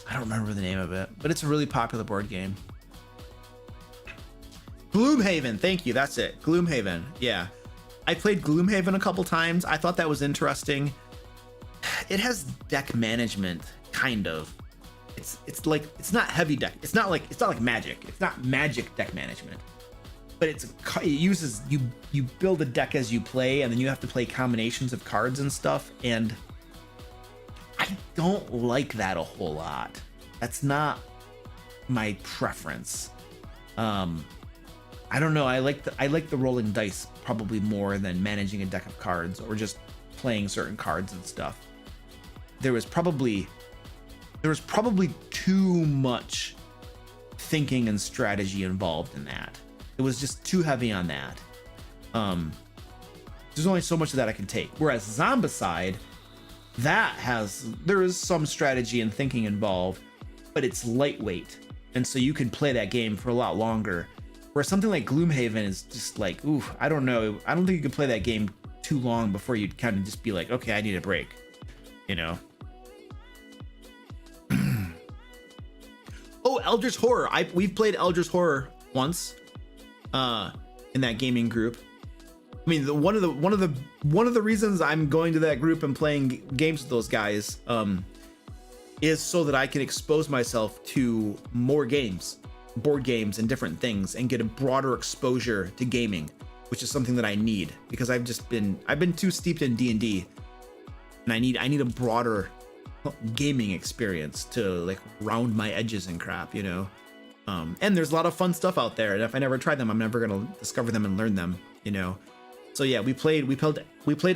S1: I don't remember the name of it, but it's a really popular board game. Gloomhaven, thank you. That's it. Gloomhaven. Yeah. I played Gloomhaven a couple times. I thought that was interesting. It has deck management, kind of. It's not heavy deck. It's not like Magic. It's not Magic deck management. But it uses you build a deck as you play, and then you have to play combinations of cards and stuff, and I don't like that a whole lot. That's not my preference. I don't know. I like the rolling dice probably more than managing a deck of cards or just playing certain cards and stuff. There was probably too much thinking and strategy involved in that. It was just too heavy on that. There's only so much of that I can take. Whereas Zombicide, there is some strategy and thinking involved, but it's lightweight, and so you can play that game for a lot longer. Whereas something like Gloomhaven is just like, ooh, I don't know. I don't think you can play that game too long before you'd kind of just be like, okay, I need a break, you know? Oh, Eldritch Horror. We've played Eldritch Horror once, in that gaming group. I mean, one of the reasons I'm going to that group and playing games with those guys, is so that I can expose myself to more games, board games and different things, and get a broader exposure to gaming, which is something that I need, because I've been too steeped in D&D, and I need a broader gaming experience to like round my edges and crap, you know. And there's a lot of fun stuff out there, and if I never tried them, I'm never gonna discover them and learn them, you know. So yeah, we played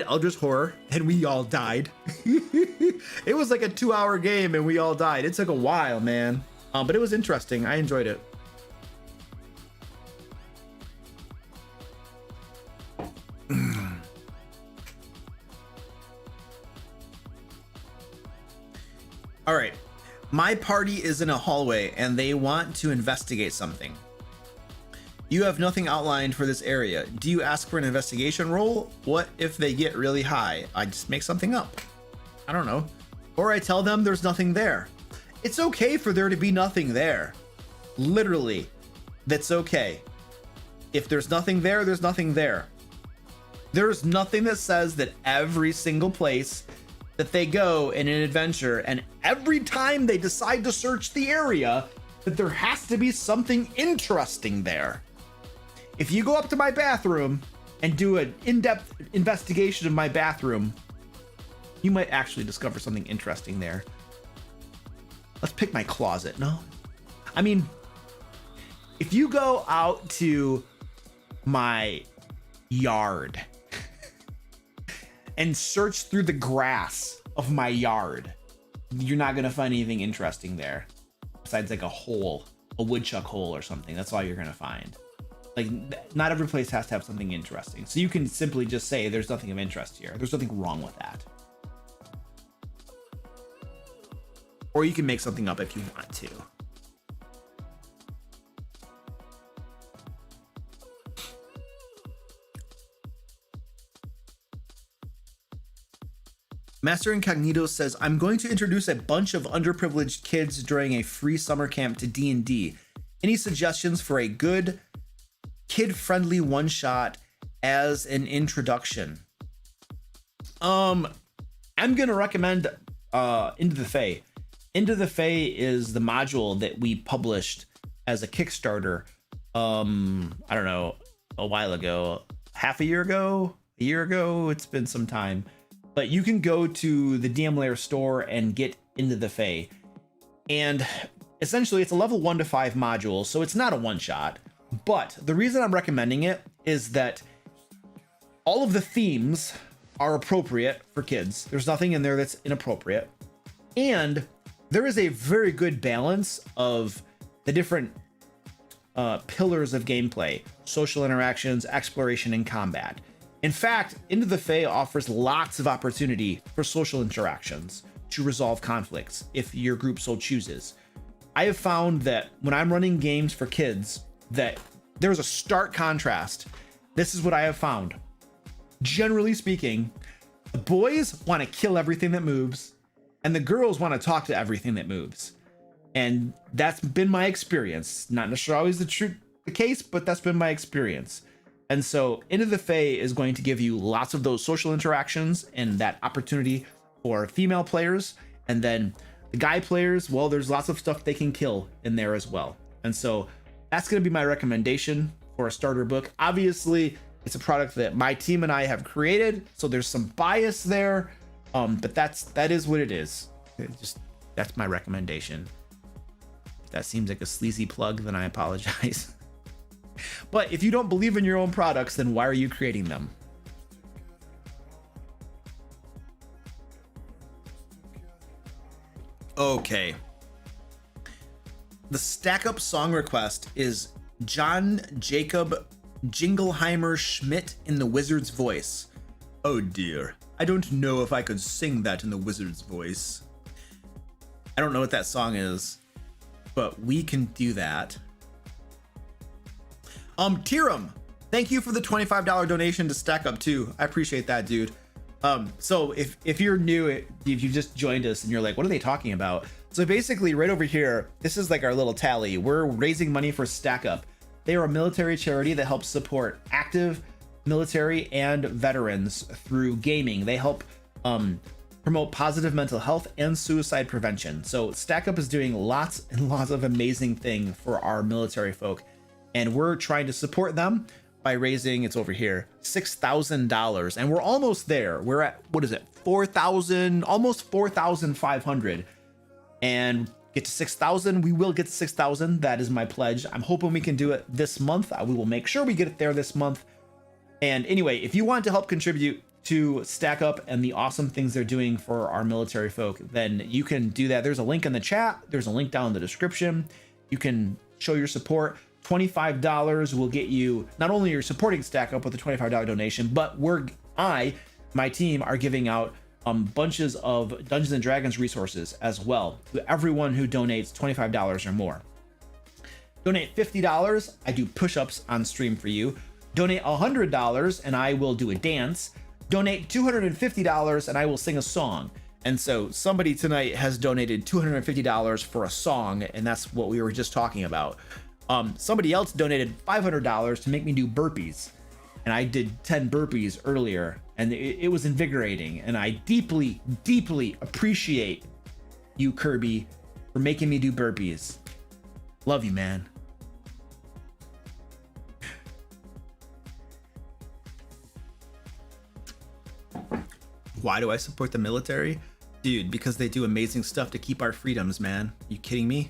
S1: Eldritch Horror, and we all died. It was like a 2-hour game, and we all died. It took a while, man, but it was interesting. I enjoyed it. All right. My party is in a hallway and they want to investigate something. You have nothing outlined for this area. Do you ask for an investigation roll? What if they get really high? I just make something up. I don't know. Or I tell them there's nothing there. It's okay for there to be nothing there. Literally, that's okay. If there's nothing there, there's nothing there. There's nothing that says that every single place that they go in an adventure, and every time they decide to search the area, that there has to be something interesting there. If you go up to my bathroom and do an in-depth investigation of my bathroom, you might actually discover something interesting there. Let's pick my closet. No, I mean, if you go out to my yard and search through the grass of my yard, you're not gonna find anything interesting there besides like a hole, a woodchuck hole or something. That's all you're gonna find. Like, not every place has to have something interesting. So you can simply just say there's nothing of interest here. There's nothing wrong with that. Or you can make something up if you want to. Master Incognito says, I'm going to introduce a bunch of underprivileged kids during a free summer camp to D&D. Any suggestions for a good kid-friendly one-shot as an introduction? I'm gonna recommend Into the Fae. Into the Fae is the module that we published as a Kickstarter, I don't know, a while ago, a year ago, it's been some time. But you can go to the DM Lair store and get Into the Fae. And essentially it's a level 1 to 5 module, so it's not a one-shot. But the reason I'm recommending it is that all of the themes are appropriate for kids. There's nothing in there that's inappropriate. And there is a very good balance of the different pillars of gameplay. social interactions, exploration, and combat. In fact, Into the Fae offers lots of opportunity for social interactions to resolve conflicts if your group so chooses. I have found that when I'm running games for kids, that there's a stark contrast. This is what I have found. Generally speaking, the boys want to kill everything that moves, and the girls want to talk to everything that moves. And that's been my experience. Not necessarily always the case, but that's been my experience. And so Into the Fae is going to give you lots of those social interactions and that opportunity for female players. And then the guy players, well, there's lots of stuff they can kill in there as well. And so that's going to be my recommendation for a starter book. Obviously, it's a product that my team and I have created, so there's some bias there, but that is what it is. That's my recommendation. If that seems like a sleazy plug, then I apologize. But if you don't believe in your own products, then why are you creating them? Okay. The stack up song request is John Jacob Jingleheimer Schmidt in the Wizard's voice. Oh dear, I don't know if I could sing that in the Wizard's voice. I don't know what that song is, but we can do that. Tiram, thank you for the $25 donation to Stack Up too. I appreciate that, dude. So if you're new, if you just joined us and you're like, what are they talking about? So basically right over here, this is like our little tally. We're raising money for Stack Up. They are a military charity that helps support active military and veterans through gaming. They help promote positive mental health and suicide prevention. So Stack Up is doing lots and lots of amazing things for our military folk. And we're trying to support them by raising, it's over here, $6,000. And we're almost there. We're at, what is it, 4,000, almost 4,500. And get to 6,000. We will get to 6,000. That is my pledge. I'm hoping we can do it this month. We will make sure we get it there this month. And anyway, if you want to help contribute to Stack Up and the awesome things they're doing for our military folk, then you can do that. There's a link in the chat. There's a link down in the description. You can show your support. $25 will get you, not only you're supporting Stack Up with a $25 donation, but my team are giving out bunches of Dungeons and Dragons resources as well to everyone who donates $25 or more. Donate $50, I do push-ups on stream for you. Donate $100 and I will do a dance. Donate $250 and I will sing a song. And so somebody tonight has donated $250 for a song, and that's what we were just talking about. Somebody else donated $500 to make me do burpees, and I did 10 burpees earlier, and it was invigorating. And I deeply, deeply appreciate you, Kirby, for making me do burpees. Love you, man. Why do I support the military? Dude, because they do amazing stuff to keep our freedoms, man. You kidding me?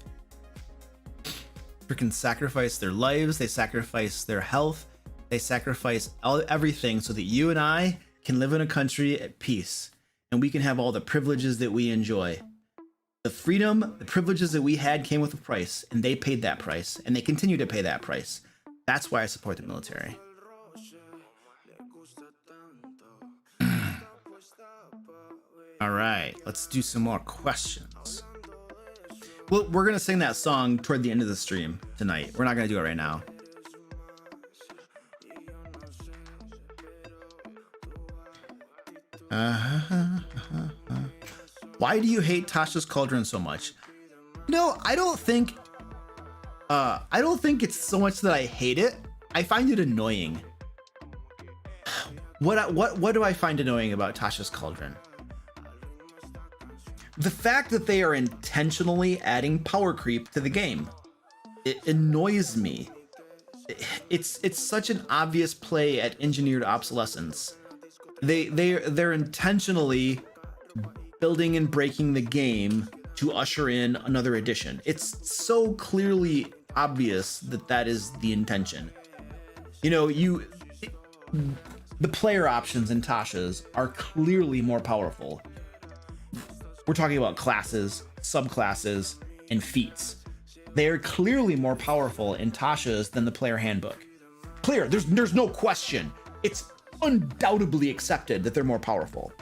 S1: Freaking sacrifice their lives, they sacrifice their health, they sacrifice everything so that you and I can live in a country at peace and we can have all the privileges that we enjoy. The freedom, the privileges that we had came with a price, and they paid that price, and they continue to pay that price. That's why I support the military. All right, let's do some more questions. Well, we're going to sing that song toward the end of the stream tonight. We're not going to do it right now. Why do you hate Tasha's Cauldron so much? No, I don't think it's so much that I hate it. I find it annoying. What do I find annoying about Tasha's Cauldron? The fact that they are intentionally adding power creep to the game. It annoys me. It's such an obvious play at engineered obsolescence. They're intentionally building and breaking the game to usher in another edition. It's so clearly obvious that is the intention. You know, the player options in Tasha's are clearly more powerful. We're talking about classes, subclasses, and feats. They are clearly more powerful in Tasha's than the player handbook. clear. There's no question. It's undoubtedly accepted that they're more powerful.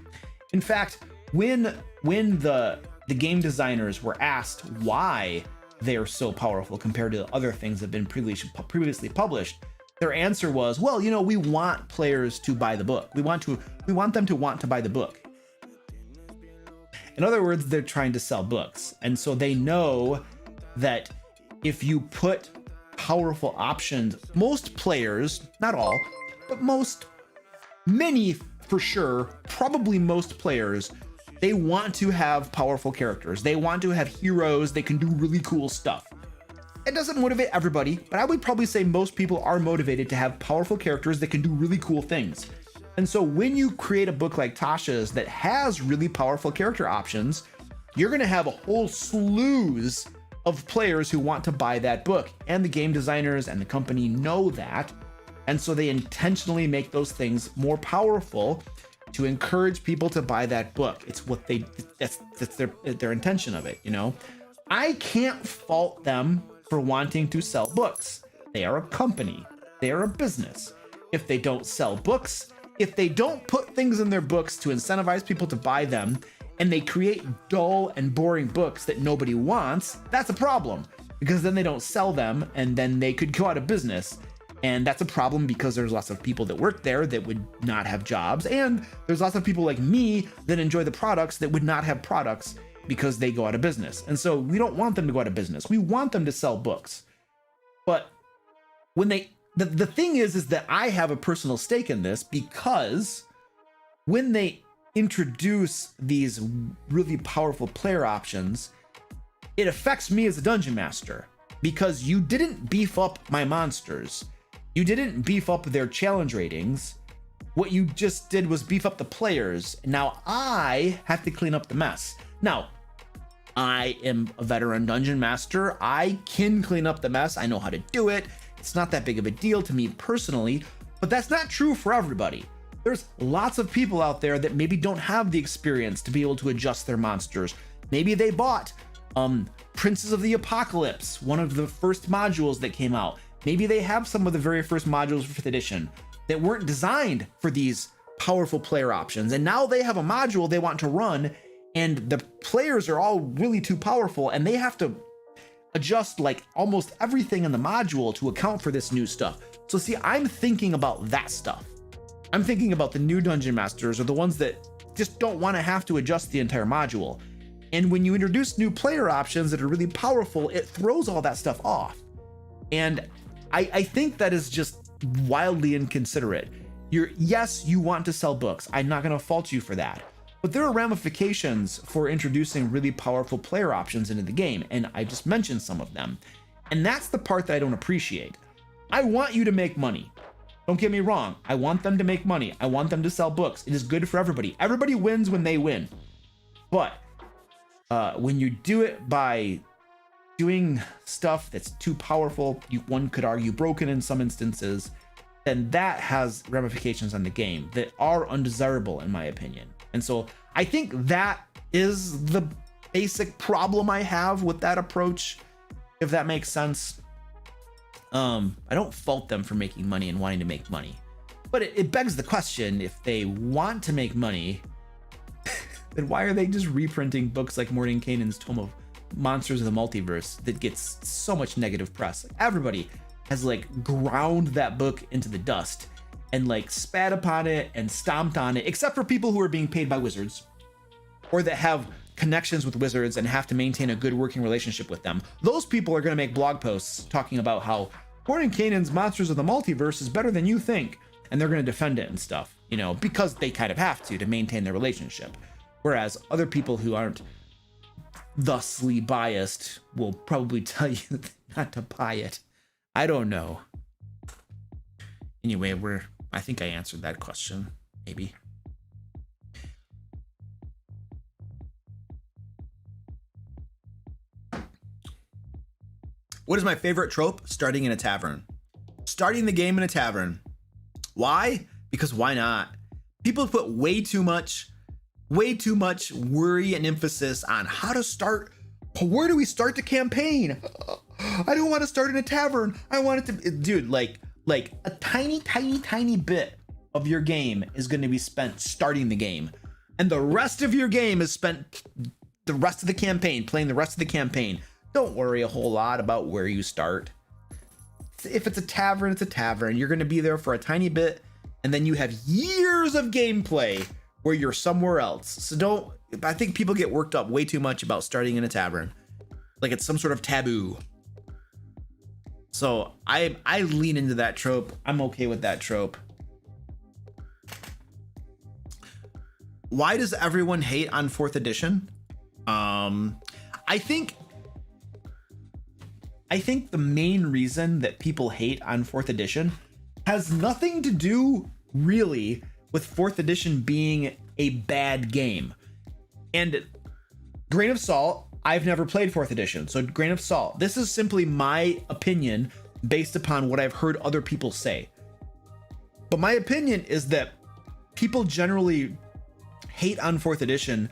S1: In fact, when the game designers were asked why they're so powerful compared to other things that have been previously published, their answer was, well, you know, we want players to buy the book. We want them to want to buy the book. In other words, they're trying to sell books. And so they know that if you put powerful options, most players, not all, but many for sure, probably most players, they want to have powerful characters. They want to have heroes. They can do really cool stuff. It doesn't motivate everybody, but I would probably say most people are motivated to have powerful characters that can do really cool things. And so when you create a book like Tasha's that has really powerful character options, you're going to have a whole slews of players who want to buy that book. And the game designers and the company know that. And so they intentionally make those things more powerful to encourage people to buy that book. It's what that's their intention of it, you know? I can't fault them for wanting to sell books. They are a company. They are a business. If they don't sell books, if they don't put things in their books to incentivize people to buy them, and they create dull and boring books that nobody wants, that's a problem, because then they don't sell them and then they could go out of business. And that's a problem because there's lots of people that work there that would not have jobs. And there's lots of people like me that enjoy the products that would not have products because they go out of business. And so we don't want them to go out of business. We want them to sell books. But when the thing is that I have a personal stake in this, because when they introduce these really powerful player options, it affects me as a dungeon master, because you didn't beef up my monsters. You didn't beef up their challenge ratings. What you just did was beef up the players. Now I have to clean up the mess. Now, I am a veteran dungeon master. I can clean up the mess. I know how to do it. It's not that big of a deal to me personally, but that's not true for everybody. There's lots of people out there that maybe don't have the experience to be able to adjust their monsters. Maybe they bought Princes of the Apocalypse, one of the first modules that came out. Maybe they have some of the very first modules for 5th edition that weren't designed for these powerful player options. And now they have a module they want to run, and the players are all really too powerful, and they have to adjust like almost everything in the module to account for this new stuff. So see, I'm thinking about that stuff. I'm thinking about the new dungeon masters, or the ones that just don't want to have to adjust the entire module. And when you introduce new player options that are really powerful, it throws all that stuff off. And I think that is just wildly inconsiderate. Yes, you want to sell books. I'm not going to fault you for that. But there are ramifications for introducing really powerful player options into the game, and I just mentioned some of them. And that's the part that I don't appreciate. I want you to make money. Don't get me wrong. I want them to make money. I want them to sell books. It is good for everybody. Everybody wins when they win. But when you do it by doing stuff that's too powerful, one could argue broken in some instances, then that has ramifications on the game that are undesirable in my opinion. And so I think that is the basic problem I have with that approach, if that makes sense. I don't fault them for making money and wanting to make money, but it begs the question, if they want to make money, then why are they just reprinting books like Mordenkainen's Tome of Monsters of the Multiverse that gets so much negative press? Like, everybody has like ground that book into the dust and like spat upon it and stomped on it, except for people who are being paid by wizards or that have connections with wizards and have to maintain a good working relationship with them. Those people are going to make blog posts talking about how Mordenkainen's Monsters of the Multiverse is better than you think, and they're going to defend it and stuff, you know, because they kind of have to maintain their relationship. Whereas other people who aren't thusly biased will probably tell you not to buy it. I don't know. Anyway, I think I answered that question, maybe. What is my favorite trope? Starting in a tavern. Starting the game in a tavern. Why? Because why not? People put way too much worry and emphasis on how to start. Where do we start the campaign? I don't want to start in a tavern. I want it to, dude, like, like a tiny bit of your game is going to be spent starting the game, and the rest of your game is spent the rest of the campaign playing the rest of the campaign. Don't worry a whole lot about where you start. If it's a tavern, it's a tavern. You're going to be there for a tiny bit, and then you have years of gameplay where you're somewhere else. So I think people get worked up way too much about starting in a tavern, like it's some sort of taboo. So I lean into that trope. I'm okay with that trope. Why does everyone hate on 4th edition? I think the main reason that people hate on 4th edition has nothing to do really with 4th edition being a bad game. And grain of salt, I've never played 4th edition, so grain of salt. This is simply my opinion based upon what I've heard other people say. But my opinion is that people generally hate on 4th edition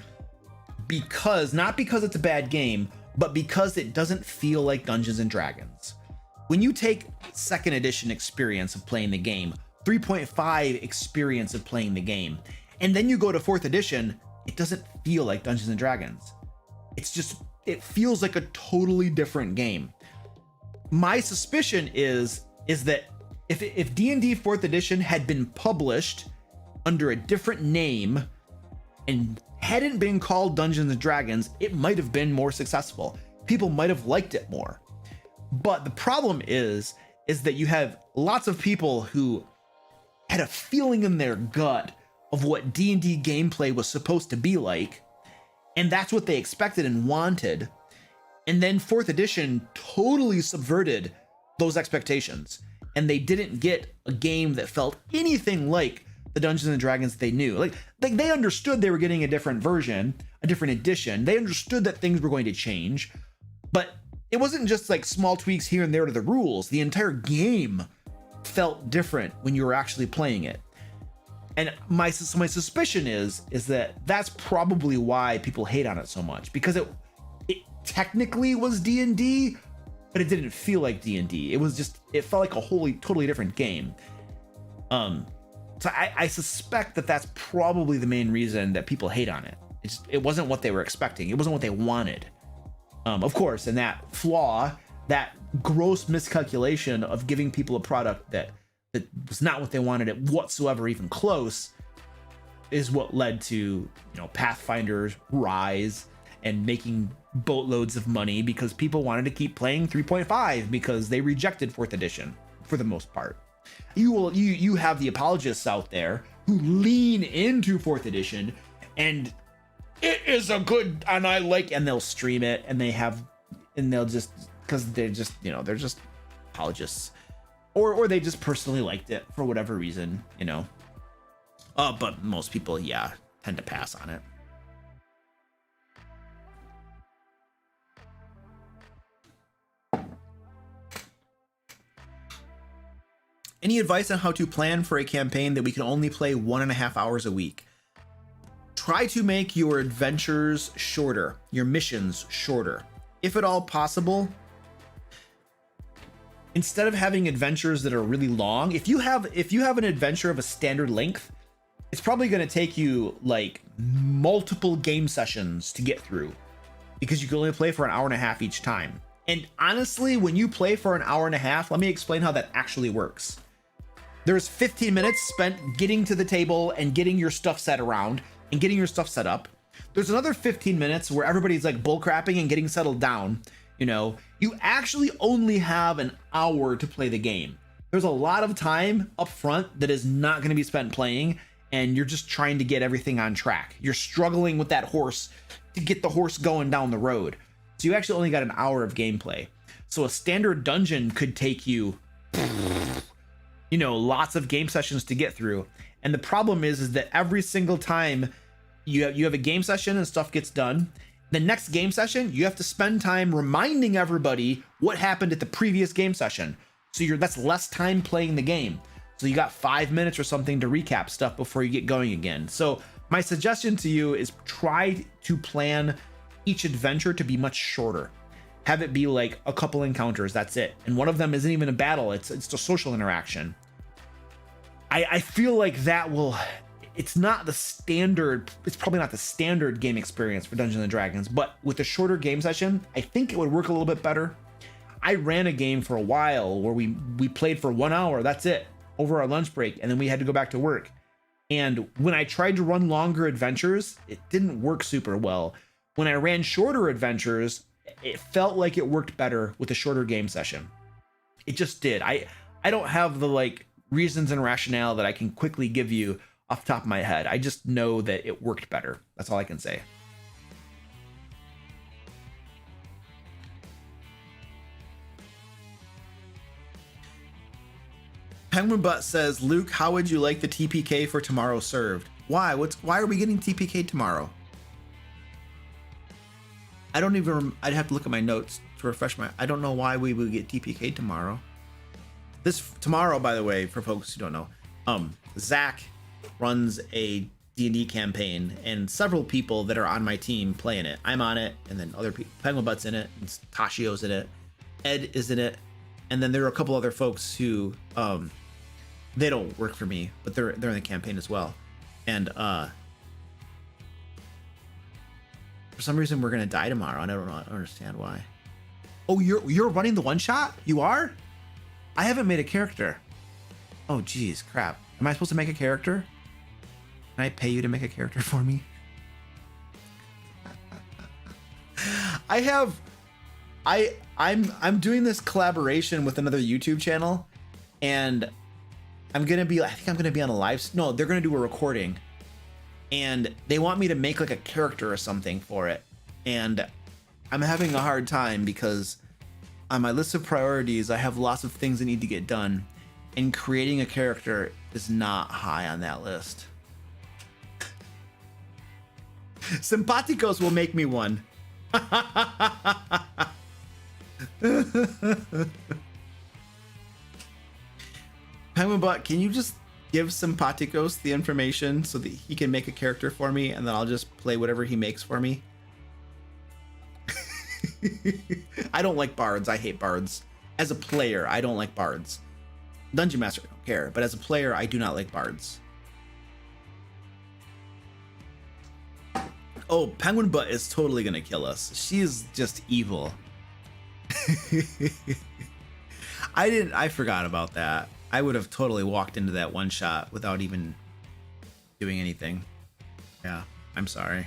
S1: not because it's a bad game, but because it doesn't feel like Dungeons and Dragons. When you take 2nd edition experience of playing the game, 3.5 experience of playing the game, and then you go to 4th edition, it doesn't feel like Dungeons and Dragons. It feels like a totally different game. My suspicion is that if D&D 4th edition had been published under a different name and hadn't been called Dungeons and Dragons, it might have been more successful. People might have liked it more. But the problem is that you have lots of people who had a feeling in their gut of what D&D gameplay was supposed to be like, and that's what they expected and wanted. And then 4th edition totally subverted those expectations, and they didn't get a game that felt anything like the Dungeons and Dragons they knew. Like they understood they were getting a different version, a different edition. They understood that things were going to change, but it wasn't just like small tweaks here and there to the rules. The entire game felt different when you were actually playing it. And my suspicion is that that's probably why people hate on it so much, because it technically was D&D, but it didn't feel like D&D. It felt like a totally different game. So I suspect that that's probably the main reason that people hate on it. It wasn't what they were expecting. It wasn't what they wanted. Of course, and that flaw, that gross miscalculation of giving people a product that was not what they wanted it whatsoever, even close, is what led to, Pathfinder's rise and making boatloads of money because people wanted to keep playing 3.5 because they rejected 4th edition for the most part. You have the apologists out there who lean into 4th edition and it is a good, and they'll stream it, and they'll just, because they're just apologists, or they just personally liked it for whatever reason, but most people tend to pass on it. Any advice on how to plan for a campaign that we can only play 1.5 hours a week? Try to make your adventures shorter, your missions shorter, if at all possible. Instead of having adventures that are really long, if you have an adventure of a standard length, it's probably going to take you like multiple game sessions to get through, because you can only play for 1.5 hours each time. And honestly, when you play for 1.5 hours, let me explain how that actually works. There's 15 minutes spent getting to the table and getting your stuff set around and getting your stuff set up. There's another 15 minutes where everybody's like bullcrapping and getting settled down. You actually only have 1 hour to play the game. There's a lot of time up front that is not going to be spent playing, and you're just trying to get everything on track. You're struggling with that horse to get the horse going down the road. So you actually only got 1 hour of gameplay. So a standard dungeon could take you lots of game sessions to get through. And the problem is that every single time you have a game session and stuff gets done, the next game session, you have to spend time reminding everybody what happened at the previous game session. So that's less time playing the game. So you got 5 minutes or something to recap stuff before you get going again. So my suggestion to you is try to plan each adventure to be much shorter. have it be like a couple encounters, that's it. And one of them isn't even a battle, it's a social interaction. I feel like that will, it's not the standard, it's probably not the standard game experience for Dungeons and Dragons, but with a shorter game session, I think it would work a little bit better. I ran a game for a while where we played for 1 hour, that's it, over our lunch break, and then we had to go back to work. And when I tried to run longer adventures, it didn't work super well. When I ran shorter adventures, it felt like it worked better with a shorter game session. It just did. I don't have the like reasons and rationale that I can quickly give you off the top of my head. I just know that it worked better. That's all I can say. Penguin Butt says, Luke, how would you like the TPK for tomorrow served? Why? Why are we getting TPK tomorrow? I don't even, I'd have to look at my notes to refresh I don't know why we would get TPK tomorrow. Tomorrow, by the way, for folks who don't know, Zach runs a D&D campaign and several people that are on my team play in it. I'm on it, and then other people, Penguin Butt's in it, and Tashio's in it, Ed is in it, and then there are a couple other folks who, they don't work for me, but they're in the campaign as well. And for some reason we're gonna die tomorrow. I don't understand why. Oh, you're running the one shot? You are? I haven't made a character. Oh geez, crap. Am I supposed to make a character? Can I pay you to make a character for me? I'm doing this collaboration with another YouTube channel, and I think I'm gonna be on a they're gonna do a recording, and they want me to make like a character or something for it, and I'm having a hard time because on my list of priorities I have lots of things that need to get done, and creating a character is not high on that list. Simpaticos will make me one. Penguin Butt, can you just give Simpaticos the information so that he can make a character for me, and then I'll just play whatever he makes for me? I don't like bards. I hate bards. As a player, I don't like bards. Dungeon Master, I don't care, but as a player, I do not like bards. Oh, Penguin Butt is totally gonna kill us. She is just evil. I forgot about that. I would have totally walked into that one shot without even doing anything. Yeah, I'm sorry.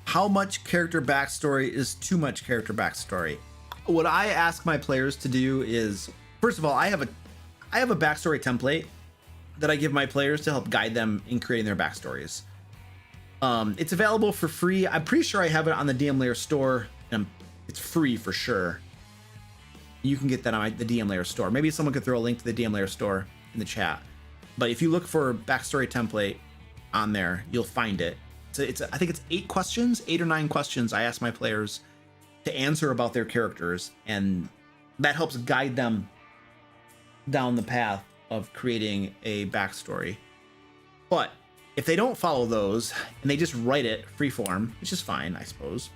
S1: How much character backstory is too much character backstory? What I ask my players to do is, first of all, I have a backstory template that I give my players to help guide them in creating their backstories. It's available for free. I'm pretty sure I have it on the DM Lair store, and it's free for sure. You can get that on the DM Lair store. Maybe someone could throw a link to the DM Lair store in the chat. But if you look for backstory template on there, you'll find it. So I think it's 8 or 9 questions I ask my players to answer about their characters, and that helps guide them down the path of creating a backstory. But if they don't follow those and they just write it freeform, which is fine, I suppose,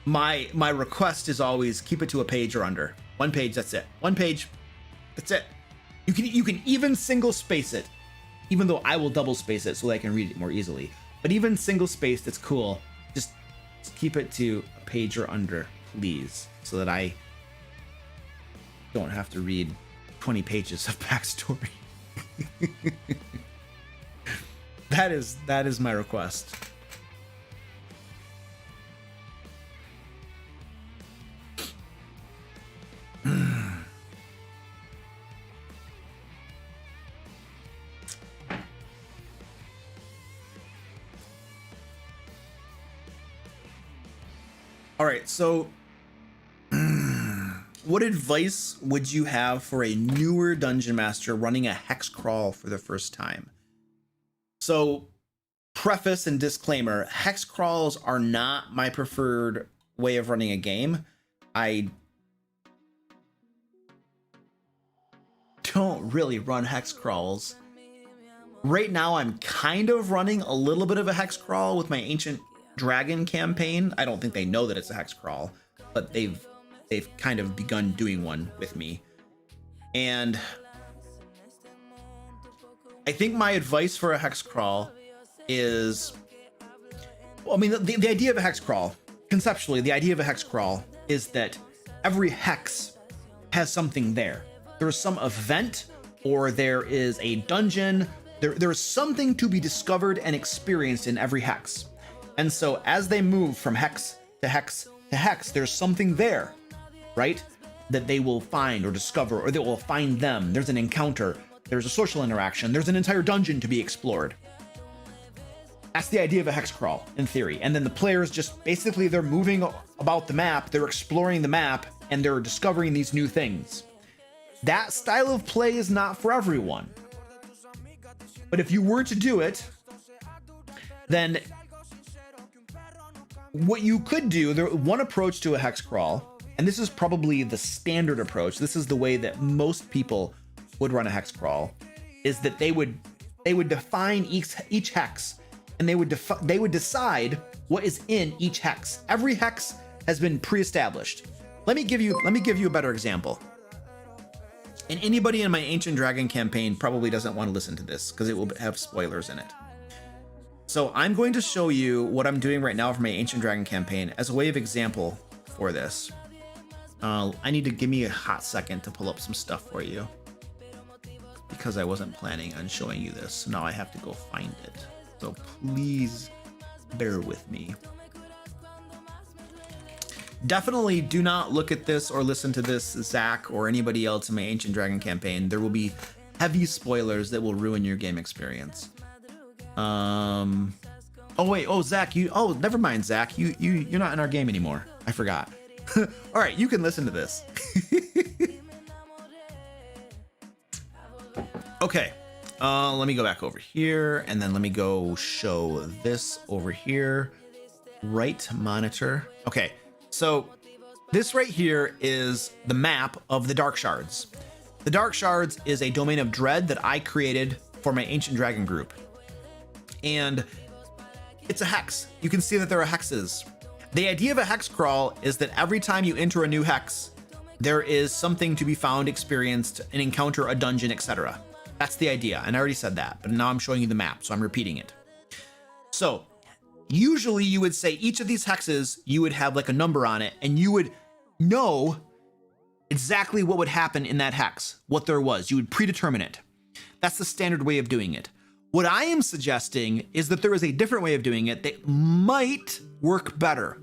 S1: my request is always keep it to a page or under. 1 page, that's it. 1 page, that's it. You can even single space it, even though I will double space it so that I can read it more easily. But even single spaced, it's cool. Just keep it to a page or under, please, so that I don't have to read 20 pages of backstory. That is my request. All right, so what advice would you have for a newer dungeon master running a hex crawl for the first time? So, preface and disclaimer, hex crawls are not my preferred way of running a game. I don't really run hex crawls Right now, I'm kind of running a little bit of a hex crawl with my Ancient Dragon campaign. I don't think they know that it's a hex crawl, but they've kind of begun doing one with me. And I think my advice for a hex crawl is, well, I mean, the idea of a hex crawl, conceptually, the idea of a hex crawl is that every hex has something there. There's some event, or there is a dungeon. There's something to be discovered and experienced in every hex. And so as they move from hex to hex to hex, there's something there, right? That they will find or discover, or that will find them. There's an encounter, there's a social interaction, there's an entire dungeon to be explored. That's the idea of a hex crawl in theory. And then the players just basically, they're moving about the map, they're exploring the map, and they're discovering these new things. That style of play is not for everyone. But if you were to do it, then what you could do, one approach to a hex crawl, and this is probably the standard approach, this is the way that most people would run a hex crawl, is that they would define each hex, and they would decide what is in each hex. Every hex has been pre-established. Let me give you a better example. And anybody in my Ancient Dragon campaign probably doesn't want to listen to this because it will have spoilers in it. So I'm going to show you what I'm doing right now for my Ancient Dragon campaign as a way of example for this. I need to give me a hot second to pull up some stuff for you because I wasn't planning on showing you this. So now I have to go find it. So please bear with me. Definitely do not look at this or listen to this, Zach, or anybody else in my Ancient Dragon campaign. There will be heavy spoilers that will ruin your game experience. Oh wait, Zach, never mind, Zach. You're not in our game anymore. I forgot. All right, you can listen to this. Okay, let me go back over here, and then let me go show this over here. Right monitor. Okay. So this right here is the map of the Dark Shards. The Dark Shards is a domain of dread that I created for my Ancient Dragon group. And it's a hex. You can see that there are hexes. The idea of a hex crawl is that every time you enter a new hex, there is something to be found, experienced, an encounter, a dungeon, etc. That's the idea. And I already said that, but now I'm showing you the map, so I'm repeating it. So usually you would say each of these hexes, you would have like a number on it, and you would know exactly what would happen in that hex, what there was. You would predetermine it. That's the standard way of doing it. What I am suggesting is that there is a different way of doing it that might work better.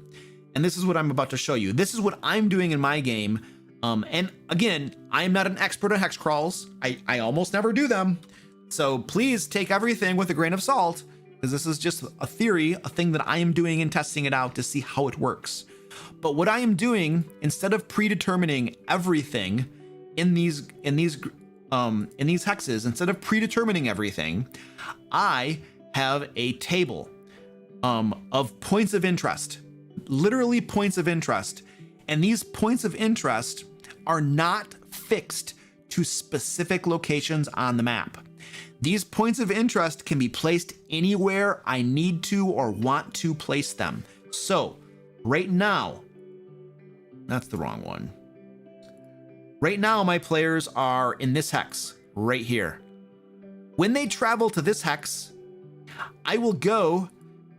S1: And this is what I'm about to show you. This is what I'm doing in my game. And again, I am not an expert on hex crawls. I almost never do them. So please take everything with a grain of salt, because this is just a theory, a thing that I am doing and testing it out to see how it works. But what I am doing, instead of predetermining everything in these hexes, instead of predetermining everything, I have a table of points of interest, literally points of interest. And these points of interest are not fixed to specific locations on the map. These points of interest can be placed anywhere I need to or want to place them. So right now, that's the wrong one. Right now, my players are in this hex right here. When they travel to this hex, I will go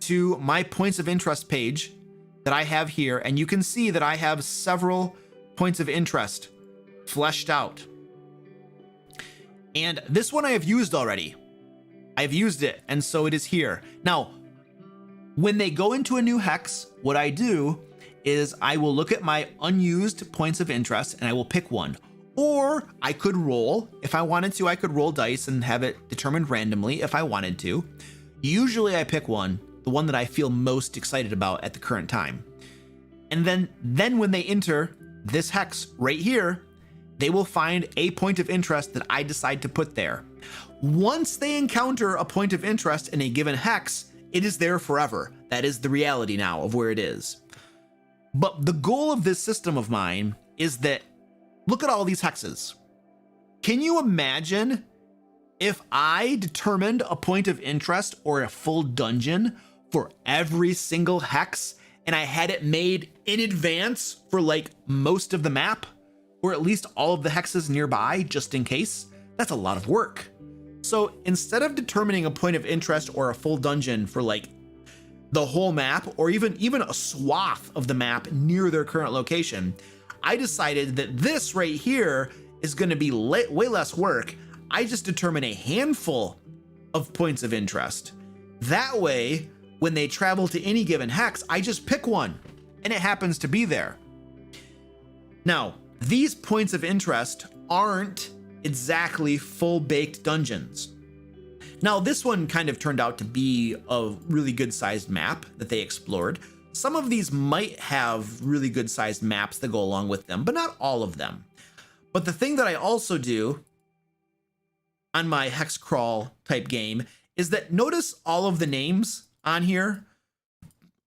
S1: to my points of interest page that I have here, and you can see that I have several points of interest fleshed out. And this one I have used already. I've used it, and so it is here. Now, when they go into a new hex, what I do is I will look at my unused points of interest and I will pick one. Or I could roll. If I wanted to, I could roll dice and have it determined randomly if I wanted to. Usually I pick one, the one that I feel most excited about at the current time. And then when they enter this hex right here, they will find a point of interest that I decide to put there. Once they encounter a point of interest in a given hex, it is there forever. That is the reality now of where it is. But the goal of this system of mine is that, look at all these hexes. Can you imagine if I determined a point of interest or a full dungeon for every single hex, and I had it made in advance for like most of the map, or at least all of the hexes nearby, just in case, that's a lot of work. So instead of determining a point of interest or a full dungeon for like the whole map, or even a swath of the map near their current location, I decided that this right here is going to be way less work. I just determine a handful of points of interest. That way, when they travel to any given hex, I just pick one and it happens to be there. Now, these points of interest aren't exactly full-baked dungeons. Now, this one kind of turned out to be a really good-sized map that they explored. Some of these might have really good-sized maps that go along with them, but not all of them. But the thing that I also do on my hex crawl type game is that notice all of the names on here.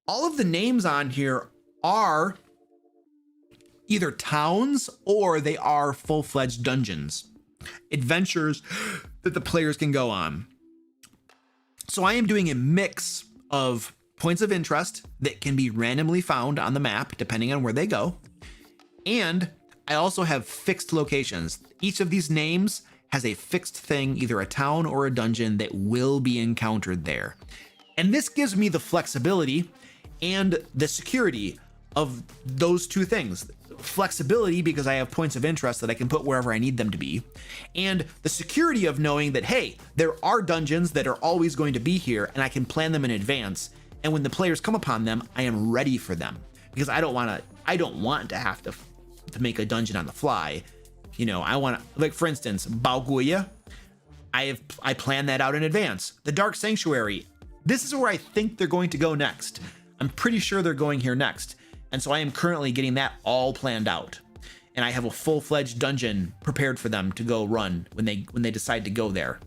S1: All of the names on here are either towns or they are full-fledged dungeons, adventures that the players can go on. So I am doing a mix of points of interest that can be randomly found on the map depending on where they go. And I also have fixed locations. Each of these names has a fixed thing, either a town or a dungeon that will be encountered there. And this gives me the flexibility and the security of those two things. Flexibility because I have points of interest that I can put wherever I need them to be, and the security of knowing that, hey, there are dungeons that are always going to be here and I can plan them in advance, and when the players come upon them, I am ready for them, because I don't want to have to make a dungeon on the fly. You know, I want to, like, for instance, Baoguya, I plan that out in advance. The Dark Sanctuary, this is where I think they're going to go next. I'm pretty sure they're going here next. And so I am currently getting that all planned out. And I have a full-fledged dungeon prepared for them to go run when they decide to go there.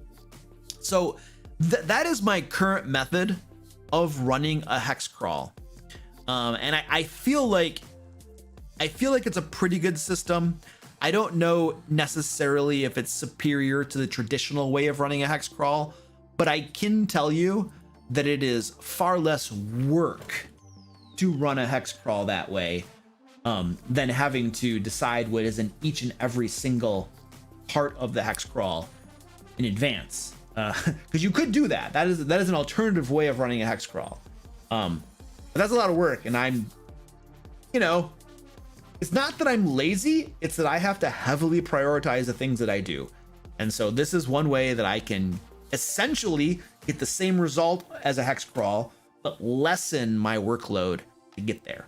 S1: So that is my current method of running a hex crawl. And I feel like it's a pretty good system. I don't know necessarily if it's superior to the traditional way of running a hex crawl, but I can tell you that it is far less work to run a hex crawl that way than having to decide what is in each and every single part of the hex crawl in advance. Because you could do that. That is an alternative way of running a hex crawl. But that's a lot of work, and I'm, you know, it's not that I'm lazy, it's that I have to heavily prioritize the things that I do. And so this is one way that I can essentially get the same result as a hex crawl, but lessen my workload to get there.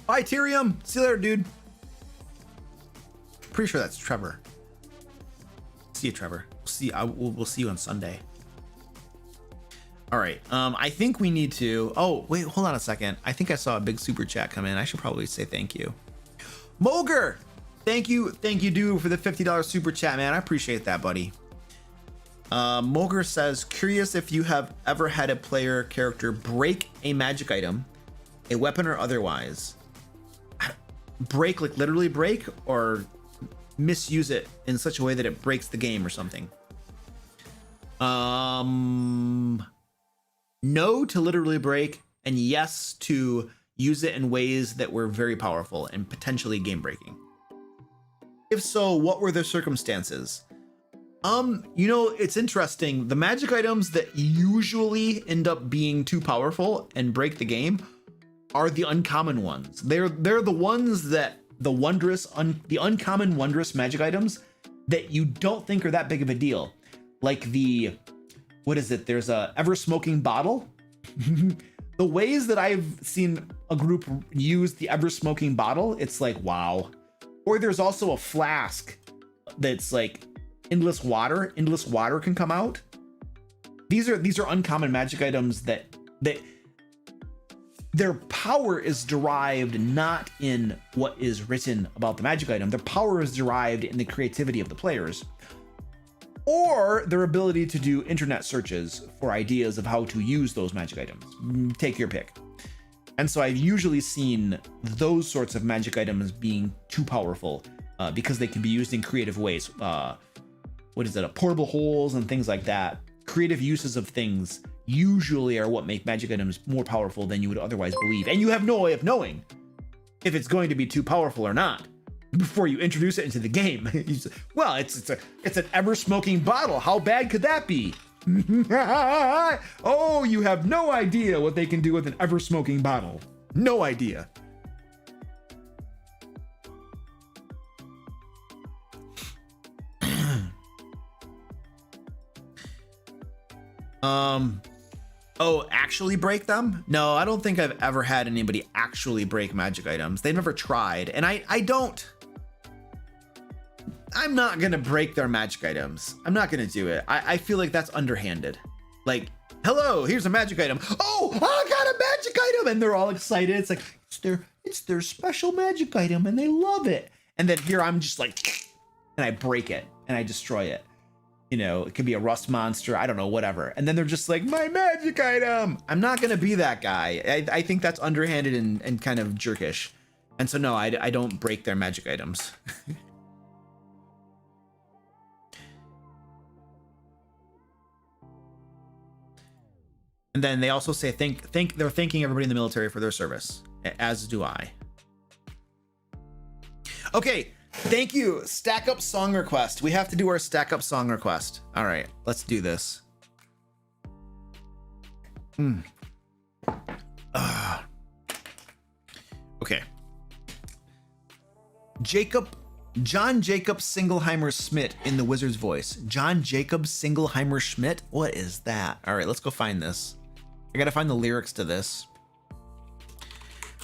S1: Bye, Tyrium. See you later, dude. Pretty sure that's Trevor. See you, Trevor. We'll see you on Sunday. All right. I think we need to. Oh, wait, hold on a second. I think I saw a big super chat come in. I should probably say thank you. Moger, thank you, dude, for the $50 super chat, man. I appreciate that, buddy. Moger says, curious if you have ever had a player character break a magic item, a weapon or otherwise. Break, like literally break, or misuse it in such a way that it breaks the game or something. No to literally break, and yes to use it in ways that were very powerful and potentially game breaking. If so, what were the circumstances? You know, it's interesting. The magic items that usually end up being too powerful and break the game are the uncommon ones. They're the ones that the uncommon wondrous magic items that you don't think are that big of a deal. Like the, what is it? There's a ever smoking bottle. The ways that I've seen a group use the ever smoking bottle, it's like, wow.
S2: Or there's also a flask that's like endless water. Endless water can come out. These are uncommon magic items that their power is derived not in what is written about the magic item. Their power is derived in the creativity of the players, or their ability to do internet searches for ideas of how to use those magic items. Take your pick. And so I've usually seen those sorts of magic items being too powerful because they can be used in creative ways. Portable holes and things like that. Creative uses of things usually are what make magic items more powerful than you would otherwise believe. And you have no way of knowing if it's going to be too powerful or not before you introduce it into the game. Well, it's an ever-smoking bottle. How bad could that be? Oh, you have no idea what they can do with an ever-smoking bottle. No idea. Oh, actually break them? No, I don't think I've ever had anybody actually break magic items. They've never tried, and I'm not gonna break their magic items. I'm not gonna do it. I feel like that's underhanded. Like, hello, here's a magic item. Oh, I got a magic item, and they're all excited. It's like it's their special magic item, and they love it. And then here I'm just like, and I break it and I destroy it. You know, it could be a rust monster, I don't know, whatever. And then they're just like, my magic item. I'm not gonna be that guy. I think that's underhanded and kind of jerkish. And so no, I don't break their magic items. And then they also say they're thanking everybody in the military for their service, as do I. Okay, thank you. Stack up song request. We have to do our stack up song request. All right, let's do this. Okay. John Jacob Singleheimer Schmidt in the Wizard's voice. John Jacob Singleheimer Schmidt? What is that? All right, let's go find this. I gotta find the lyrics to this.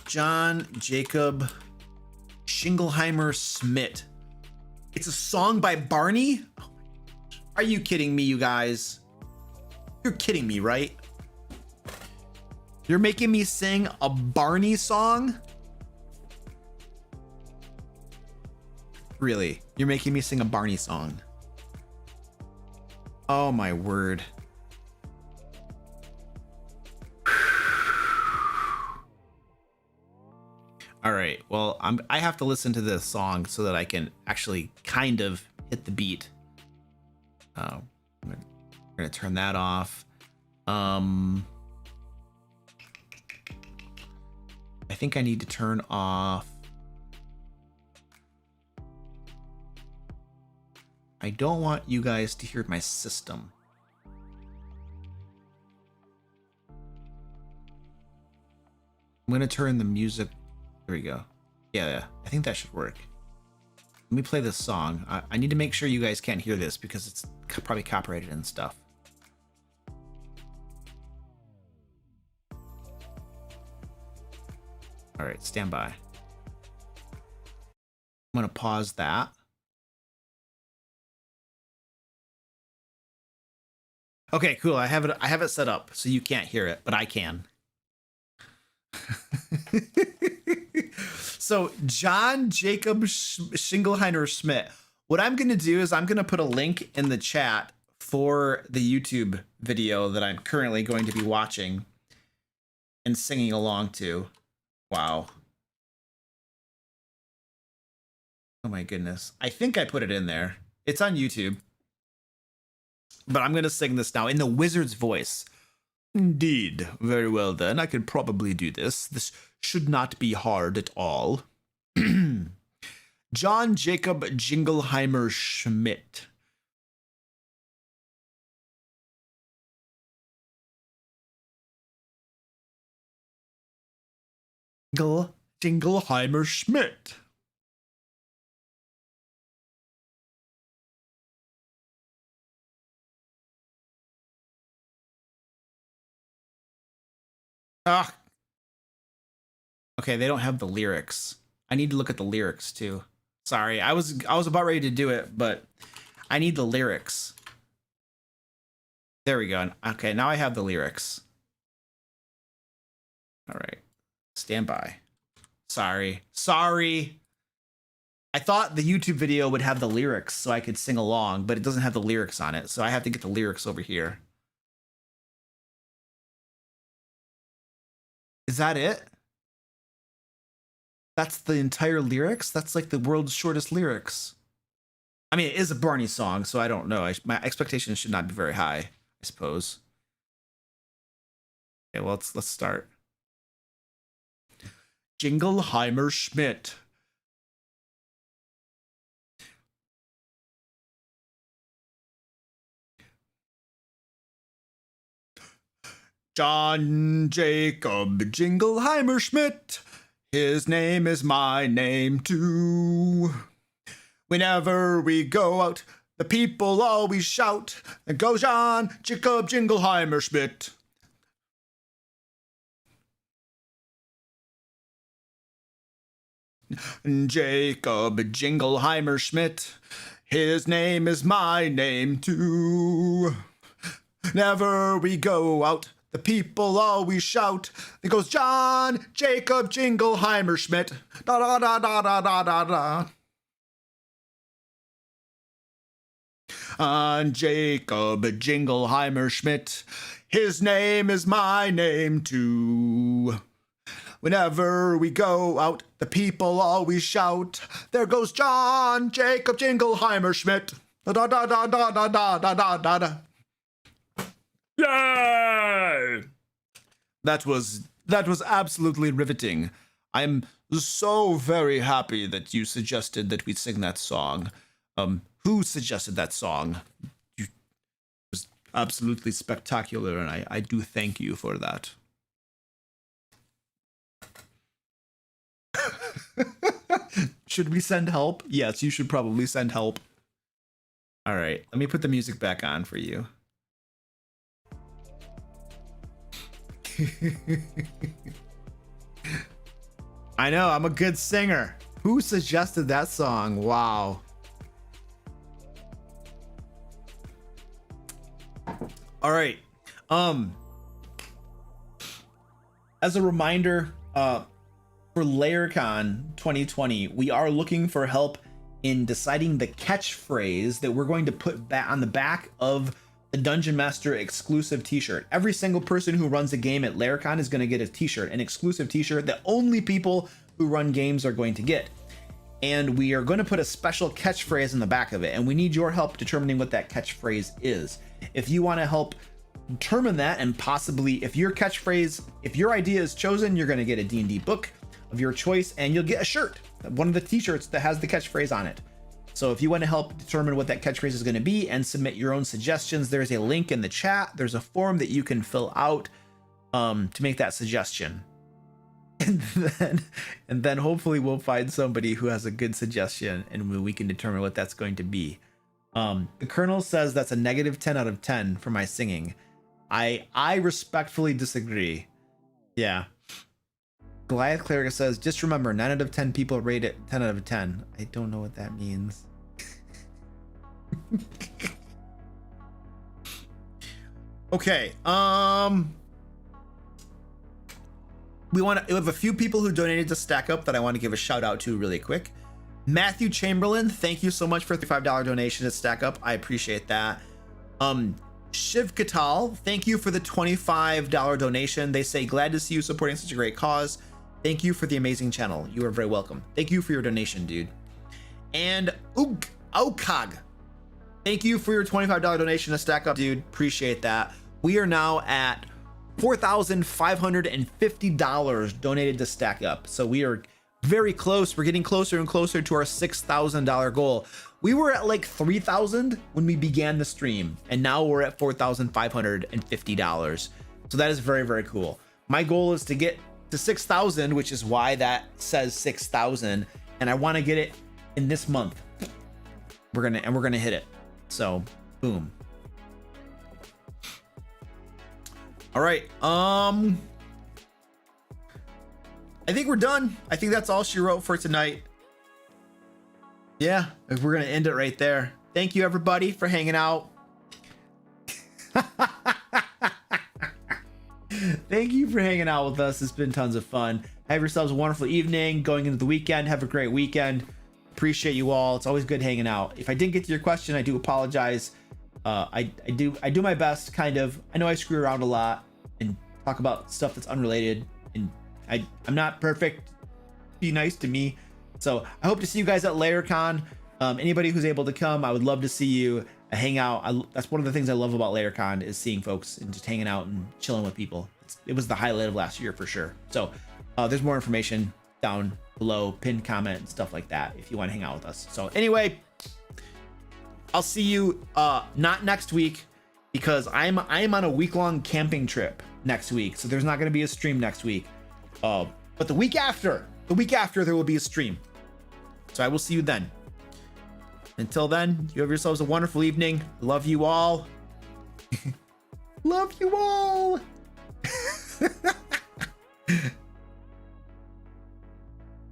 S2: John Jacob Singleheimer Schmidt. It's a song by Barney? Oh my gosh. Are you kidding me, you guys? You're kidding me, right? You're making me sing a Barney song? Really? You're making me sing a Barney song? Oh my word. All right, well, I have to listen to this song so that I can actually kind of hit the beat. We're gonna turn that off. I think I need to turn off. I don't want you guys to hear my system. I'm gonna turn the music. There we go. Yeah, I think that should work. Let me play this song. I need to make sure you guys can't hear this because it's probably copyrighted and stuff. All right, stand by. I'm gonna pause that. Okay, cool. I have it set up so you can't hear it, but I can. So John Jacob Singleheimer Schmidt. What I'm going to do is I'm going to put a link in the chat for the YouTube video that I'm currently going to be watching and singing along to. Wow. Oh my goodness. I think I put it in there. It's on YouTube. But I'm going to sing this now in the Wizard's voice. Indeed. Very well then. I can probably do this. This should not be hard at all. John Jacob Jingleheimer Schmidt. Jingleheimer Schmidt. Ah. Okay, they don't have the lyrics. I need to look at the lyrics too.
S1: Sorry, I was about ready to do it, but I need the lyrics. There we go. Okay, now I have the lyrics. All right. Stand by. Sorry. I thought the YouTube video would have the lyrics so I could sing along, but it doesn't have the lyrics on it, so I have to get the lyrics over here. Is that it? That's the entire lyrics? That's like the world's shortest lyrics. I mean, it is a Barney song, so I don't know. My expectations should not be very high, I suppose. Okay, well, let's start. Jingleheimer Schmidt. John Jacob Jingleheimer Schmidt. His name is my name too. Whenever we go out, the people always shout, and go John Jacob Jingleheimer Schmidt. Jacob Jingleheimer Schmidt. His name is my name too. Whenever we go out, the people always shout. It goes John Jacob Jingleheimer Schmidt. Da da da da da da da da. Jacob Jingleheimer Schmidt. His name is my name too. Whenever we go out, the people always shout. There goes John Jacob Jingleheimer Schmidt. Da da da da da da da da da da. Yay! That was absolutely riveting. I'm so very happy that you suggested that we sing that song. Who suggested that song? It was absolutely spectacular, and I do thank you for that. Should we send help? Yes, you should probably send help. All right, let me put the music back on for you. I know, I'm a good singer. Who suggested that song? Wow. All right. As a reminder, for Laircon 2020, we are looking for help in deciding the catchphrase that we're going to put back on the back of the Dungeon Master exclusive t-shirt. Every single person who runs a game at Laircon is going to get a t-shirt, an exclusive t-shirt that only people who run games are going to get. And we are going to put a special catchphrase in the back of it, and we need your help determining what that catchphrase is. If you want to help determine that, and possibly if your catchphrase, if your idea is chosen, you're going to get a D&D book of your choice, and you'll get a shirt, one of the t-shirts that has the catchphrase on it. So if you want to help determine what that catchphrase is going to be and submit your own suggestions, there's a link in the chat. There's a form that you can fill out to make that suggestion. And then hopefully we'll find somebody who has a good suggestion and we can determine what that's going to be. The Colonel says that's a negative 10 out of 10 for my singing. I respectfully disagree. Yeah. Goliath Cleric says, just remember, 9 out of 10 people rate it 10 out of 10. I don't know what that means. Okay. We have a few people who donated to Stack Up that I want to give a shout out to really quick. Matthew Chamberlain, thank you so much for the $5 donation to Stack Up. I appreciate that. Shiv Katal, thank you for the $25 donation. They say, glad to see you supporting such a great cause. Thank you for the amazing channel. You are very welcome. Thank you for your donation, dude. And Okag, thank you for your $25 donation to Stack Up, dude. Appreciate that. We are now at $4,550 donated to Stack Up. So we are very close. We're getting closer and closer to our $6,000 goal. We were at like 3,000 when we began the stream, and now we're at $4,550. So that is very, very cool. My goal is to get to 6,000, which is why that says 6,000, and I want to get it in this month. We're gonna hit it. So boom. All right. I think we're done. I think that's all she wrote for tonight. Yeah, we're gonna end it right there. Thank you everybody for hanging out. Thank you for hanging out with us. It's been tons of fun. Have yourselves a wonderful evening going into the weekend. Have a great weekend. Appreciate you all. It's always good hanging out. If I didn't get to your question, I do apologize. I do my best, kind of. I know I screw around a lot and talk about stuff that's unrelated, and I'm not perfect. Be nice to me. So I hope to see you guys at Laircon. Anybody who's able to come, I would love to see you hang out. That's one of the things I love about Laircon, is seeing folks and just hanging out and chilling with people. It was the highlight of last year for sure. So there's more information down below, pinned comment and stuff like that if you want to hang out with us. So anyway, I'll see you not next week, because I'm on a week-long camping trip next week, so there's not going to be a stream next week. But the week after there will be a stream. So I will see you then. Until then, you have yourselves a wonderful evening. Love you all. Love you all.